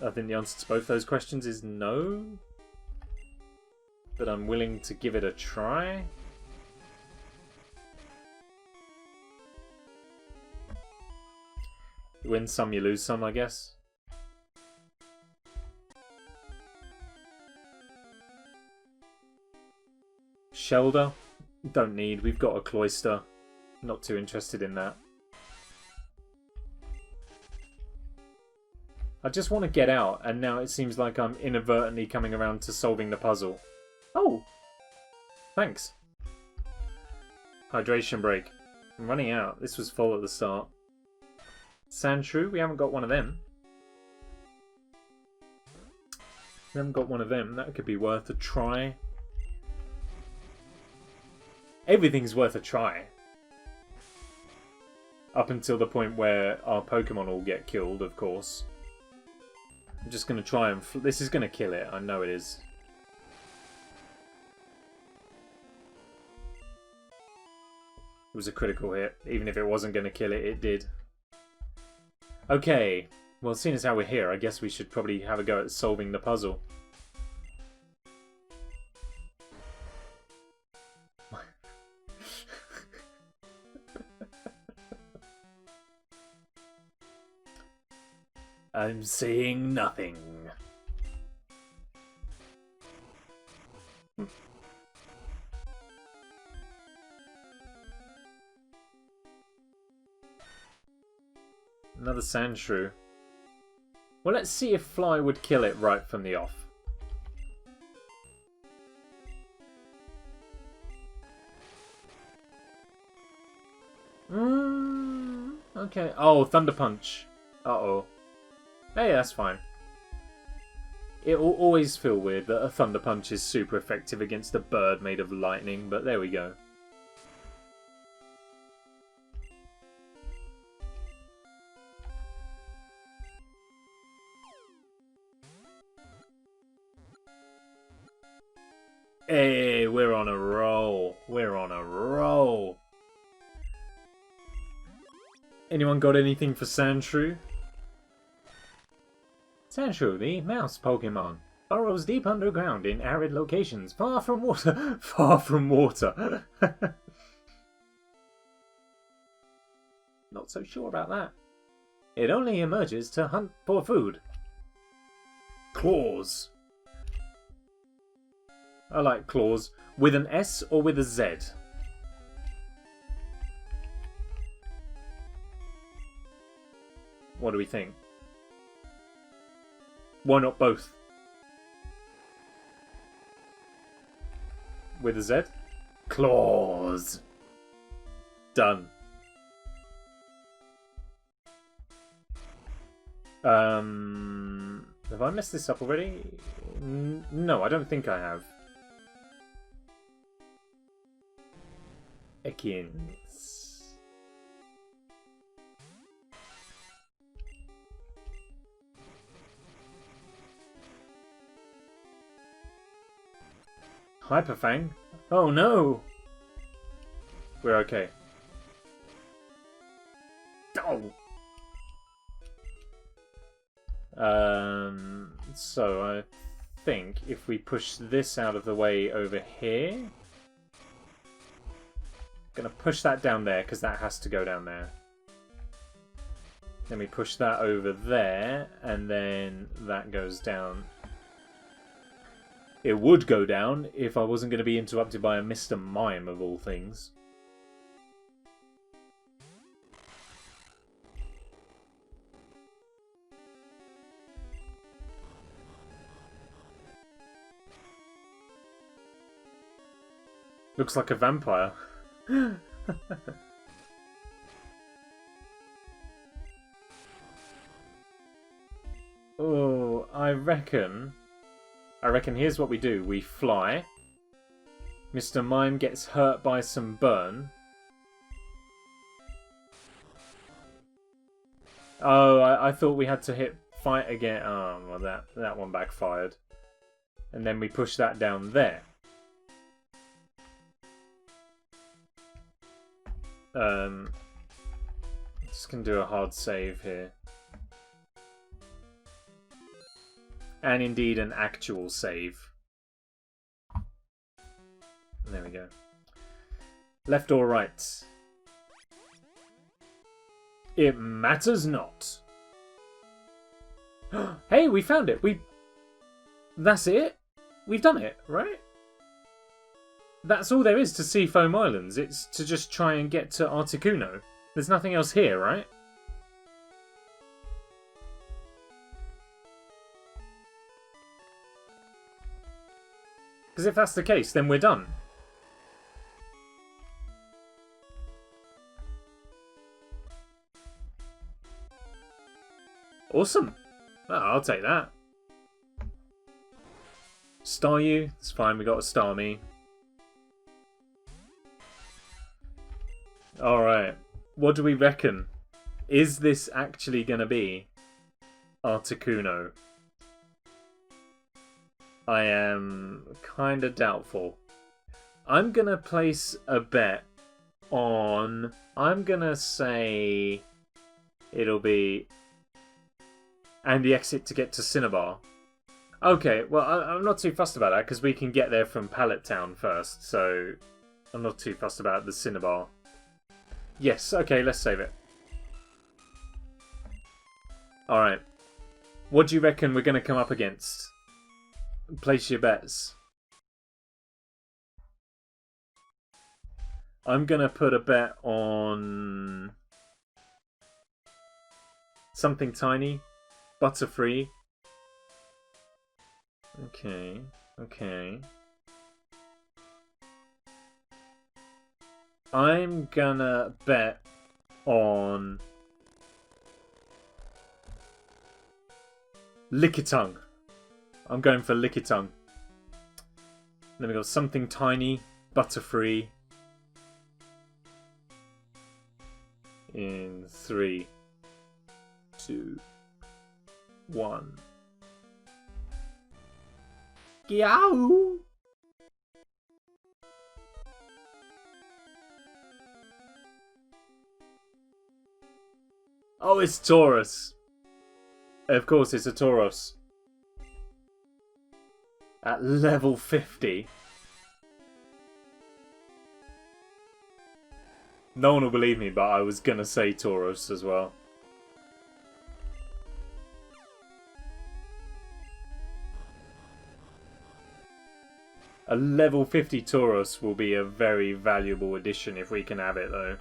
I think the answer to both those questions is no. But I'm willing to give it a try. You win some, you lose some, I guess. Shelder? Don't need. We've got a Cloyster. Not too interested in that. I just want to get out, and now it seems like I'm inadvertently coming around to solving the puzzle. Oh! Thanks. Hydration break. I'm running out. This was full at the start. Sandshrew, we haven't got one of them. We haven't got one of them. That could be worth a try. Everything's worth a try. Up until the point where our Pokemon all get killed, of course. I'm just going to try and... This is going to kill it. I know it is. It was a critical hit. Even if it wasn't going to kill it, it did. Okay. Well, seeing as how we're here, I guess we should probably have a go at solving the puzzle. I'm seeing nothing. Another Sandshrew. Well, let's see if Fly would kill it right from the off. Okay. Oh, Thunder Punch. Uh-oh. Hey, that's fine. It will always feel weird that a Thunder Punch is super effective against a bird made of lightning, but there we go. Hey, we're on a roll. We're on a roll. Anyone got anything for Sandshrew? Sandshrew, the mouse Pokemon, burrows deep underground in arid locations, far from water. Far from water. Not so sure about that. It only emerges to hunt for food. Claws. I like claws. With an S or with a Z? What do we think? Why not both? With a Z? Claws. Done. Have I messed this up already? No, I don't think I have. Ekins. Hyperfang? Oh no! We're okay. Oh! So I think if we push this out of the way over here... Gonna push that down there because that has to go down there. Then we push that over there and then that goes down. It would go down if I wasn't going to be interrupted by a Mr. Mime of all things. Looks like a vampire. Oh, I reckon here's what we do. We fly. Mr. Mime gets hurt by some burn. Oh, I thought we had to hit fight again. Oh, well that one backfired. And then we push that down there. Just gonna do a hard save here. And indeed an actual save. There we go. Left or right? It matters not. Hey, we found it. That's it? We've done it, right? That's all there is to Seafoam Islands. It's to just try and get to Articuno. There's nothing else here, right? Because if that's the case, then we're done. Awesome. Oh, I'll take that. Staryu, it's fine, we got a Starmie. Alright, what do we reckon? Is this actually going to be Articuno? I am kind of doubtful. I'm going to place a bet on... I'm going to say it'll be... And the exit to get to Cinnabar. Okay, well, I'm not too fussed about that because we can get there from Pallet Town first, so I'm not too fussed about the Cinnabar. Yes, okay, let's save it. Alright. What do you reckon we're going to come up against? Place your bets. I'm going to put a bet on something tiny. Butterfree. Okay, okay. I'm gonna bet on Lickitung. I'm going for Lickitung. Then we got something tiny, Butterfree. In 3, 2, 1. Yow! Oh, it's Taurus. Of course, it's a Tauros. At level 50. No one will believe me, but I was gonna say Tauros as well. A level 50 Tauros will be a very valuable addition if we can have it, though.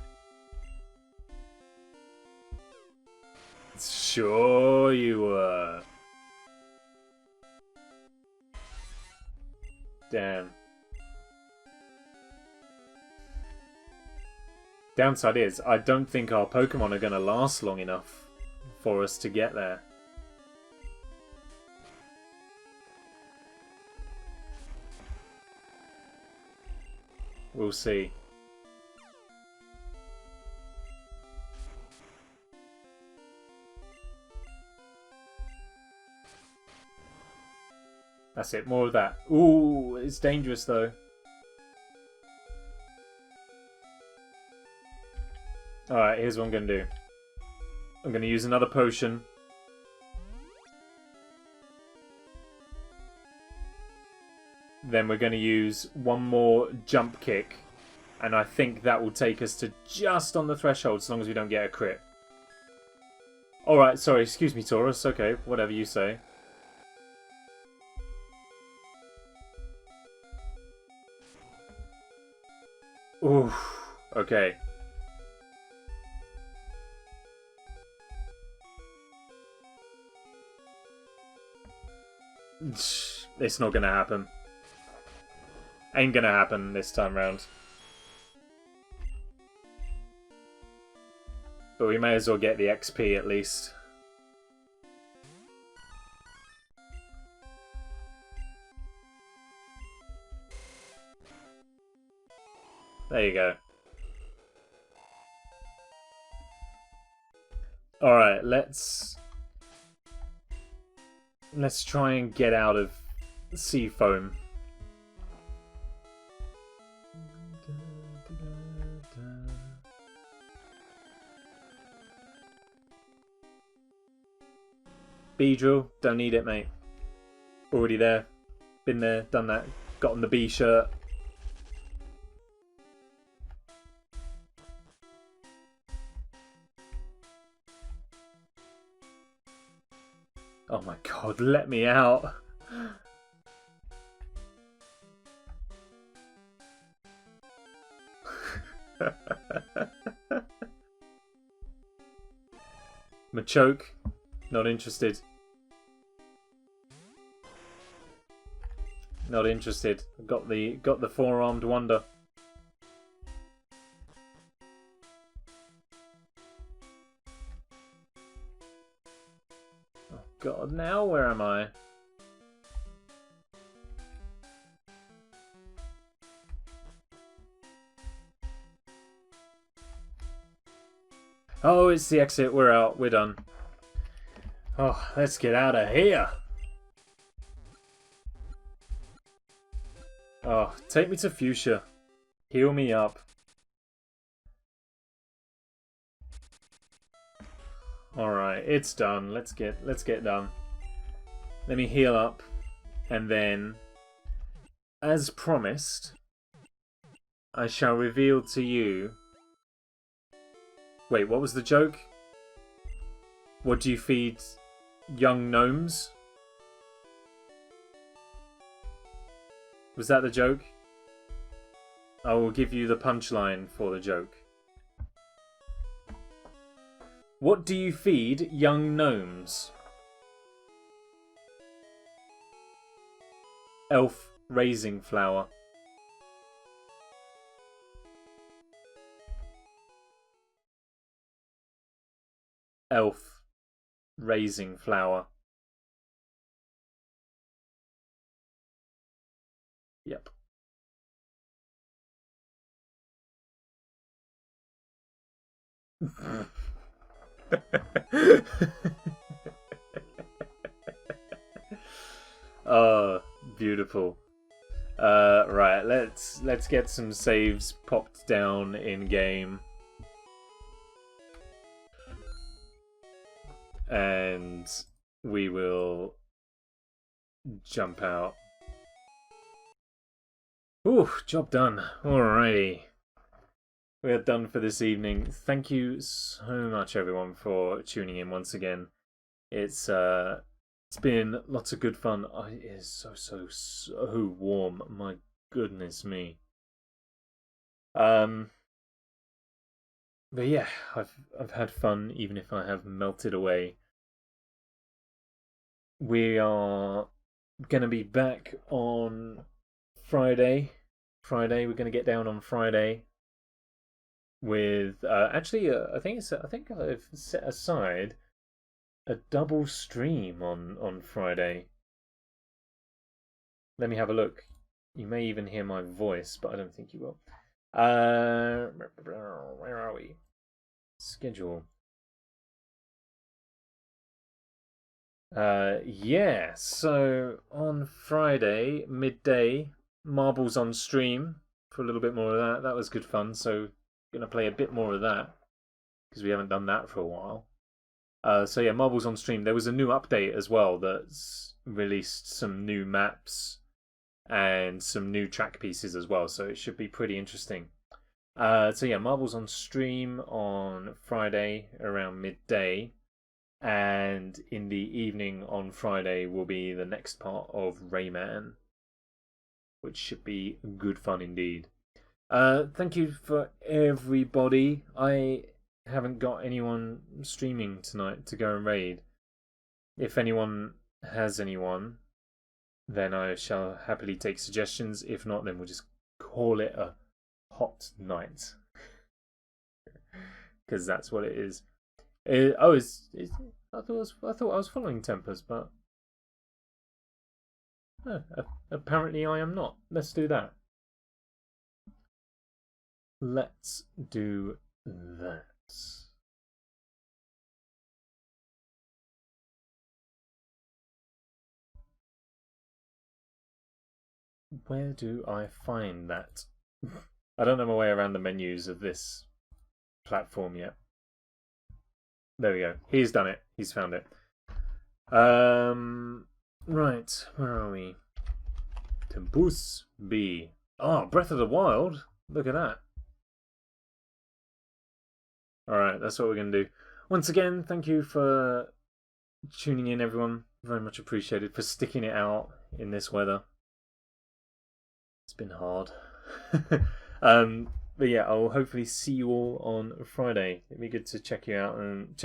Sure you were. Damn. Downside is, I don't think our Pokemon are going to last long enough for us to get there. We'll see. That's it, more of that. Ooh, it's dangerous though. Alright, here's what I'm going to do. I'm going to use another potion. Then we're going to use one more jump kick. And I think that will take us to just on the threshold as long as we don't get a crit. Alright, sorry, excuse me, Taurus. Okay, whatever you say. Ooh, okay. It's not gonna happen. Ain't gonna happen this time round. But we may as well get the XP at least. There you go. Alright, let's try and get out of sea foam. Beedrill, don't need it, mate. Already there. Been there, done that. Got on the B shirt. Oh my god, let me out. Machoke, not interested. Not interested. Got the four-armed wonder. Oh god, now where am I? Oh, it's the exit. We're out. We're done. Oh, let's get out of here. Oh, take me to Fuchsia. Heal me up. Alright, it's done. Let's get done. Let me heal up. And then, as promised, I shall reveal to you... Wait, what was the joke? What do you feed young gnomes? Was that the joke? I will give you the punchline for the joke. What do you feed young gnomes? Elf raising flower. Elf raising flower. Yep. Oh, beautiful. Right, let's get some saves popped down in game. And we will jump out. Ooh, job done. Alrighty. We are done for this evening. Thank you so much, everyone, for tuning in once again. It's been lots of good fun. Oh, it is so warm. My goodness me. But yeah, I've had fun, even if I have melted away. We are gonna be back on Friday. We're gonna get down on Friday with actually I think I've set aside a double stream on Friday. Let me have a look. You may even hear my voice, but I don't think you will. Where are we? Schedule. Yeah, so on Friday, midday, Marbles on stream for a little bit more of that. That was good fun, so gonna play a bit more of that because we haven't done that for a while. So yeah, Marbles on stream. There was a new update as well that's released some new maps and some new track pieces as well, so it should be pretty interesting. So yeah, Marbles on stream on Friday around midday, and in the evening on Friday will be the next part of Rayman, which should be good fun indeed. Thank you for everybody. I haven't got anyone streaming tonight to go and raid. If anyone has anyone, then I shall happily take suggestions. If not, then we'll just call it a hot night. Because that's what it is. I thought I was following tempers, but apparently I am not. Let's do that. Let's do that. Where do I find that? I don't know my way around the menus of this platform yet. There we go. He's done it. He's found it. Right. Where are we? Tempus B. Oh, Breath of the Wild. Look at that. Alright, that's what we're going to do. Once again, thank you for tuning in, everyone. Very much appreciated for sticking it out in this weather. It's been hard. But yeah, I'll hopefully see you all on Friday. It'd be good to check it out and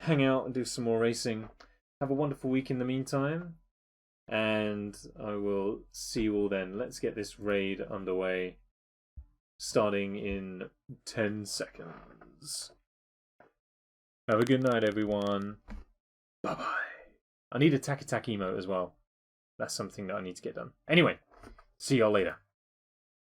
hang out and do some more racing. Have a wonderful week in the meantime, and I will see you all then. Let's get this raid underway, starting in 10 seconds. Have a good night, everyone. Bye-bye. I need a Tack Attack emote as well. That's something that I need to get done. Anyway, see y'all later.